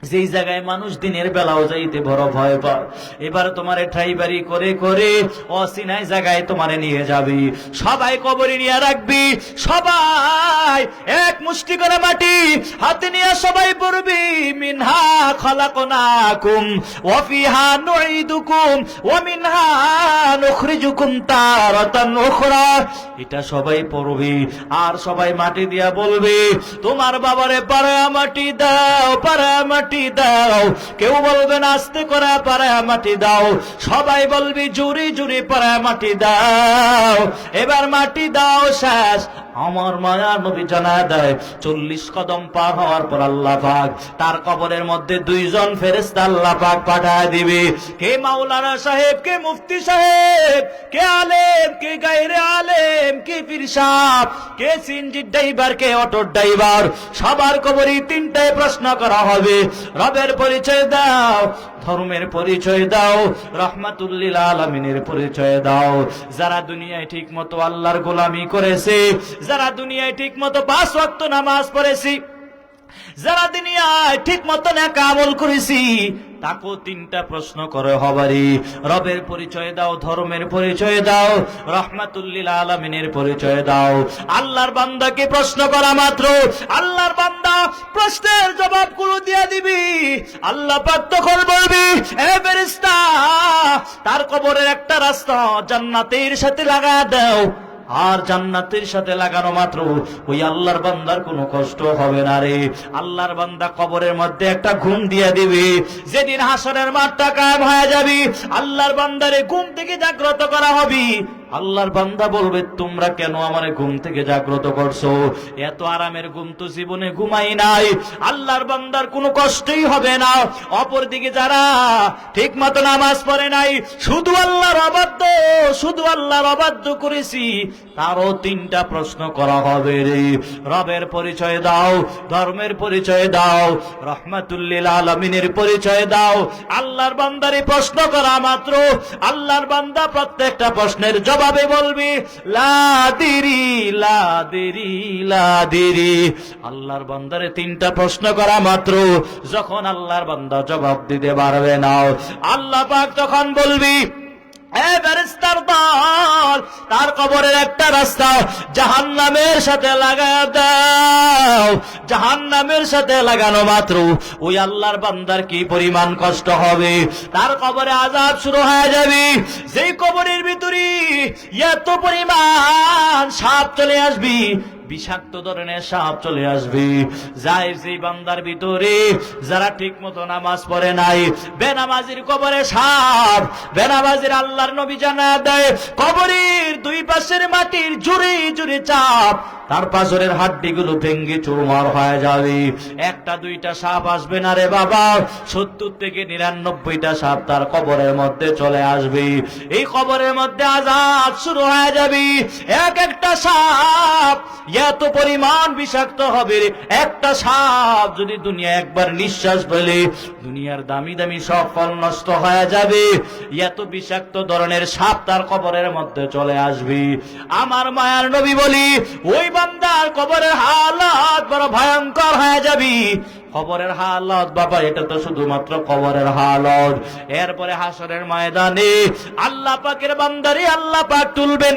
যেই জায়গায় মানুষ দিনের বেলাও যাইতে বড় ভয় পায়। এবার তোমারে ড্রাইভারি করে করে অচিনায় জায়গায় তোমারে নিয়ে যাবি। সবাই কবরে নিয়ে রাখবি, সবাই এক মুষ্টি করে মাটি হাতে নিয়ে সবাই পড়বি মিনহা খালাকনাকুম ওয়া ফিহা নুঈদুকুম ওয়া মিনহা নুখরিজুকুম তারাতান উখরা। এটা সবাই পড়বি আর সবাই মাটি দিয়া বলবে তোমার বাবারে পাড়া মাটি দাও, পাড়া মাটি দাও। কেউ বলবে না আস্তে করে পাড়া মাটি দাও, সবাই বলবি জোরে জোরে পাড়া মাটি দাও। এবার মাটি দাও শেষ। আমার মায়া নবী জানায় দেয় 40 কদম পার হওয়ার পর আল্লাহ পাক তার কবরের মধ্যে 2 জন ফেরেশতা আল্লাহ পাক পাঠায় দিবে। কে মাওলানা সাহেব, কে মুফতি সাহেব, কে আলেম, কে গায়রে আলেম, কে পীর সাহেব, কে সিনজি ড্রাইভার, কে অটো ড্রাইভার, সবার কবরে 3টায় প্রশ্ন করা হবে। রবের পরিচয় দাও, ধর্মের পরিচয় দাও, রাহমাতুল লিল আলামিনের পরিচয় দাও। যারা দুনিয়ায় ঠিক মতো আল্লাহর গোলামি করেছে, যারা দুনিয়ায় ঠিক মতো 5 ওয়াক্ত নামাজ পড়েছি, যারা দুনিয়ায় ঠিক মতো নেক আমল করেছি, তাকেও 3টা প্রশ্ন করে হবারি। রবের পরিচয় দাও, ধর্মের পরিচয় দাও, রাহমাতুল লিল আলামিনের পরিচয় দাও। আল্লাহর বান্দাকে প্রশ্ন করা মাত্র আল্লাহর বান্দা প্রশ্নের জবাবগুলো দিয়ে দিবি। আল্লাহ পাক তখন বলবি এ ফেরেশতা তার কবরের একটা রাস্তা জান্নাতের সাথে লাগা দাও। আর জান্নাতের সাথে লাগানো মাত্র ওই আল্লাহর বান্দার কোনো কষ্ট হবে না রে। আল্লাহর বান্দা কবরের মধ্যে একটা ঘুম দিয়ে দিবি। যেদিন হাসরের মাঠটা কায়েম হয়ে যাবে আল্লাহর বান্দারে ঘুম থেকে জাগ্রত করা হবে। আল্লাহর বান্দা বলবে তোমরা কেন আমারে ঘুম থেকে জাগ্রত করছো? এত আরামের ঘুম তো জীবনে ঘুমাই নাই। আল্লাহর বান্দার কোনো কষ্টই হবে না। অপরদিকে যারা ঠিক মতো নামাজ পড়ে নাই, শুধু আল্লাহর অবাধ্য, শুধু আল্লাহর অবাধ্য করেছি, তারও 3টা প্রশ্ন করা হবে রে। রবের পরিচয় দাও, ধর্মের পরিচয় দাও, রাহমাতুল লিল আলামিনের পরিচয় দাও। আল্লাহর বান্দারে প্রশ্ন করা মাত্র আল্লাহর বান্দা প্রত্যেকটা প্রশ্নের জবাবে বলবি লা দিরি লা দিরি লা দিরি। আল্লাহর বান্দারে 3টা প্রশ্ন করা মাত্র যখন আল্লাহর বান্দা জবাব দিতে পারবে না, আল্লাহ পাক তখন বলবি এ ফেরেশতার দল তার কবরের একটা রাস্তা জাহান্নামের সাথে লাগা দাও। জাহান্নামের সাথে লাগানো মাত্র ওই আল্লাহর বান্দার কি পরিমাণ কষ্ট হবে। তার কবরে আযাব শুরু হয়ে যাবে। যেই কবরের ভিতরে এত পরিমাণ সাপ চলে আসবে, বিষাক্ত ধরনের সাপ চলে আসবে। যাই সেই বান্দার ভিতরে যারা ঠিক মতো নামাজ পড়ে নাই, বেনামাজির কবরে সাপ। বেনামাজির আল্লাহর নবী জানায় দেয় কবরের 2 পাশের মাটির জুড়ে জুড়ে চাপ, তার পাঁজরের হাড্ডিগুলো ভেঙ্গে চুরমার হয়ে যাবে। 1টা 2টা সাপ আসবে না রে বাবা, 70 থেকে 99টা সাপ তার কবরের মধ্যে চলে আসবে। এই কবরের মধ্যে আযাব শুরু হয়ে যাবে। এক একটা সাপ এত পরিমাণ বিষাক্ত হবে। একটা সাপ যদি দুনিয়া একবার নিঃশ্বাস ফেলে দুনিয়ার দামি দামি সব ফল নষ্ট হয়ে যাবে। এত বিষাক্ত ধরনের সাপ তার কবরের মধ্যে চলে আসবে। আমার মায়ার নবী বলি ওই বান্দার কবরের হালাত বড় ভয়ঙ্কর হয়ে যাবে। কবরের হালত বাবা, এটা তো শুধুমাত্র কবরের হালত। এরপরে হাসরের ময়দানে আল্লাহ পাকের বান্দারে আল্লাহ পাক তুলবেন।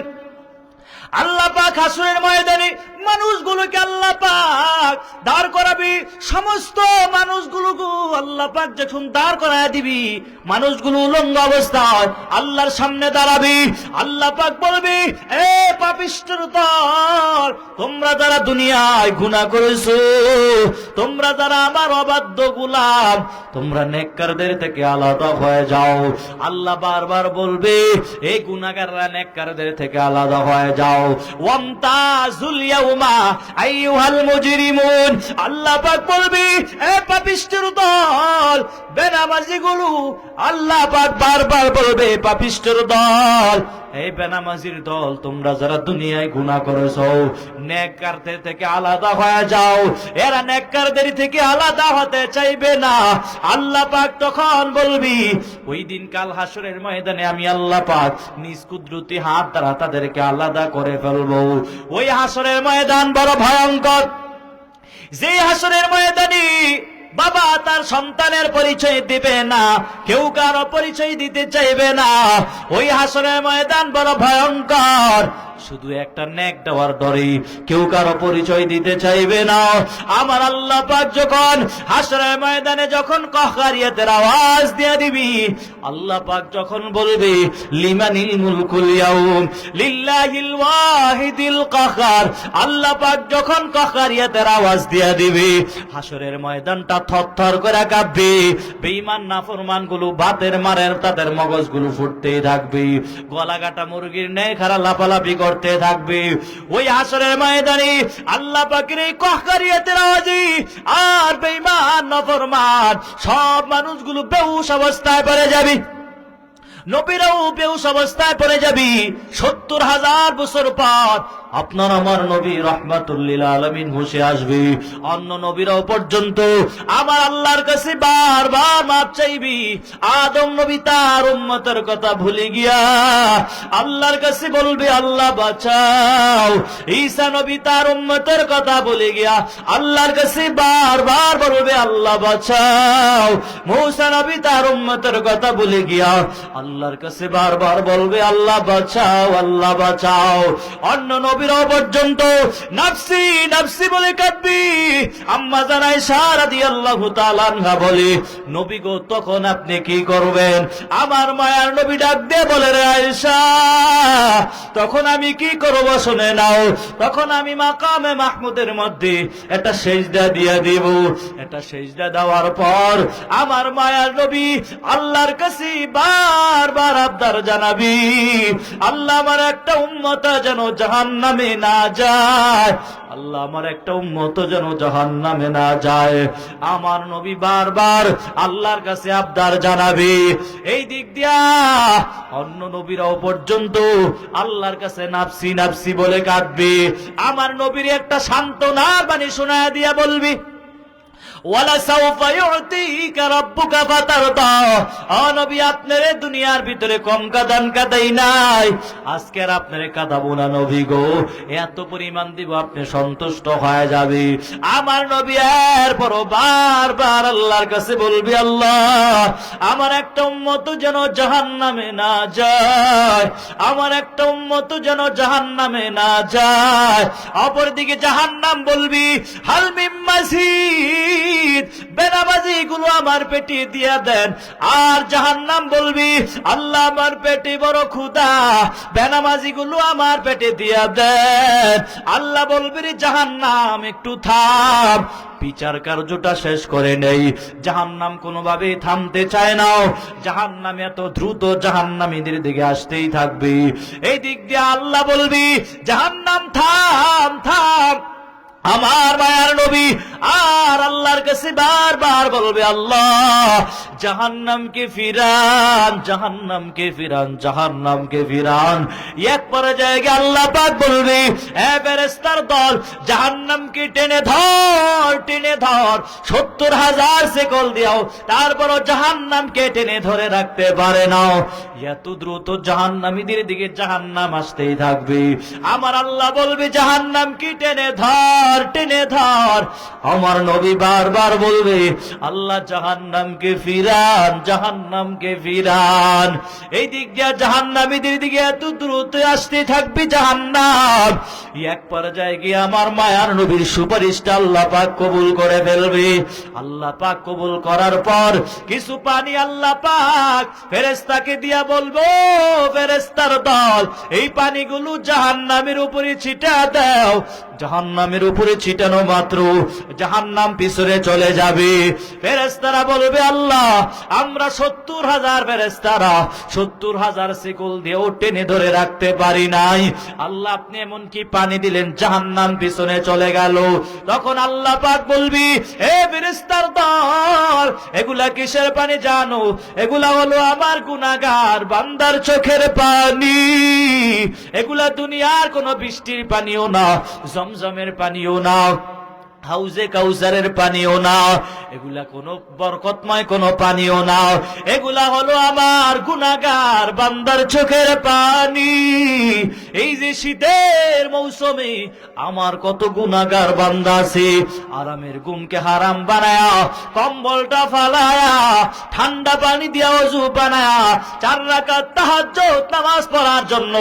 আল্লাহ পাক হাসরের ময়দানে মানুষগুলোকে আল্লাহ পাক দাঁড় করাবি। সমস্ত মানুষগুলোকে আল্লাহ পাক যখন দাঁড় করায় দিবি, মানুষগুলো উলঙ্গ অবস্থায় আল্লাহর সামনে দাঁড়াবি। আল্লাহ পাক বলবি এ পাপিষ্ঠর দল, তোমরা যারা দুনিয়ায় গুনাহ করেছো, তোমরা যারা আমার অবাধ্য গোলাম, তোমরা নেককারদের থেকে আলাদা হয়ে যাও। আল্লাহ বারবার বলবে এই গুনাহগাররা নেককারদের থেকে আলাদা হয়ে যাও। ওয়ামতাজুল ইয়াউমা ইয়াউমা আইয়ুহাল মুজরিমুন, আল্লাহ পাক বলবে এ পাপিষ্ঠের দল, বেনামাজিগুলো, আল্লাহ পাক বারবার বলবে পাপিষ্ঠের দল, এই বেনামাজির দল, তোমরা যারা দুনিয়ায় গুনাহ করেছো নেককারদের থেকে আলাদা হয়ে যাও। এরা নেককারদের থেকে আলাদা হতে চাইবে না। আল্লাহ পাক তখন বলবি, ওই দিন কাল হাসরের ময়দানে আমি আল্লাহ পাক নিজ কুদরতি হাত দ্বারা তাদেরকে আলাদা করে ফেলবো। ওই হাসরের ময়দান বড় ভয়ঙ্কর। যে হাসরের ময়দানে বাবা তার সন্তানের পরিচয় দিবে না, কেউ কারো পরিচয় দিতে চাইবে না। ওই হাসরের ময়দান বড় ভয়ঙ্কর। শুধু একটা নেক দেওয়ার ডরে কেউ কারো পরিচয় দিতে চাইবে না। আমার আল্লাহ পাক যখন হাসরের ময়দানে যখন কাহকারিয়াতের আওয়াজ দিয়ে দিবি, আল্লাহ পাক যখন বলবে লিমানিল মুলকুল ইয়াউম লিল্লাহিল ওয়াহিদিল কাহ্হার, আল্লাহ পাক যখন কাহকারিয়াতের আওয়াজ দিয়ে দিবে, হাসরের ময়দানটা থরথর করে কাঁপবে। বেঈমান নাফরমান গুলো বাতের মারে তাদের মগজগুলো ফুটতেই থাকবে, গলা কাটা মুরগির ন্যায় খারা লাফালাফি করতে থাকবে। ওই হাসরের ময়দানে আল্লাহ পাকের এই কাহকারিয়াতের আওয়াজে আর বেঈমান নাফরমান সব মানুষগুলো বেহুশ অবস্থায় পড়ে যাবে। নবীরাও বেহুশ অবস্থায় পড়ে যাবি। ৭০,০০০ বছর পর আপনার আমার নবী রাহমাতুল লিল আলামিন বসে আসবে। অন্য নবীরাও পর্যন্ত আমার আল্লাহর কাছে বারবার মাপ চাইবি। আদম নবী তার উম্মতের কথা ভুলে গিয়া আল্লাহর কাছে বলবে আল্লাহ বাঁচাও। ঈসা নবী তার উম্মতের কথা ভুলে গিয়া আল্লাহর কাছে বারবার বলবে আল্লাহ বাঁচাও। মূসা নবী তার উম্মতের কথা ভুলে গিয়া আল্লাহর কাছে বারবার বলবে আল্লাহ বাঁচাও, আল্লাহ বাঁচাও। অন্য নবীরাও পর্যন্ত নাফসি নাফসি বলে কাঁদবি। আম্মা জান আয়েশা রাদিয়াল্লাহু তাআলা আনহা বলে, নবী গো তখন আপনি কি করবেন? আমার মায়ার নবী ডাক দিয়ে বলে, রে আয়েশা তখন আমি কি করব শুনে নাও। তখন আমি মাকামে মাহমুদের মধ্যে একটা সেজদা দিয়ে দিব। একটা সেজদা দেওয়ার পর আমার মায়ার নবী আল্লাহর কাছে বারবার আবদার জানাবি, আল্লাহ আমার একটা উম্মত যেন জাহান্নামে না যায়, আল্লাহ আমার একটা উম্মত যেন জাহান্নামে না যায়। আমার নবী বারবার আল্লাহর কাছে আবদার জানাবে। এই দিক দিয়া অন্য নবীরাও পর্যন্ত আল্লাহর কাছে নাফসি নাফসি বলে কাঁদবে। আমার নবীর একটা সান্ত্বনার বাণী শোনায়া দিয়া বলবি, ওয়ালা সাউফা ইউতিকা রাব্বুকা ফাতারদা। ও নবী আপনারে দুনিয়ার ভিতরে কম কাদাই নাই, আজকে আর আপনারে কাঁদাবো না নবী গো, এত পরিমাণ দিব আপনি সন্তুষ্ট হয়ে যাবে। আমার নবী এরপর বারবার আল্লাহর কাছে বলবি, আল্লাহ আমার একটা উম্মত যেন জাহান্নামে না যায়, আমার একটা উম্মত যেন জাহান্নামে না যায়। অপরদিকে জাহান্নাম বলবি, হাল মিন মাজিদ, বেনামাজি গুলো আমার পেটে দিয়া দেন। আর জাহান্নাম বলবি, আল্লাহ আমার পেটে বড় ক্ষুধা, বেনামাজি গুলো আমার পেটে দিয়া দেন। আল্লাহ বলবি, রে জাহান্নাম একটু থাম, বিচার কার্যটা শেষ করে নেই। জাহান্নাম কোনোভাবে থামতে চায় না, জাহান্নাম এত দ্রুত জাহান্নামীদের দিকে আসতেই থাকবে। এই দিক দিয়ে আল্লাহ বলবি, জাহান্নাম থাম থাম। আমার মায়ার নবী আর আল্লাহর কাছে বারবার বলবে, আল্লাহ জাহান্নামকে ফিরান, জাহান্নামকে ফিরান, জাহান্নামকে ফিরান। এক পর্যায়ে আল্লাহ পাক বলবে, এ ফেরেশতার দল জাহান্নামকে টেনে ধর, টেনে ধর। ৭০,০০০ শেকল দিও, তারপরও জাহান্নামকে টেনে ধরে রাখতে পারে না। এত দ্রুত জাহান্নামীদের দিকে জাহান্নাম আসতেই থাকবে। আমার আল্লাহ বলবে, জাহান্নামকে টেনে ধর, টেনে ধর। আমার নবী বারবার বলবে, আল্লাহ জাহান্নামকে ফিরান, জাহান্নামকে ফিরান। এই দিক দিয়ে জাহান্নামীদের দিকে এত দ্রুত আসতে থাকবে জাহান্নাম। এক পর্যায়ে গিয়ে আমার মায়ার নবীর সুপারিশটা আল্লাহ পাক কবুল কবুল করে ফেলবে। আল্লাহ পাক কবুল করার পর কিছু পানি আল্লাহ পাক ফেরেশতাকে দিয়া বলবো, ফেরেশতার দল এই পানিগুলো জাহান্নামের উপরে ছিটা দাও। জাহান্নামের উপরে ছিটানো মাত্র জাহান্নাম পিছনে চলে যাবে। ফেরেশতারা বলবে, আল্লাহ আমরা 70,000 ফেরেশতারা 70,000 শিকল দিয়েও টেনে ধরে রাখতে পারি নাই। আল্লাহ আপনি এমন কি পানি দিলেন জাহান্নাম পিছনে চলে গেল। তখন আল্লাহ পাক বলবি, এ ফেরেশতার দল এগুলা কিসের পানি জানো? এগুলা হলো আমার গুনাহগার বান্দার চোখের পানি। এগুলা দুনিয়ার কোন বৃষ্টির পানিও না, জমজমের পানিও না, হাউজে কাউসারের পানিও না, এগুলা কোন বরকতময় কোন পানিও না। এগুলা হলো আমার গুনাহগার বান্দার চোখের পানি। এই যে শীতের মৌসুমে আমার কত গুনাহগার বান্দা আছে, আরামের ঘুমকে হারাম বানায়া, কম্বলটা ফালায়া, ঠান্ডা পানি দিয়া ওযু বানায়া 4 রাকাত তাহাজ্জুদ নামাজ পড়ার জন্য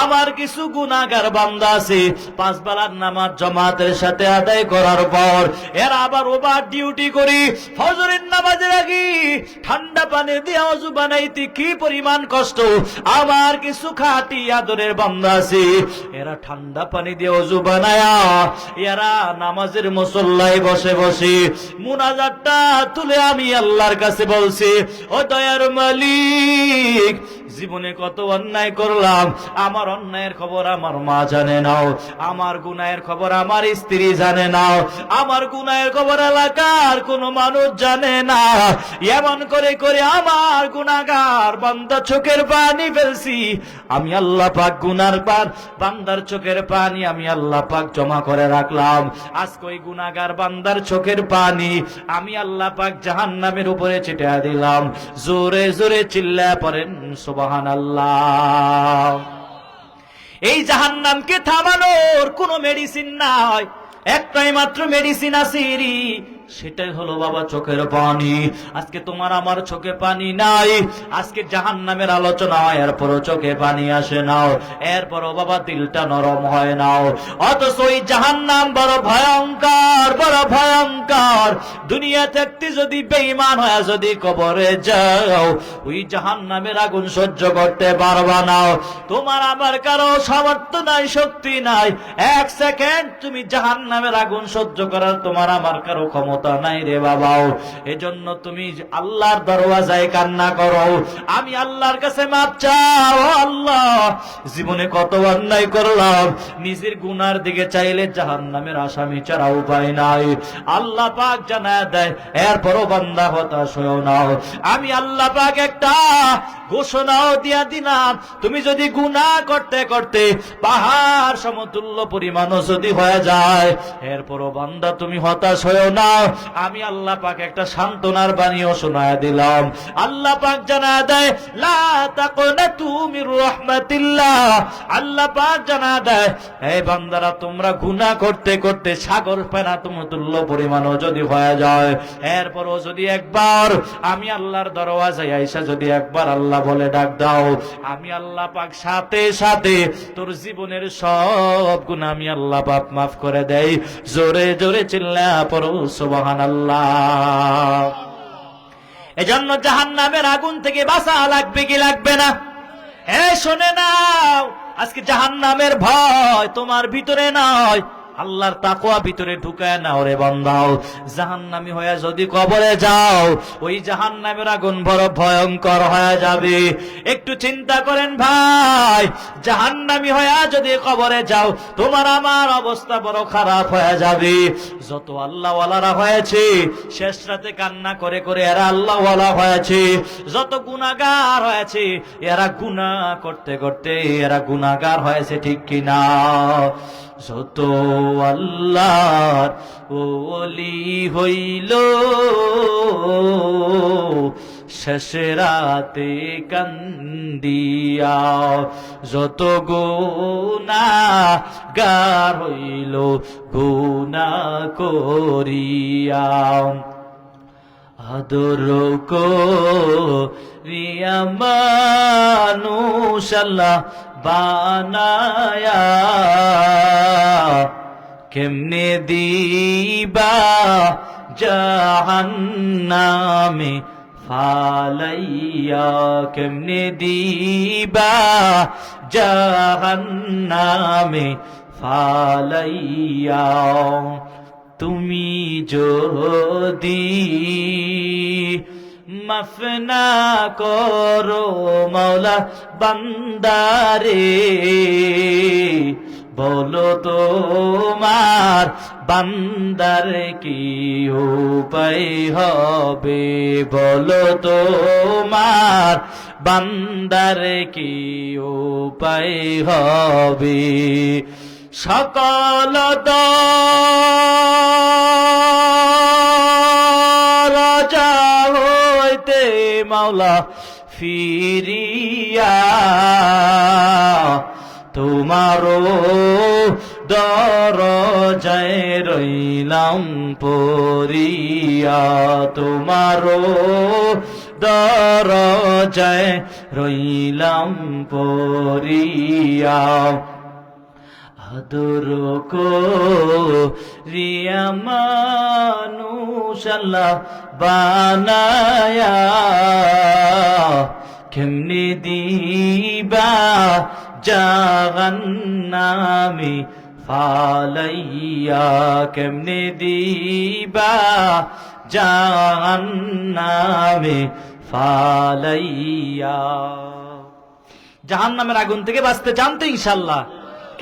আমার কিছু গুনাহগার বান্দা আছে 5 বেলার নামাজ জামাতের সাথে আদায় করার পর এরা আবার ওভার ডিউটি করি ফজরের নামাজের আগে ঠান্ডা পানি দিয়ে ওযু বানাইতে কি পরিমাণ কষ্ট। আমার কিছু খাঁটি আদরের বান্দা আছে, এরা ঠান্ডা পানি দিয়ে ওযু বানায়া এরা নামাজের মুসল্লায় বসে বসে মুনাজাতটা তুলে আমি আল্লাহর কাছে বলছি, ও দয়ার মালিক জীবনে কত অন্যায় করলাম, আমার অন্যায়ের খবর আমার মা জানে নাও, আমার গুনাহের খবর আমার স্ত্রী জানে নাও, আমার গুনাহের খবর এলাকার কোন মানুষ জানে না। এমন করে করে আমার গুনাহগার বান্দা চোখের পানি ফেলছি। আমি আল্লাহ পাক গুনার পার বান্দার চোখের পানি আমি আল্লাহ পাক জমা করে রাখলাম। আজকে ওই গুনাহগার বান্দার চোখের পানি আমি আল্লাহ পাক জাহান্নামের উপরে ছিটিয়ে দিলাম। জোরে জোরে চিল্লায়া পড়েন সুবহানাল্লাহ। এই জাহান্নামকে থামানোর কোনো মেডিসিন নাই, একটাই মাত্র মেডিসিন আছে, সেটাই হলো বাবা চোখের পানি। আজকে তোমার আমার চোখে পানি নাই, আজকে জাহান্নামের আলোচনা হয় এরপরও চোখে পানি আসে নাও, এরপরও বাবা দিলটা নরম হয় নাও। অথচ ওই জাহান্নাম বড় ভয়ঙ্কর, বড় ভয়ঙ্কর। দুনিয়া থাকতে যদি বেঈমান হয়ে যদি কবরে যাও ওই জাহান্নামের আগুন সহ্য করতে পারবা না। তোমার আমার কারো সামর্থ্য নাই, শক্তি নাই, 1 সেকেন্ড তুমি জাহান্নামের আগুন সহ্য করার তোমার আমার কারো ক্ষমতা নাই রে বাবাও। এজন্য তুমি আল্লাহর দরওয়াজায় কান্না করো, আমি আল্লাহর কাছে মাপ চাও। আল্লাহ জীবনে কত অন্যায় করলাম, নিজের গুনার দিকে চাইলে জাহান্নামের আসামি ছাড়া উপায় নাই। আল্লাহ পাক জানায় দেয়, এরপরও বান্দা হতাশ হও না। আমি আল্লাহ পাক একটা ঘোষণাও দিয়া দিলাম, তুমি যদি গুনাহ করতে করতে পাহাড় সমতুল্য পরিমাণও যদি হয়ে যায় এরপরও বান্দা তুমি হতাশ হও না। আমি আল্লাহ পাক একটা সান্ত্বনার বাণীও শোনায় দিলাম। আল্লাহ পাক জানায় দেয়, লা তাকুনাতু মির রাহমাতিল্লাহ। আল্লাহ পাক জানায় দেয়, এই বান্দারা তোমরা গুনাহ করতে করতে সাগর ফেনা সমতুল্য পরিমাণও যদি হয়ে যায় এরপরও যদি একবার আমি আল্লাহর দরওয়াজায় আইসা যদি একবার আল্লাহ বলে ডাক দাও, আমি আল্লাহ পাক সাথে সাথে তোর জীবনের সব গুনাহ আমি আল্লাহ পাক মাফ করে দেই। জোরে জোরে চিল্লা পড়ো সুবহানাল্লাহ। এজন্য জাহান্নামের আগুন থেকে বাঁচা লাগবে কি লাগবে না? শোনে নাও, আজকে জাহান্নামের ভয় তোমার ভিতরে নয়, আল্লাহর তাকওয়া ভিতরে ঢুকায় নাও রে বান্দাও। জাহান্নামী হয়ে যদি কবরে যাও ওই জাহান্নামের আগুন বড় ভয়ঙ্কর হয়ে যাবে। একটু চিন্তা করেন ভাই, জাহান্নামী হয়ে যদি কবরে যাও তোমার আমার অবস্থা বড় খারাপ হয়ে যাবে। যত আল্লাহওয়ালারা হয়েছে শেষ রাতে কান্না করে করে এরা আল্লাহওয়ালা হয়েছে, যত গুনাহগার হয়েছে এরা গুনাহ করতে করতে এরা গুনাহগার হয়েছে, ঠিক কিনা? যত আল্লাহর ওলি হইল শেষ রাতে কান্দিয়া, যত গুনাহগার হইল গুনাহ করিয়া, আদর করিয়া মানুষ আল্লাহ বানায়া, কেমনে দিবা জাহান্নামে ফালাইয়া, কেমনে দিবা জাহান্নামে ফালাইয়া। তুমি যদি মাফ না করো মাওলা বান্দারে, বলো তোমার বান্দার কি উপায় হবে, বলো তোমার বান্দার কি উপায় হবে। সকল রাজা হইতে মাওলা ফিরিয়া, তোমারও দরজায় রইলাম পড়িয়া, তোমারও দরজায় রইলাম পড়িয়া। আদর করিয়া মানুষ আল্লাহ বানায়া, কেমনে দিবা জাহান্নামে ফালাইয়া, কেমনে দিবা জাহান্নামে ফালাইয়া। জাহান্নামের আগুন থেকে বাঁচতে চান তো ইনশাআল্লাহ?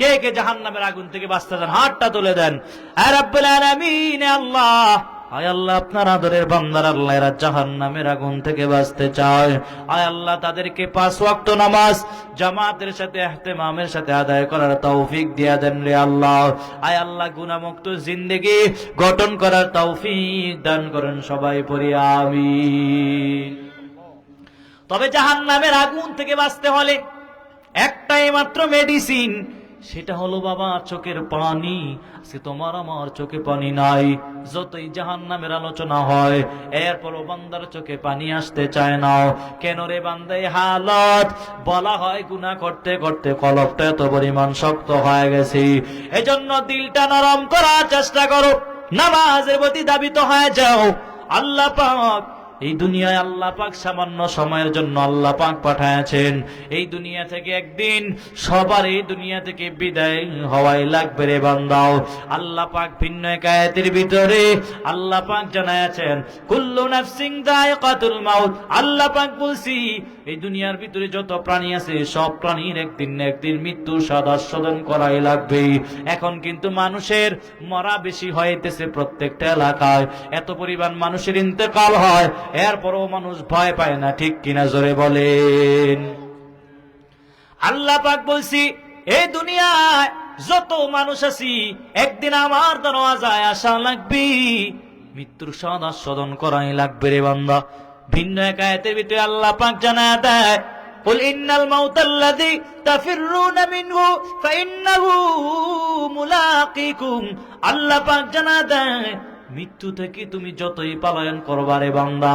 কে কে জাহান্নামের আগুন থেকে বাঁচতে চান হাতটা তুলে দেন। আয় রাব্বুল আলামিন, আল্লাহ, আয় আল্লাহ, আপনার আদরের বান্দার আল্লাহ এরা জাহান্নামের আগুন থেকে বাঁচতে চায়। আয় আল্লাহ, তাদেরকে 5 ওয়াক্ত নামাজ জামাতের সাথে ইহতিমামের সাথে আদায় করার তৌফিক দিয়া দেন রে আল্লাহ। আয় আল্লাহ, গুনাহমুক্ত জিন্দেগি গঠন করার তৌফিক দান করেন, সবাই পড়ি আমিন। তবে জাহান্নামের আগুন থেকে বাঁচতে হলে একটাই মাত্র মেডিসিন, সেটা হলো বাবা চোখের পানি। আজকে তোমার আমার চোখে পানি নাই, যতই জাহান্নামের আলোচনা হয় এরপরও বান্দার চোখে পানি আসতে চায় না। কেন রে বান্দা এই হালত? বলা হয় গুনাহ করতে করতে কলবটা এত পরিমাণ শক্ত হয়ে গেছে। এজন্য দিলটা নরম করার চেষ্টা করো, নামাজের প্রতি ধাবিত হয়ে যাও। আল্লাহ পাক এই দুনিয়ায় আল্লাহ পাক সামান্য সময়ের জন্য আল্লাহ পাক পাঠায়েছেন। এই দুনিয়া থেকে একদিন সবার এই দুনিয়া থেকে বিদায় হওয়াই লাগবে রে বান্দাও। আল্লাহ পাক ভিন্ন এক আয়াতের ভিতরে আল্লাহ পাক জানায়েছেন, কুল্লু নাফসিন যায়কাতুল মাউত। আল্লাহ পাক বলছি এই দুনিয়ার ভিতরে যত প্রাণী আছে সব প্রাণীর একদিন না একদিন মৃত্যুর স্বাদ আস্বাদন করাই লাগবে। এখন কিন্তু মানুষের মরা বেশি হইতেছে, প্রত্যেকটা এলাকায় এত পরিমাণ মানুষের ইন্তেকাল হয়, এরপরও মানুষ ভয় পায় না, ঠিক কিনা জোরে বলেন। আল্লাহ পাক বলছি এই দুনিয়ায় যত মানুষ আছি একদিন আমার দরওয়াজায় আসা লাগবে, মৃত্যুর স্বাদ আস্বাদন করাই লাগবে রে বান্দা। ভিন্ন এক আয়াতের ভিতরে আল্লাহ পাক জানায় দেয়, কুল ইন্নাল মাউতাল্লাযী তাফিররুনা মিনহু ফাইন্নাহু মুলাকিকুম। আল্লাহ পাক জানায় দেয়, মৃত্যু থেকে তুমি যতই পলায়ন করবা রে বান্দা,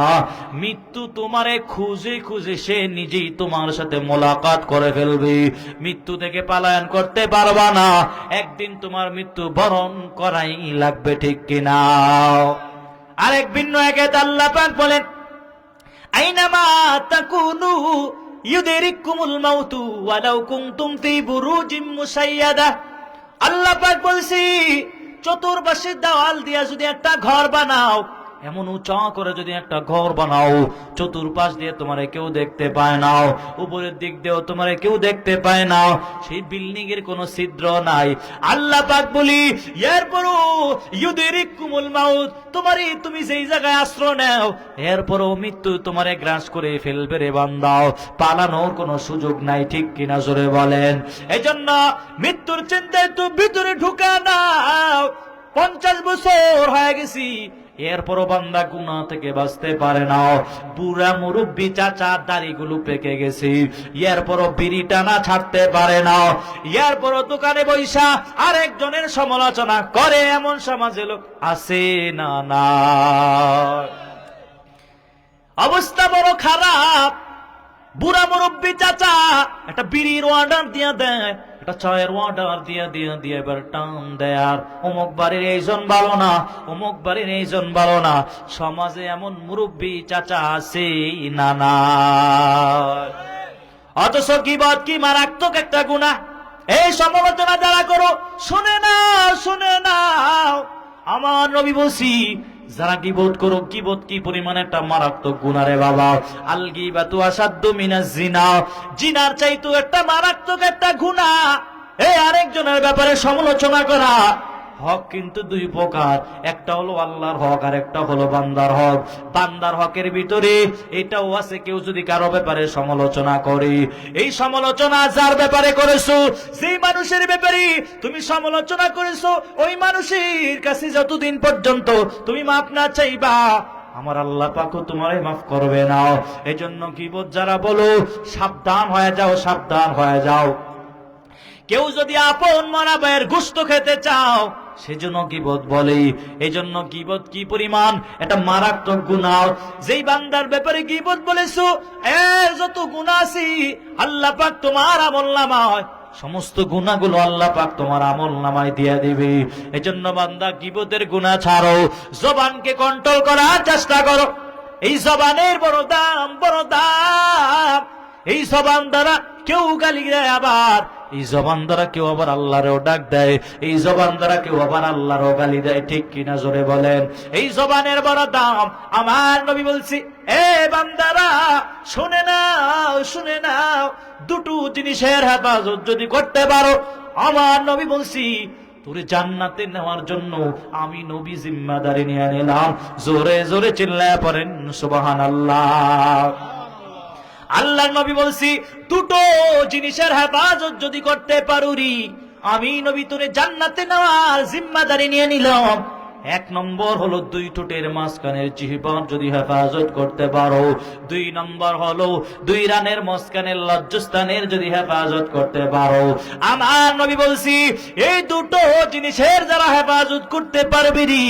মৃত্যু তোমারে খুঁজে খুঁজে সে নিজেই তোমার সাথে মোলাকাত করে ফেলবে। মৃত্যু থেকে পলায়ন করতে পারবা না, একদিন তোমার মৃত্যু বরণ করাই লাগবে, ঠিক কিনা? আরেক ভিন্ন আয়াতে আল্লাহ পাক বলেন, আইনামা তাকুনু ইউদরিকুমুল মাউতু ওয়ালাউ কুনতুম ফি বুরুজিম মুশাইয়াদা। আল্লাহ পাক বলছি চতুর্পাশে দেওয়াল দিয়া যদি একটা ঘর বানাও, এমন উঁচা করে যদি একটা ঘর বানাও, চতুর্পাশ দিয়ে তোমারে কেউ দেখতে পায় না, উপরের দিক দিয়েও তোমারে কেউ দেখতে পায় না, সেই বিল্ডিং এর কোনো ছিদ্র নাই। আল্লাহ পাক বলি এরপরও ইউদরিকুমুল মাউত, তুমি যেই জায়গায় আশ্রয় নাও এরপরও মৃত্যু তোমারে গ্রাস করে ফেলবে রে বান্দাও, পালানোর কোনো সুযোগ নাই, ঠিক কিনা জোরে বলেন। এজন্য মৃত্যুর চিন্তায় তো ভিতরে ঢুকা নাও। 50 বছর হয়ে গেছি এরপরও বান্দা গুনাহ থেকে বাঁচতে পারে না। বুড়া মুরব্বী চাচা দাড়িগুলো পেকে গেছে, এরপরও বিড়ি টানা ছাড়তে পারে না। এরপরও দোকানে বৈশা আরেকজনের সমালোচনা করে, এমন সমাজে লোক আছে না? না, অবস্থা বড় খারাপ। বুড়া মুরব্বী চাচা একটা বিড়ির অর্ডার দিয়ে দেয়, একটা চায়ের অর্ডার দিয়ে এবার টান দেয়, আর অমুক বাড়ির এইজন ভালো না, অমুক বাড়ির এইজন ভালো না। সমাজে এমন মুরব্বী চাচা আছে না না, অথচ গীবত কি মারাত্মক একটা গুনাহ। এই সমালোচনা যারা করো, শুনে নাও আমার নবী বলছি, যারা গীবত করো, গীবত কি পরিমাণ একটা মারাত্মক গুনাহ রে বাবা। আল গীবাতু আসাদ্দু মিনাজ জিনা, জিনার চাইতো একটা মারাত্মক একটা গুনাহ। এই আরেকজনের ব্যাপারে সমালোচনা করা। হক কিন্তু দুই প্রকার, একটা হলো আল্লাহর হক আর একটা হলো বান্দার হক। বান্দার হকের ভিতরে এটাও আছে, কেউ যদি কারো ব্যাপারে সমালোচনা করে, এই সমালোচনা যার ব্যাপারে করেছো, যেই মানুষের ব্যাপারে তুমি সমালোচনা করেছো, ওই মানুষের কাছে যতদিন পর্যন্ত তুমি মাফ না চাইবা, আমার আল্লাহ পাকও তোমারে মাফ করবে না। এজন্য গীবত যারা বলো, সাবধান হয়ে যাও, সাবধান হয়ে যাও। কেউ যদি আপন মরা ভাইয়ের গোশত খেতে চাও, সেজন্য গীবত বলে। এজন্য গীবত কি পরিমাণ এটা মারাত্মক গুনাহ। যেই বান্দার ব্যাপারে গীবত বলেছো, এর যত গুনাহ আছে আল্লাহ পাক তোমার আমলনামায়, সমস্ত গুনাহগুলো আল্লাহ পাক তোমার আমলনামায় দিয়ে দিবে। এজন্য বান্দা গীবতের গুনাহ ছাড়ো, জবানকে কন্ট্রোল করার চেষ্টা করো। এই জবানের বড় দাম, বড় দাম। এই জবান দ্বারা কেউ গালি দেয়, আবার এই জবান দ্বারা কেউ আবার আল্লাহরেও ডাক দেয়, এই জবান দ্বারা কেউ আবার আল্লাহরও গালি দেয়। ঠিক কিনা জোরে বলেন? এই জবানের বড় দাম। আমার নবী বলছি, এ বান্দারা শুনে নাও, দুটো জিনিসের হেফাজত যদি করতে পারো, আমার নবী বলছি, তোরে জান্নাতে নেওয়ার জন্য আমি নবী জিম্মাদারি নিয়ে নিলাম। জোরে জোরে চিল্লায় পড়েন সুবহানাল্লাহ। আল্লাহ নবী বলছি, দুটো জিনিসের হেফাজত যদি করতে পারুরি, আমি নবী তোরে জান্নাতে নেওয়ার জিম্মাদারি নিয়ে নিলাম। এক নম্বর হলো দুই ঠোঁটের মাঝখানের জিহ্বা যদি হেফাজত করতে পারো, দুই নম্বর হলো দুই রানের মাঝখানের লজ্জাস্থানের যদি হেফাজত করতে পারো। আমার নবী বলছি, এই দুটো জিনিসের যারা হেফাজত করতে পারবি,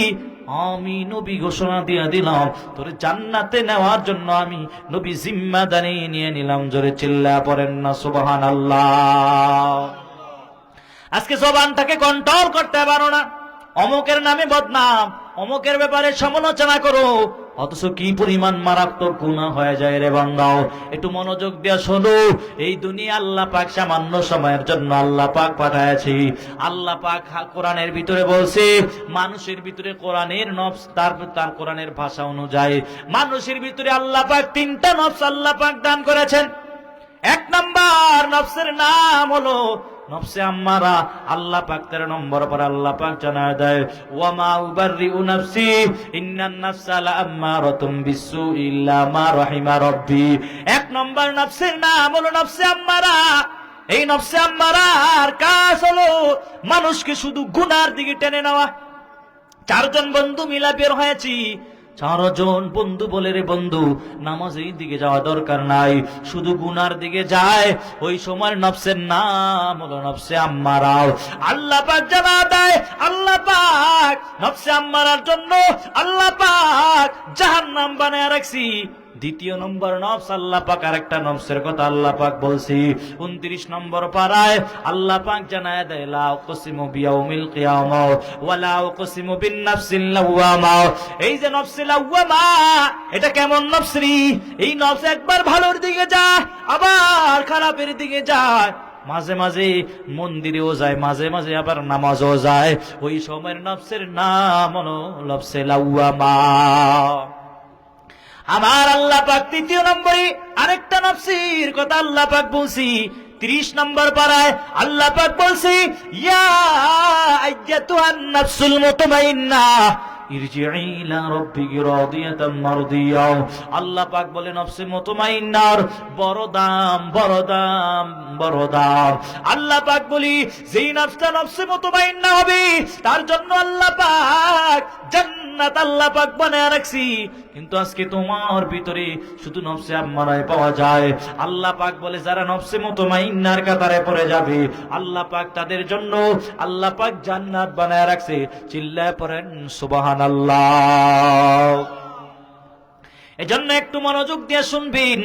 আমি নবী ঘোষণা দিয়ে দিলাম, তোর জান্নাতে নেওয়ার জন্য আমি নবী জিম্মাদারি নিয়ে নিলাম। জোরে চিল্লা পড়েন না সুবহানাল্লাহ। আজকে জবানটাকে কন্ট্রোল করতে পারো না, অমুকের নামে বদনাম, অমুকের ব্যাপারে সমালোচনা করো, অথচ কি পরিমাণ মারাত্মক গুনাহ হয়ে যায় রে বান্দাও। একটু মনোযোগ দিয়ে শোনো। এই দুনিয়া আল্লাহ পাক সামান্য সময়ের জন্য আল্লাহ পাক পাঠাইছে। আল্লাহ পাক কোরআনের ভিতরে বলছে, মানুষের ভিতরে কোরআনের নফস, তার কোরআনের ভাষা অনুযায়ী মানুষের ভিতরে আল্লাহ পাক তিনটা নফস আল্লাহ পাক দান করেছেন। এক নাম্বার নফসের নাম হলো নফসে আম্মারা। আল্লাহ পাক 13 নম্বর পর আল্লাহ পাক জানায় দেয়, ওয়া মা উবাররিউ নাফসি ইন্নান নাফসা লাআম্মারাতুম বিসসু ইল্লা মা রাহিমা রাব্বি। এক নম্বর নফসের নাম হলো নফসে আম্মারা। এই নফসে আম্মারার কাজ হলো মানুষকে শুধু গুনার দিকে টেনে নেওয়া। চারজন বন্ধু মিলা বের হয়েছি, চারজন বন্ধু বলে, রে বন্ধু নামাজের দিকে যাওয়া দরকার নাই, শুধু গুনার দিকে যায়। ওই সময় নফসের নাম হলো নফসে আম্মারা। আল্লাহ পাক জানা দেয়, আল্লাহ পাক নফসে আম্মারার জন্য আল্লাহ পাক জাহান্নাম বানায় রাখছি। দ্বিতীয় নম্বর নফস আল্লাহ পাক আরেকটা নফসের কথা আল্লাহ পাক বলছি 29 নম্বর পারায়। আল্লাহ পাক জানায় দেয়, লা উকসিমু বিয়াউমিল কিয়ামা ওয়া লা উকসিমু বিন নাফসিল লাওয়ামা। এই যে নফসিল লাওয়ামা, এটা কেমন নফস রে? এই নফস একবার ভালোর দিকে যায়, আবার খারাপের দিকে যায়, মাঝে মাঝে মন্দিরেও যায়, মাঝে মাঝে আবার নামাজও যায়। ওই সময়ের নফসের নাম হলো নফসে লাওয়ামা। আমার আল্লাহ পাক তৃতীয় নম্বরে আরেকটা নফসের কথা আল্লাহ পাক বলছি 30 নম্বর পারায়। আল্লাহ পাক বলছি, ইয়া আইয়াতুহান নাফসুল মুতমাইন্না ইরজিই ইলা রাব্বিকি রাদিয়াতাম মারদিয়া। আল্লাহ পাক বলে নফসে মুতমাইন্নার বড় দাম, বড় দাম, বড় দাম। আল্লাহ পাক বলি, যেই নফসটা নফসে মুতমাইন্না হবে তার জন্য আল্লাহ পাক জান্নাত আল্লাহ পাক বানায় রাখছি। কিন্তু আজকে তোমার ভিতরে শুধু নফসে আম্মারায় পাওয়া যায়। আল্লাহ পাক বলে, যারা নফসে মুতমাইন্নার কাতারে পড়ে যাবে আল্লাহ পাক তাদের জন্য আল্লাহ পাক জান্নাত বানায় রাখছে। চিল্লায় পড়েন সুবহানাল্লাহ। এজন্য একটু মনোযোগ দিয়ে শুনবেন,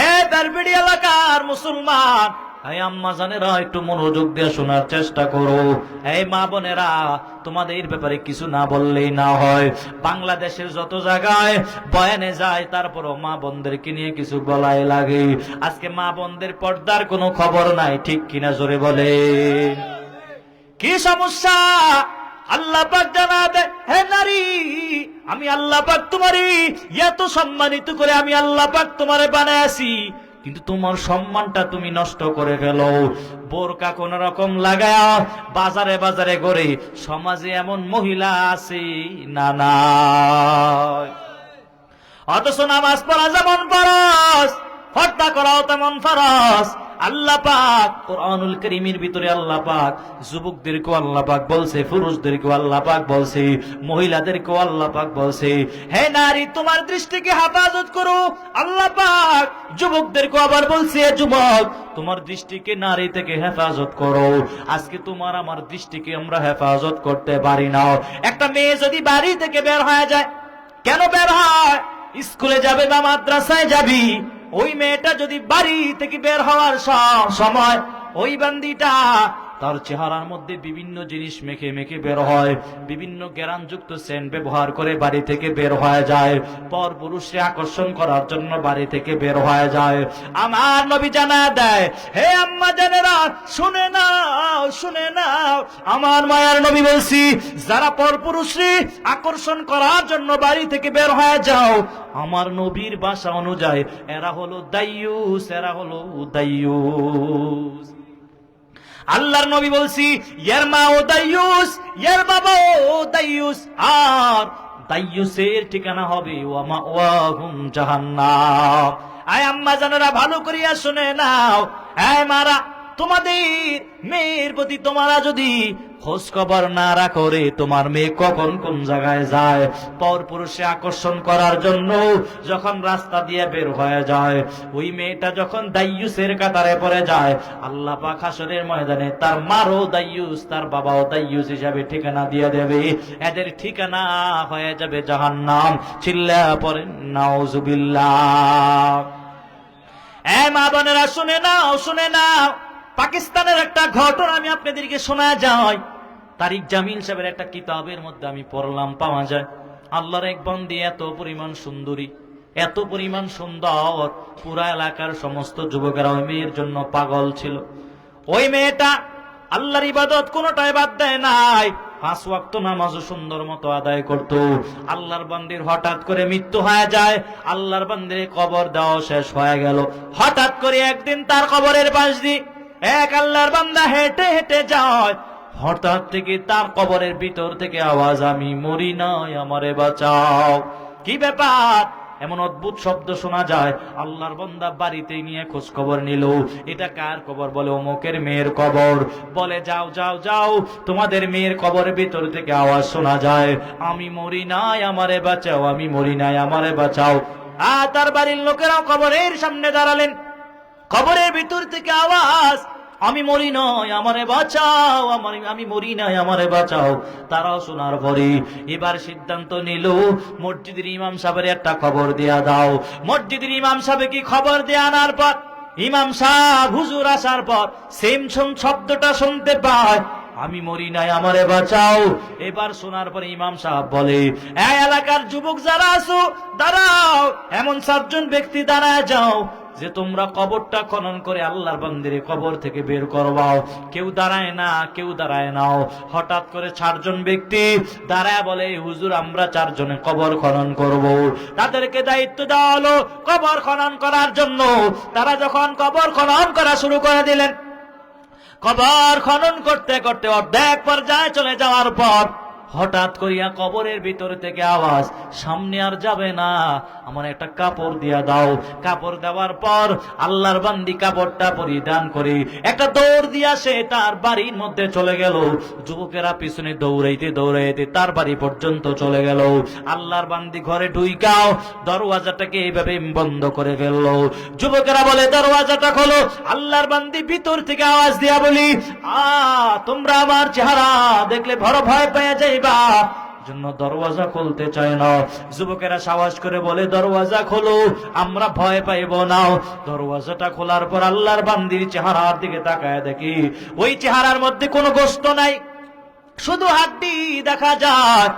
এ দারবেড়ি এলাকার মুসলমান, এই আম্মা জানেরা একটু মনোযোগ দিয়ে শোনার চেষ্টা করো। এই মা বোনেরা, তোমাদের ব্যাপারে কিছু না বললেই না হয়। বাংলাদেশের যত জায়গায় বয়ানে যায়, তারপরও মা বোনদেরকে নিয়ে কিছু বলাই লাগে। আজকে মা বোনদের পর্দার কোনো খবর নাই, ঠিক কিনা জোরে বলে? কি সমস্যা? আল্লাহ পাক জানাবে, হে নারী, আমি আল্লাহ পাক তোমারই এত সম্মানিত করে আমি আল্লাহ পাক তোমারে বানাইছি, কিন্তু তোমার সম্মানটা তুমি নষ্ট করে ফেলো। বোরকা কোন রকম লাগায়া বাজারে বাজারে করে, সমাজে এমন মহিলা আছে না না? অথচ নামাজ পড়া যেমন ফরজ, পর্দা করাও তেমন ফরজ। আল্লাহ পাক কোরআনুল কারীমের ভিতরে আল্লাহ পাক যুবকদেরকেও আল্লাহ পাক বলছে, পুরুষদেরকেও আল্লাহ পাক বলছে, মহিলাদেরকেও আল্লাহ পাক বলছে, হে নারী, তোমার দৃষ্টিকে হেফাজত করো। আল্লাহ পাক যুবকদেরকে আবার বলছে, যুবক, তোমার দৃষ্টিকে নারী থেকে হেফাজত করো। আজকে তোমার আমার দৃষ্টিকে আমরা হেফাজত করতে পারি না। একটা মেয়ে যদি বাড়ি থেকে বের হয়ে যায়, কেন বের হয়? স্কুলে যাবে বা মাদ্রাসায় যাবি, ওই মেয়েটা যদি বাড়ি থেকে বের হওয়ার সময় ওই বান্দিটা তার চেহারার মধ্যে বিভিন্ন জিনিস মেখে মেখে বের হয়, বিভিন্ন গ্যারানযুক্ত সেন্ট ব্যবহার করে বাড়ি থেকে বের হয়ে যায়, পর পুরুষে আকর্ষণ করার জন্য বাড়ি থেকে বের হয়ে যায়। আমার নবী জানা দেয়, হে আম্মা জানেরা, শুনে নাও, শুনে নাও, আমার মায়ার নবী বলছি, যারা পর পুরুষে আকর্ষণ করার জন্য বাড়ি থেকে বের হয়ে যাও, আমার নবীর ভাষা অনুযায়ী এরা হলো দাইয়ুস, এরা হলো দাইয়ুস। আল্লাহর নবী বলছি, ইয়ার মা ও দাইয়ুস, ইয়ার বাবা ও দাইয়ুস, আর দাইয়ুসের ঠিকানা হবে ওয়া মাওয়াহুম জাহান্নাম। আয় আম্মা জানেরা, ভালো করিয়া শুনে নাও। আয় মারা, তোমাদের মেয়ের প্রতি তোমরা যদি খোঁজ খবর না রাখো রে, তোমার মেয়ে কখন কোন জায়গায় যায়, পর পুরুষে আকর্ষণ করার জন্য যখন রাস্তা দিয়ে বের হয়ে যায়, ওই মেয়েটা যখন দাইয়ুসের কাতারে পড়ে যায়, আল্লাহ পাক হাসরের ময়দানে তার মারও দাইয়ুস, তার বাবাও দাইয়ুস হিসাবে ঠিকানা দিয়ে দেবে। এদের ঠিকানা হয়ে যাবে জাহান্নাম। চিল্লা পড়েন নাউজুবিল্লাহ। এ মা বোনেরা, শুনে নাও, শুনে নাও। পাকিস্তানের একটা ঘটনা আমি আপনাদেরকে শোনা যায়। তারিক জামিল সাহেবের একটা কিতাবের মধ্যে আমি পড়লাম, পাওয়া যায় আল্লাহর এক বান্দি এত পরিমাণ সুন্দরী, এত পরিমাণ সুন্দর, পুরা এলাকার সমস্ত যুবকেরা ওই মেয়ের জন্য পাগল ছিল। ওই মেয়েটা আল্লাহর ইবাদত কোনটাই বাদ দেয় নাই, 5 ওয়াক্ত নামাজও সুন্দর মতো আদায় করত। আল্লাহর বান্দির হঠাৎ করে মৃত্যু হয়ে যায়, আল্লাহর বান্দির কবর দেওয়া শেষ হয়ে গেল। হঠাৎ করে একদিন তার কবরের পাশ দিয়ে এক আল্লাহর বান্দা হেঁটে হেঁটে যায়। হঠাৎ থেকে তার কবরের ভিতর থেকে আওয়াজ, আমি মরি নাই, আমারে বাঁচাও। কি ব্যাপার? এমন অদ্ভুত শব্দ শোনা যায়। আল্লাহর বান্দা বাড়িতে নিয়ে খোঁজ খবর নিল, এটা কার কবর? বলে অমুকের মেয়ের কবর। বলে যাও যাও যাও, তোমাদের মেয়ের কবরের ভিতর থেকে আওয়াজ শোনা যায়, আমি মরি নাই, আমারে বাঁচাও, আমি মরি নাই, আমারে বাঁচাও। আর তার বাড়ির লোকেরাও কবরের সামনে দাঁড়ালেন। কবরের ভিতর থেকে আওয়াজ, আমি মরি নাই, আমারে বাঁচাও, আমি মরি নাই, আমারে বাঁচাও। তারাও শোনার পরে এবার সিদ্ধান্ত নিল, মসজিদের ইমাম সাহেবের একটা খবর দেয়া দাও। মসজিদের ইমাম সাহেব কি খবর দেয়া আনার পর, ইমাম সাহেব হুজুর আসার পর সেম শব্দটা শুনতে পায়, আমি মরি নাই, আমারে বাঁচাও। এবার শোনার পরে ইমাম সাহেব বলে, এই এলাকার যুবক যারা আছো, দাঁড়াও, এমন 7 জন ব্যক্তি দাঁড়ায় যাও যে তোমরা কবরটা খনন করে আল্লাহর বান্দির কবর থেকে বের করবাও। কেউ দাঁড়ায় না, কেউ দাঁড়ায় নাও। হঠাৎ করে 4 জন ব্যক্তি দাঁড়ায় বলে, হুজুর, আমরা 4 জনে কবর খনন করব। তাদেরকে দায়িত্ব দেওয়া হলো কবর খনন করার জন্য। তারা যখন কবর খনন করা শুরু করে দিলেন, কবর খনন করতে করতে অর্ধেক পর্যায়ে চলে যাওয়ার পর হঠাৎ করিয়া কবরের ভিতর থেকে আওয়াজ, সামনে আর যাবে না, আমার একটা কাপড় দিয়া দাও। কাপড় দেওয়ার পর আল্লাহর বান্দি কাপড়টা পরিধান করে একটা দৌড় দিয়া সে তার বাড়ির মধ্যে চলে গেল। যুবকেরা পিছনে দৌড়াইতে দৌড়াইতে তার বাড়ি পর্যন্ত চলে গেল। আল্লাহর বান্দি ঘরে ঢুইকাও দরওয়াজাটাকে এইভাবে বন্ধ করে ফেললো। যুবকেরা বলে, দরওয়াজাটা খোলো। আল্লাহর বান্দি ভিতর থেকে আওয়াজ দিয়া বলি, তোমরা আমার চেহারা দেখলে বড় ভয় পেয়ে যাইবা। জন্য দরওয়াজা খুলতে চায় না। যুবকেরা সাহস করে বলে দরওয়াজা খোলো, আমরা ভয় পাইব না। দরওয়াজাটা খোলার পর আল্লাহর বান্দির চেহারার দিকে তাকায় দেখি ওই চেহারার মধ্যে কোনো গোশত নাই, শুধু হাড্ডি দেখা যায়।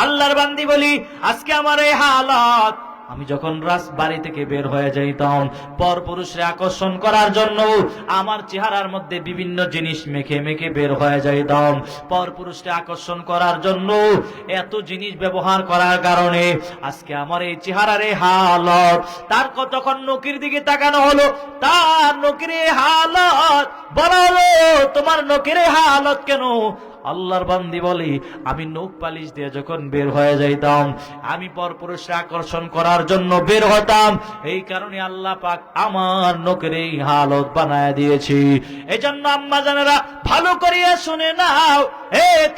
আল্লাহর বান্দি বলি আজকে আমার এই হালাত, আমি যখন বাড়ি থেকে বের হয়ে যাইতাম পর পুরুষরে আকর্ষণ করার জন্য আমার চেহারার মধ্যে বিভিন্ন জিনিস মেখে মেখে বের হয়ে যাইতাম। পর পুরুষরে আকর্ষণ করার জন্য এত জিনিস ব্যবহার করার কারণে আজকে আমার এই চেহারার এই হালত। তার যখন নকির দিকে তাকানো হলো, তার নকির হালত বলা হলো তোমার নকির হালত কেন? আল্লাহর বান্দি বলি আমি নখ পালিশ দিয়ে যখন বের হয়ে যাইতাম, আমি পরপুরুষে আকর্ষণ করার জন্য বের হতাম, এই কারণে আল্লাহ পাক আমার নখের এই হালত বানায় দিয়েছি। এই জন্য আম্মা জানেরা ভালো করিয়া শুনে নাও,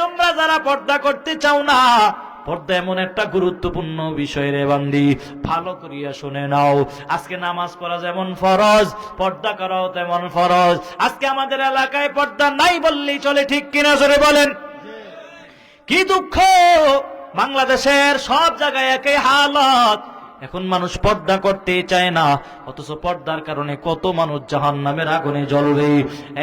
তোমরা যারা পর্দা করতে চাও না, পর্দা এমন একটা গুরুত্বপূর্ণ বিষয় রে বান্দি, ভালো করিয়া শুনে নাও। আজকে নামাজ পড়া যেমন ফরজ, পর্দা করাও তেমন ফরজ। আজকে আমাদের এলাকায় পর্দা নাই বললেই চলে, ঠিক কিনা জোরে বলেন? কি দুঃখ, বাংলাদেশের সব জায়গায় একই হালত। এখন মানুষ পর্দা করতে চায় না, অথচ পর্দার কারণে কত মানুষ জাহান্নামের আগুনে জ্বলবে।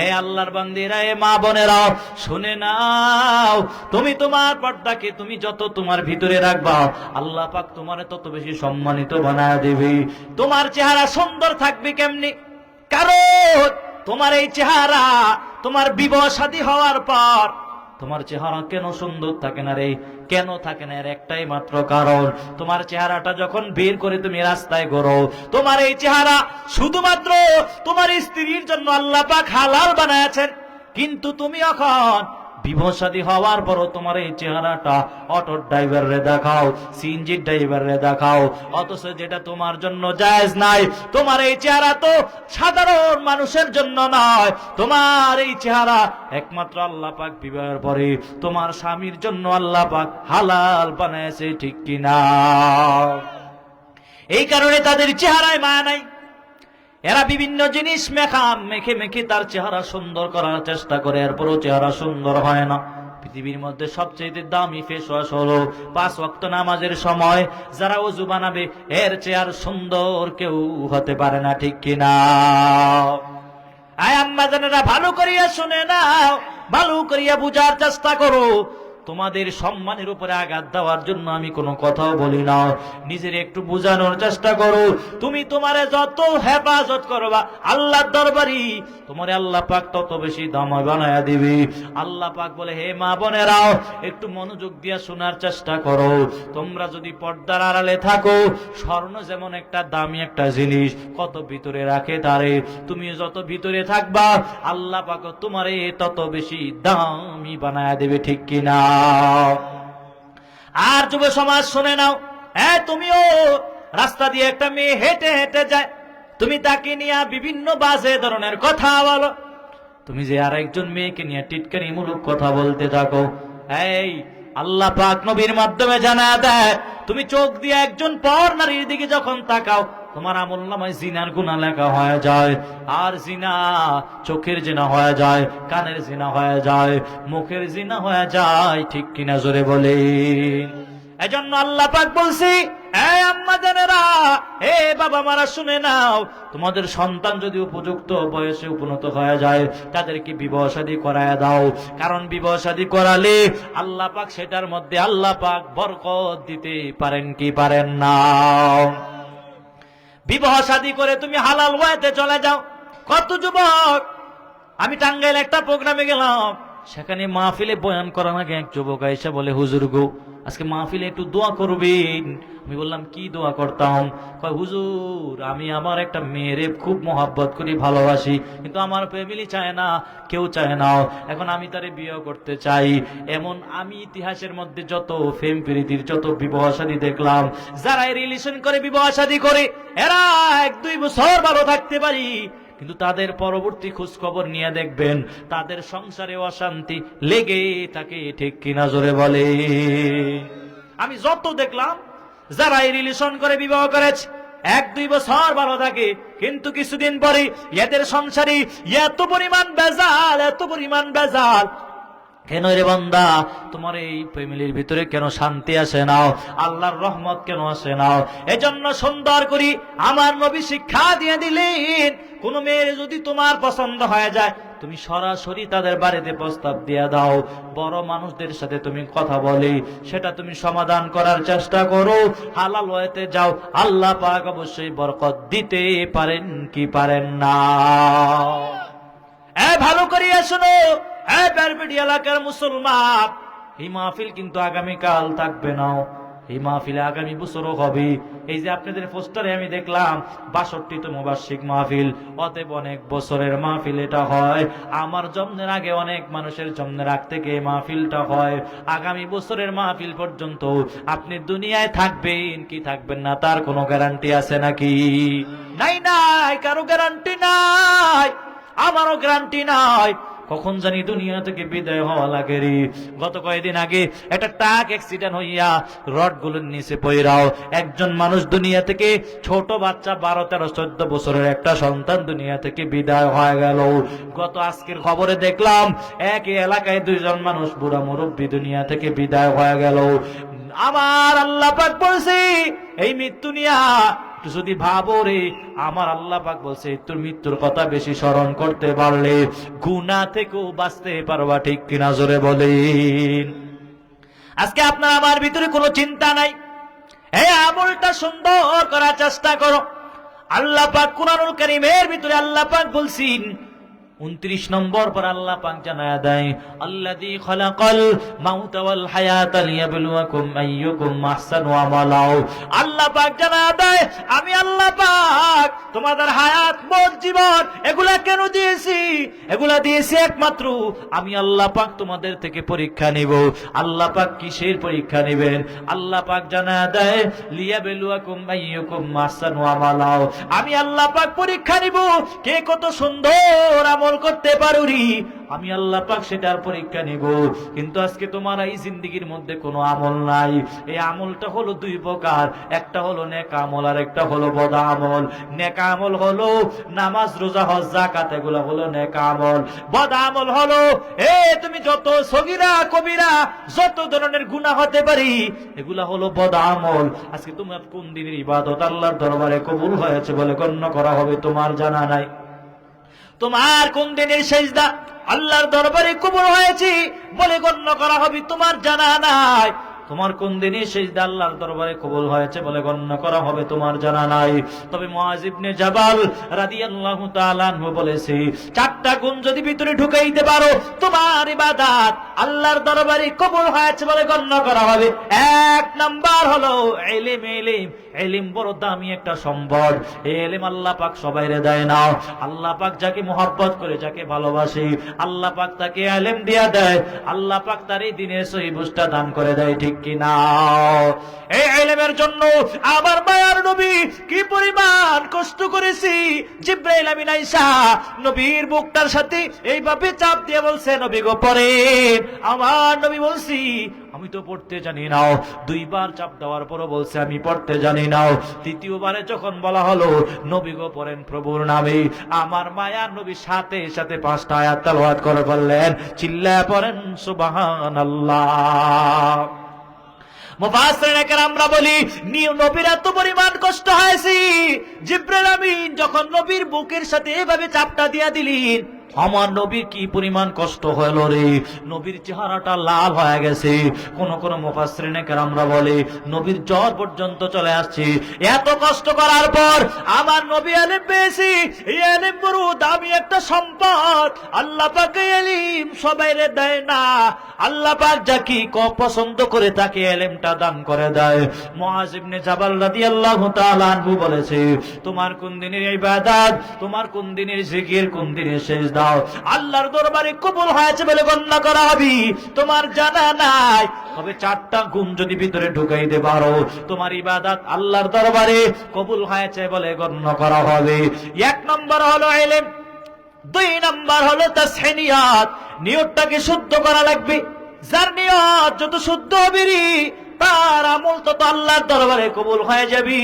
এই আল্লাহর বান্দিরা, এ মা বোনেরা শুনে নাও, তুমি তোমার পর্দাকে তুমি যত তোমার ভিতরে রাখবা, আল্লাহ পাক তোমারে তত বেশি সম্মানিত বানায় দেবে। তোমার চেহারা সুন্দর থাকবে কেমনি? কারণ তোমার এই চেহারা তোমার বিবাহ শাদী হওয়ার পর তোমার চেহারা কেন সুন্দর থাকে না রে? কেন থাকে না? এর একটাই মাত্র কারণ, তোমার চেহারাটা যখন বের করে তুমি রাস্তায় ঘোরো, তোমার এই চেহারা শুধুমাত্র তোমার স্ত্রীর জন্য আল্লাহ পাক হালাল বানায়াছেন, কিন্তু তুমি এখন বিবাহ শাদী হওয়ার পরও তোমার এই চেহারাটা অটোর ড্রাইভাররে দেখাও, সিএনজির ড্রাইভাররে দেখাও, অথচ যেটা তোমার জন্য জায়েজ নাই। তোমার এই চেহারা তো সাধারণ মানুষের জন্য নয়, তোমার এই চেহারা একমাত্র আল্লাহ পাক বিবাহের পরে তোমার স্বামীর জন্য আল্লাহ পাক হালাল বানাইছে, ঠিক কিনা? এই কারণে তাদের চেহারায় মায়া নাই, এরা বিভিন্ন জিনিস মেখে মেখে তার চেহারা সুন্দর করার চেষ্টা করে, এরপরও চেহারা সুন্দর হয় না। পৃথিবীর মধ্যে সবচেয়ে দামি ফেস ওয়াশ হলো 5 ওয়াক্ত নামাজের সময় যারা ওযু বানাবে, এর চেহারা সুন্দর কেউ হতে পারে না, ঠিক কিনা? আয় আম্মা জানেরা ভালো করিয়া শুনে নাও, ভালো করিয়া বুঝার চেষ্টা করো। তোমাদের সম্মানের উপরে আঘাত দেওয়ার জন্য আমি কোনো কথাও বলি না, নিজের একটু বোঝানোর চেষ্টা করো। তুমি তোমারে যত হেফাজত করবা আল্লাহর দরবারি, তোমারে আল্লাহ পাক তত বেশি দামি বানায়া দিবে। আল্লাহ পাক বলে, হে মা বোনেরাও একটু মনোযোগ দিয়া শোনার চেষ্টা করো। তোমরা যদি পর্দার আড়ালে থাকো, স্বর্ণ যেমন একটা দামি একটা জিনিস, কত ভিতরে রাখে তারে, তুমি যত ভিতরে থাকবা আল্লাহ পাক তোমারে তত বেশি দামি বানায়া দেবে, ঠিক কিনা? আর যুব সমাজ শুনে নাও, তুমিও রাস্তা দিয়ে একটা মেয়ে হেঁটে হেঁটে যায়, তুমি তাকে নিয়ে বিভিন্ন বাজে ধরনের কথা বলো, তুমি যে আর একজন মেয়েকে নিয়ে টিটকারি মূলক কথা বলতে থাকো, এই আল্লাহ পাক নবীর মাধ্যমে জানা দেয়, তুমি চোখ দিয়ে একজন পর নারীর দিকে যখন তাকাও, তোমার আমলনামায় জিনার গুনাহ লেখা হয়ে যায়। আর জিনা চোখের জিনা হয়ে যায়, কানের জিনা হয়ে যায়, মুখের জিনা হয়ে যায়, ঠিক কিনা জোরে বলে? এজন্য আল্লাহ পাক বলছি, আম্মা জানেরা, বাবা মারা শুনে নাও, তোমাদের সন্তান যদি উপযুক্ত বয়সে উপনীত হয়ে যায় তাদেরকে বিবাহ শাদী করায় দাও। কারণ বিবাহ শাদী করালে আল্লাহ পাক সেটার মধ্যে আল্লাহ পাক বরকত দিতে পারেন কি পারেন না? বিবাহ শাদী করে তুমি হালাল ওয়াতে চলে যাও। কত যুবক, আমি টাঙ্গাইল একটা প্রোগ্রামে গেলাম, সেখানে মাহফিলে বয়ান করার আগে এক যুবক এসে বলে, হুজুর গো আজকে মাহফিলে একটু দোয়া করবেন। আমি বললাম কি দোয়া করতাম? কয় হুজুর আমি আমার একটা মেয়েরে খুব মহব্বত করি, ভালোবাসি, কিন্তু আমার ফ্যামিলি চায় না, কেউ চায় না, এখন আমি তারে বিয়ে করতে চাই। এমন আমি ইতিহাসের মধ্যে যত প্রেম প্রীতির যত বিবাহ শাদী দেখলাম, যারা রিলেশন করে বিবাহ শাদী করে এরা 1-2 বছর ভালো থাকতে পারি, কিন্তু তাদের পরবর্তী খোঁজ খবর নিয়ে দেখবেন তাদের সংসারে অশান্তি লেগে থাকে, ঠিক কিনা জোরে বলে? আমি যত দেখলাম যারা এই রিলেশন করে বিবাহ করেছে 1-2 বছর ভালো থাকে, কিন্তু কিছুদিন পরে এদের সংসারে এত পরিমাণ বেজাল, এত পরিমাণ বেজাল, কেন রে বান্দা তোমার এই ফ্যামিলির ভিতরে কেন শান্তি আসে নাও, আল্লাহর রহমত কেন আসে নাও? এজন্য সুন্দর করি আমার নবী শিক্ষা দিয়ে দিলেন, কোন মেয়ের যদি তোমার পছন্দ হয়ে যায় তুমি সরাসরি তাদের বাড়িতে প্রস্তাব দিয়ে দাও, বড় মানুষদের সাথে তুমি কথা বলে সেটা তুমি সমাধান করার চেষ্টা করো, হালাল ওয়েতে যাও, আল্লাহ পাক অবশ্যই বরকত দিতে পারেন কি পারেন না। ভালো করিয়া শোনো বেরবেড়ি এলাকার মুসলমান, এই মাহফিল কিন্তু আগামীকাল থাকবে না, এই মাহফিলে আগামী বছরও হবে। এই যে আপনাদের পোস্টারে আমি দেখলাম ৬২তম বার্ষিক মাহফিল, অতএব অনেক বছরের মাহফিল এটা হয়। আমার জন্মের আগে অনেক মানুষের জন্মের আগ থেকে এই মাহফিলটা হয়। আগামী বছরের মাহফিল পর্যন্ত আপনি দুনিয়ায় থাকবেন কি থাকবেন না তার কোনো গ্যারান্টি আছে নাকি? নাই, কারো গ্যারান্টি নাই, আমারও গ্যারান্টি নাই। কখন জানি দুনিয়া থেকে বিদায় হওয়া লাগে রে। গত কয়েকদিন আগে একটা ট্রাক অ্যাক্সিডেন্ট হইয়া রড গুলোর নিচে পড়াও একজন মানুষ দুনিয়া থেকে, ছোট বাচ্চা 12, 13, 14 বছরের একটা সন্তান দুনিয়া থেকে বিদায় হয়ে গেল। গত আজকের খবরে দেখলাম একই এলাকায় 2 জন মানুষ বুড়া মুরব্বী দুনিয়া থেকে বিদায় হয়ে গেল। আমার আল্লাহ পাক বলছে এই মৃত্যু নিয়া যদি ভাবো রে, আমার আল্লাহ পাক বলছে তোর মৃত্যুর কথা বেশি স্মরণ করতে পারলে গুনাহ থেকেও বাঁচতে পারবা, ঠিক কিনা জোরে বলেন। আজকে আপনার আমার ভিতরে কোনো চিন্তা নাই, এই আমলটা সুন্দর করার চেষ্টা করো। আল্লাহ পাক কুরআনুল কারীমের ভিতরে আল্লাহ পাক বলছেন 29 নম্বর পর আল্লাহ পাক জানায়া দেয় আল্লাযী খালাকাল মাউতা ওয়াল হায়াতা লিয়াবলুয়াকুম আইয়ুকুম আহসানু আমালা। আল্লাহ পাক জানায়া দেয় আমি আল্লাহ পাক তোমাদের হায়াত, মত, জীবন এগুলা কেন দিয়েছি? এগুলা দিয়েছি একমাত্র আমি আল্লাহ পাক তোমাদের থেকে পরীক্ষা নিব। আল্লাহ পাক কিসের পরীক্ষা নেবেন? আল্লাহ পাক জানায়া দেয় লিয়াবলুয়াকুম আইয়ুকুম আহসানু আমালা। আমি আল্লাহ পাক পরীক্ষা নিব কে কত সুন্দর আমল করতে পারুরি, আমি আল্লাহ পাক সেটার পরীক্ষা নিব। কিন্তু আজকে তোমার এই জিন্দেগির মধ্যে কোনো আমল নাই। এই আমলটা হলো 2 প্রকার, একটা হলো নেক আমল আর একটা হলো বদ আমল। নেক আমল হলো নামাজ, রোজা, হজ, যাকাত, এগুলো হলো নেক আমল। বদ আমল হলো তুমি যত সগীরা কবিরা যত ধরনের গুনাহ হতে পারি এগুলা হলো বদ আমল। আজকে তোমার কোন দিনের ইবাদত আল্লাহর দরবারে কবুল হয়েছে বলে গণ্য করা হবে তোমার জানা নাই? তোমার কোন দিনের সেজদা আল্লাহর দরবারে কবুল হয়েছে বলে গণ্য করা হবে তোমার জানা নাই? তোমার কোন দিনের সেজদা আল্লাহর দরবারে কবুল হয়েছে বলে গণ্য করা হবে তোমার জানা নাই? তবে মুআজ ইবনে জাবাল রাদিয়াল্লাহু তাআলা আনহু বলেছে 4টা গুণ যদি ভিতরে ঢুকাইতে পারো তোমার ইবাদত আল্লাহর দরবারে কবুল হয়েছে বলে গণ্য করা হবে। 1 নাম্বার হলো ইলম। ইলম বড় দামি একটা সম্পদ। এই ইলম আল্লাহ পাক সবাইরে দেয় না। আল্লাহ পাক যাকে মহব্বত করে, যাকে ভালোবাসে, আল্লাহ পাক তাকে ইলম দিয়া দেয়। আল্লাহ পাক তার এই দিনের সহি বুঝটা দান করে দেয়, ঠিক কি না? এই ইলমের জন্য আমার মায়ার নবী কি পরিমাণ কষ্ট করেছি। জিবরাইল আমিন আয়েশা নবীর বুকটার সাথে এইভাবে চাপ দিয়ে বলছে নবী গো পড়েন। আমার নবী বলছি আমি তো পড়তে জানি না। 2 বার চাপ দেওয়ার পরও বলছে আমি পড়তে জানি না। 3য়বারে যখন বলা হলো নবী গো পড়েন প্রভুর নামে, আমার মায়ার নবী সাথে সাথে 5টা আয়াত তেলাওয়াত করে বললেন চিল্লায়া পড়েন সুবহানাল্লাহ। মুফাসসিরিনে কেরামরা বলি নবীর এত পরিমাণ কষ্ট হয়েছে, জিবরাইল আমিন যখন নবীর বুকের সাথে এভাবে চাপটা দিয়া দিলেন আমার নবীর কি পরিমাণ কষ্ট হলো রে। নবীর চেহারাটা লাল হয়ে গেছে। কোন কোন মুফাসসিরিনে কেরামরা বলে নবীর জ্বর পর্যন্ত চলে আসছে। এত কষ্ট করার পর আমার নবী ইলম পেয়েছি। এই ইলম বড় দামি একটা সম্পদ। আল্লাহ পাক ইলম সবাইরে দেয় না। আল্লাহ পাক যাকে পছন্দ করে তাকে ইলমটা দান করে দেয়। মুআজ ইবনে জাবাল রাদিয়াল্লাহু তাআলা আনহু বলেছে তোমার কোন দিনের ইবাদত, তোমার কোন দিনের জিকির, কোন দিনের সেজদা আল্লাহর দরবারে কবুল হয়েছে বলে গণ্য করা হবে তোমার জানা নাই। তবে 4টা গুণ যদি ভিতরে ঢুকাইতে পারো তোমার ইবাদত আল্লাহর দরবারে কবুল হয়েছে বলে গণ্য করা হবে। 1 নম্বর হলো ইলম, 2 নম্বর হলো তাসহিনিয়াত। নিয়তটাকে শুদ্ধ করা লাগবে। যার নিয়ত যত শুদ্ধ হবে তার আমল তো আল্লাহর দরবারে কবুল হয়ে যাবে।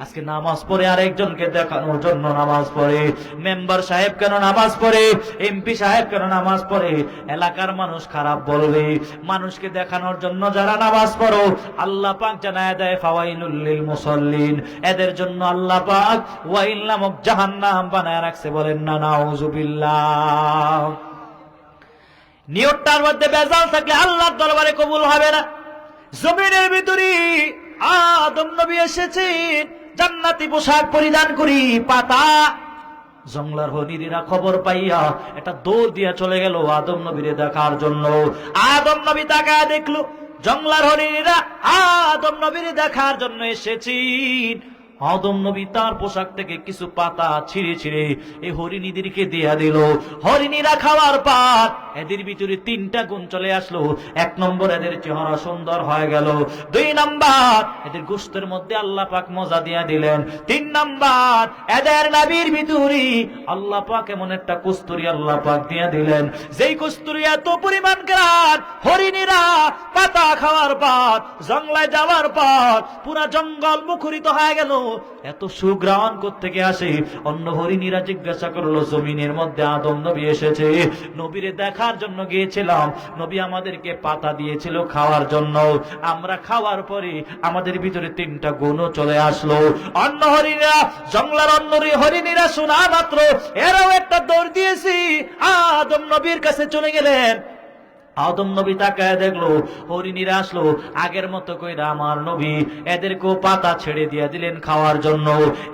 আজকে নামাজ পড়ে আরেকজনকে দেখানোর জন্য নামাজ পড়ে, মেম্বার সাহেব কেন নামাজ পড়ে, এমপি সাহেব কেন নামাজ পড়ে, এলাকার মানুষ খারাপ বলবে। মানুষকে দেখানোর জন্য যারা নামাজ পড়ো, আল্লাহ পাক জানায় দেয় ফাওয়াইলুল লিল মুসাল্লিন, এদের জন্য আল্লাহ পাক ওয়াইল নামক জাহান্নাম বানায় রাখছে। বলেন না নাউযুবিল্লাহ। নিয়তটার মধ্যে বেজাল থাকলে আল্লাহর দরবারে কবুল হবে না। জমিনের ভিতরে আদম নবী এসেছেন জান্নাতি পোশাক পরিধান করি, পাতা। জঙ্গলার হরিণীরা খবর পাইয়া এটা দৌড় দিয়া চলে গেল আদম নবীরে দেখার জন্য। আদম নবী তাকায় দেখলো জঙ্গলার হরিণীরা আদম নবীরে দেখার জন্য এসেছেন। আদম নবী তার পোশাক থেকে কিছু পাতা ছিঁড়ে ছিঁড়ে এই হরিণীদেরকে দিয়া দিল। হরিণীরা খাওয়ার পর এদের ভিতরে 3টা গুণ চলে আসলো। 1 নম্বর, এদের চেহারা সুন্দর হয়ে গেল। 2 নম্বর, এদের গোশতের মধ্যে আল্লাহ পাক মজা দিয়া দিলেন। 3 নম্বর, এদের নাভির ভিতরে আল্লাহ পাক এমন একটা কস্তুরী আল্লাহ পাক দিয়া দিলেন, যেই কস্তুরী এত পরিমাণ গ্রাণ। হরিণীরা পাতা খাওয়ার পর, জঙ্গলায় যাওয়ার পর পুরা জঙ্গল মুখরিত হয়ে গেল। এত সুগ্রাণ কোত্থেকে আসে? অন্য হরিণীরা জিজ্ঞাসা করলো, জমিনের মধ্যে আদম নবী এসেছে, নবীরে দেখার জন্য গিয়েছিলাম, নবী আমাদেরকে পাতা দিয়েছিল খাওয়ার জন্য, আমরা খাওয়ার পরে আমাদের ভিতরে 3টা গুণও চলে আসলো। অন্য হরিণীরা, জঙ্গলার অন্য হরিণীরা শোনা মাত্র এরাও একটা দৌড় দিয়েছি আদম নবীর কাছে চলে গেলেন। আদম নবী তাকায় দেখলো হরিণীরা আসলো আগের মতো কইরা আমার নবী এদেরকেও পাতা ছেড়ে দিয়ে দিলেন খাওয়ার জন্য।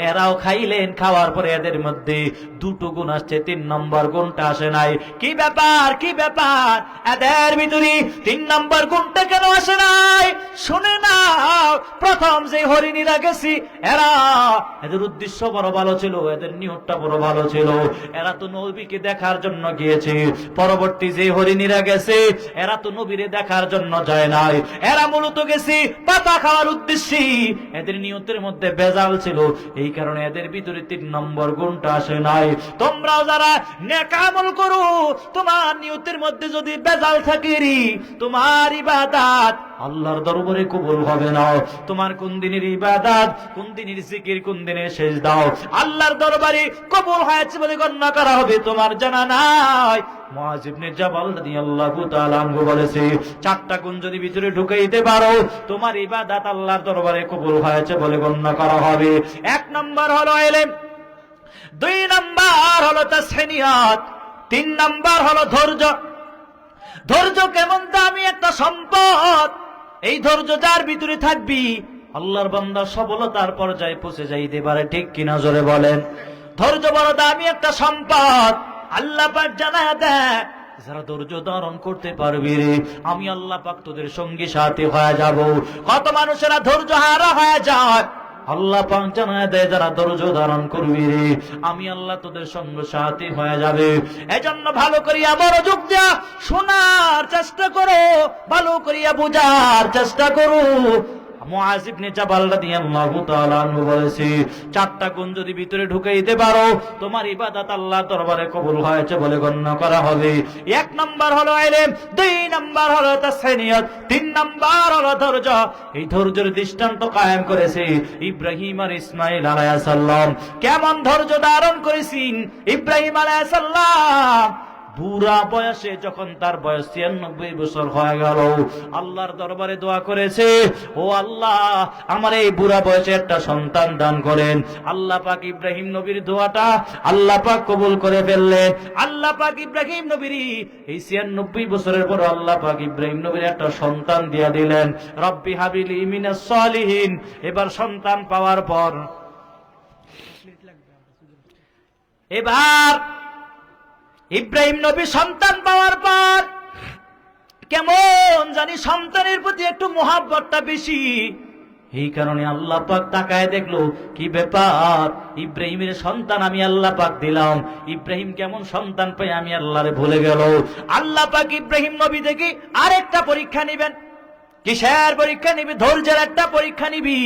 এরাও খাইলেন, খাওয়ার পরে এদের মধ্যে 2টো গুণ আসছে, 3 নম্বর গুণটা আসে নাই। কি ব্যাপার, কি ব্যাপার? এদের ভিতরে 3 নম্বর গুণটা কেন আসে নাই? শুনে নাও, প্রথম যে হরিণীরা গেছি এরা, এদের উদ্দেশ্য বড় ভালো ছিল, এদের নিয়তটা বড় ভালো ছিল। এরা তো নবীকে দেখার জন্য গিয়েছে। পরবর্তী যে হরিণীরা গেছে এরা তো নবীরে দেখার জন্য যায় নাই, এরা মূলত গেছে পাতা খাওয়ার উদ্দেশ্যে। এদের নিয়তের মধ্যে বেজাল ছিল, এই কারণে এদের ভিতরে 3 নম্বর গুণটা আসে নাই। তোমরাও যারা নেক আমল করো, তোমার নিয়তের মধ্যে যদি বেজাল থাকে, তোমার ইবাদত আল্লাহর দরবারে কবুল হবে না। তোমার কোন দিনের ইবাদত, কোন দিনের জিকির, কোন দিনের সেজদা আল্লাহর দরবারে কবুল হয়েছে বলে গণ্য করা হবে তোমার জানা নাই। মুআয ইবনে জাবাল রাদিয়াল্লাহু তাআলা আনহু বলেছে, 4টা গুণ যদি ভিতরে ঢুকাইতে পারো, তোমার ইবাদত আল্লাহর দরবারে কবুল হয়েছে বলে গণ্য করা হবে। 1 নম্বর হলো ইলম, 2 নম্বর হলো তাসহিনিয়াত, 3 নম্বর হলো ধৈর্য। ধৈর্য কেমন দামি একটা সম্পদ, এই ধৈর্য যার ভিতরে থাকবি আল্লাহর বান্দা সফলতার পর্যায়ে পৌঁছে যাইতে পারে। ঠিক কিনা জোরে বলেন? ধৈর্য বড় দামি একটা সম্পদ। আল্লাহ পাক জানায় দেয়, যারা ধৈর্য ধারণ করতে পারবি রে, আমি আল্লাহ পাক তোদের সঙ্গী সাথী হয়ে যাব। কত মানুষেরা ধৈর্য হারা হয়ে যায়, আল্লাহ পাক জানায় দেয় যারা ধৈর্য ধারণ করবি রে, আমি আল্লাহ তোদের সঙ্গ সাথী হয়ে যাবে। এজন্য ভালো করিয়া মনোযোগ দিয়া শোনার চেষ্টা করো, ভালো করিয়া বোঝার চেষ্টা করো। মুআয ইবনে জাবাল রাদিয়াল্লাহু তাআলা আনহু বলেছে, 4টা গুণ যদি ভিতরে ঢুকাইতে পারো, তোমার ইবাদত আল্লাহর দরবারে কবুল হয়েছে বলে গণ্য করা হবে। 1 নম্বর হলো ইলম, 2 নম্বর হলো তাসহিনিয়াত, 3 নম্বর হলো ধৈর্য। এই ধৈর্যের দৃষ্টান্ত কায়েম করেছে ইব্রাহিম আর ইসমাঈল আলাইহিস সালাম। কেমন ধৈর্য ধারণ করেছেন ইব্রাহিম আলাইহিস সালাম? বুড়া বয়সে যখন তার বয়স 96 বছর হয়ে গেল, আল্লাহর দরবারে দোয়া করেছে, ও আল্লাহ আমার এই বুড়া বয়সে একটা সন্তান দান করেন। আল্লাহ পাক ইব্রাহিম নবীর দোয়াটা আল্লাহ পাক কবুল করে ফেললেন। আল্লাহ পাক ইব্রাহিম নবীর এই 96 বছরের পর আল্লাহ পাক ইব্রাহিম নবীর একটা সন্তান দিয়ে দিলেন। রব্বি হাবিলি মিনাস সালিহিন। এবার সন্তান পাওয়ার পর এবার ইব্রাহিম নবী সন্তান পাওয়ার পর কেমন জানি সন্তানের প্রতি একটু মহব্বতটা বেশি। এই কারণে আল্লাহ পাক তাকায় দেখলো, কি ব্যাপার, ইব্রাহিমের সন্তান আমি আল্লাহ পাক দিলাম, ইব্রাহিম কেমন সন্তান পাই আমি আল্লাহরে ভুলে গেল। আল্লাহ পাক ইব্রাহিম নবী দেখি আরেকটা পরীক্ষা নিবেন। কিসের পরীক্ষা নিবি? ধৈর্যের একটা পরীক্ষা নিবি।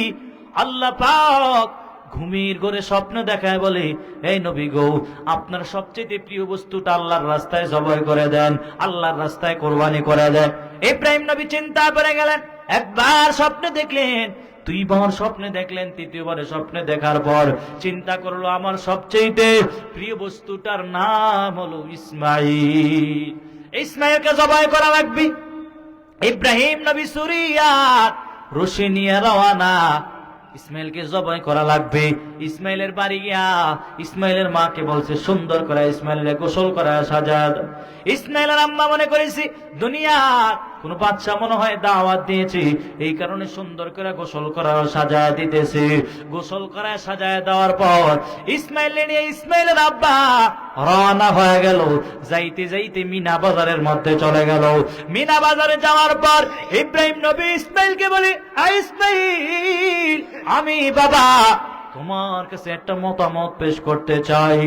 আল্লাহ পাক ঘুমের ঘরে স্বপ্ন দেখায় বলে, এই নবী গো, আপনার সবচেয়ে প্রিয় বস্তুটা আল্লাহর রাস্তায় জবাই করে দেন, আল্লাহর রাস্তায় কোরবানি করে দেন। ইব্রাহিম নবী চিন্তা করে গেলেন, একবার স্বপ্নে দেখলেন, দুইবার স্বপ্নে দেখলেন, তৃতীয়বারে স্বপ্নে দেখার পর চিন্তা করলো আমার সবচেয়ে প্রিয় বস্তুটার নাম হলো ইসমাইল। ইসমাইলকে জবাই করা লাগবে। ইব্রাহিম নবী সুরিয়াত রশি নিয়ে রওয়ানা, ইসমাইলকে জবাই করা লাগবে। ইসমাইলের বাড়ি গিয়া ইসমাইলের মাকে বলছে সুন্দর করে ইসমাইলের গোসল করা সাজাদ। ইসমাইলের আম্মা মনে করেছি দুনিয়ার কোন বাচ্চা মনে হয় দাওয়াত দিয়েছি, এই কারণে সুন্দর করে গোসল করা সাজায় দিতেছে। গোসল করা সাজায় দেওয়ার পর ইসমাইল নিয়ে ইসমাইলের আব্বা রওনা হয়ে গেল। যাইতে যাইতে মিনা বাজারের মধ্যে চলে গেল। মিনা বাজারে যাওয়ার পর ইব্রাহিম নবী ইসমাইলকে বলে, ইসমাইল, আমি বাবা তোমার কাছে একটা মতামত পেশ করতে চাই।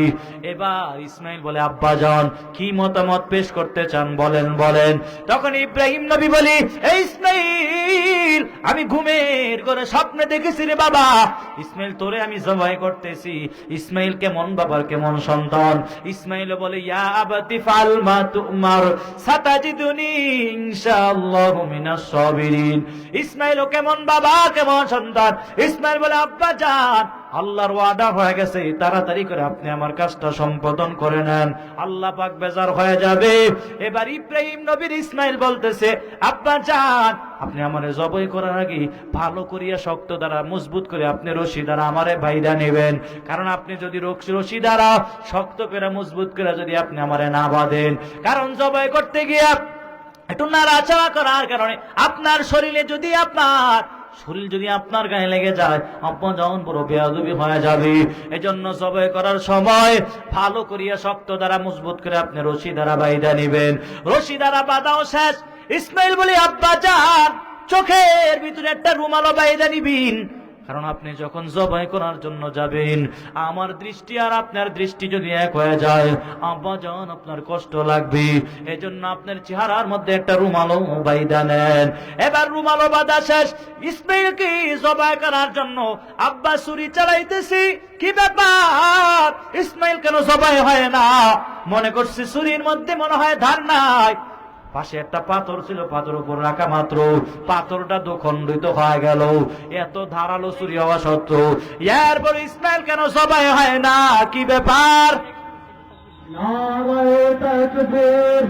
এবার ইসমাইল বলে, আব্বা জান কি মতামত পেশ করতে চান বলেন বলেন। তখন ইব্রাহিম নবী বলি, এই ইসমাইল, আমি ঘুমের ঘরে স্বপ্নে দেখেছি রে বাবা, ইসমাইল তোরে আমি জবাই করতেছি। ইসমাইল কেমন বাবার কেমন সন্তান। ইসমাইল বলে, ইয়া আবাতি ফাল মা তুমার সাতাজিদুনি ইনশাআল্লাহু মিনাস সাবিরিন। ইসমাইল কেমন বাবা কেমন সন্তান। ইসমাইল বলে, আব্বা জান আল্লাহর ওয়াদা হয়ে গেছে, তাড়াতাড়ি করে আপনি আমার কাজটা সম্পাদন করে নেন, আল্লাহ পাক বেজার হয়ে যাবে। এবার ইব্রাহিম নবীর ইসমাইল বলতেছে, আব্বা জান আপনি আমারে জবাই করার আগে ভালো করিয়া শক্ত দ্বারা মজবুত করে আপনি রশি দ্বারা আমারে বাইদা নেবেন, কারণ আপনি যদি রশি দ্বারা শক্ত করে মজবুত করে যদি আপনি আমারে না বাঁধেন, কারণ জবাই করতে গিয়া একটু নাড়াচাড়া করার কারণে আপনার শরীরে যদি শরীর যদি আপনার গায়ে লেগে যায়, আপন যখন বড় বেয়াদবি হয়ে যাবে। এজন্য জবাই করার সময় ভালো করিয়া শক্ত দ্বারা মজবুত করে আপনি রশি দ্বারা বাইদা নিবেন। রশি দ্বারা বাঁধাও শেষ। ইসমাইল বলে, আব্বা জান চোখের ভিতরে একটা রুমালও বাইদা নিবিন, কারণ আপনি যখন জবাই করার জন্য যাবেন আমার দৃষ্টি আর আপনার দৃষ্টি যদি এক হয়ে যায় আব্বা জান আপনার কষ্ট লাগবে। এজন্য আপনার চেহারার মধ্যে একটা রুমালও বাইদা নেন। এবার রুমালও বাঁধা শেষ। ইসমাইলকে জবাই করার জন্য আব্বা ছুরি চালাইতেছি, কি ব্যাপার ইসমাইল কেন জবাই হয় না? মনে করছি ছুরির মধ্যে মনে হয় ধার নাই। পাশে একটা পাথর ছিল, পাথর উপর রাখা মাত্র পাথরটা দুখণ্ডিত হয়ে গেল। এত ধারালো ছুরি হওয়া সত্ত্বেও এরপর ইসমাইল কেন জবাই হয় না? কি ব্যাপার? নারায়ে তাকবীর।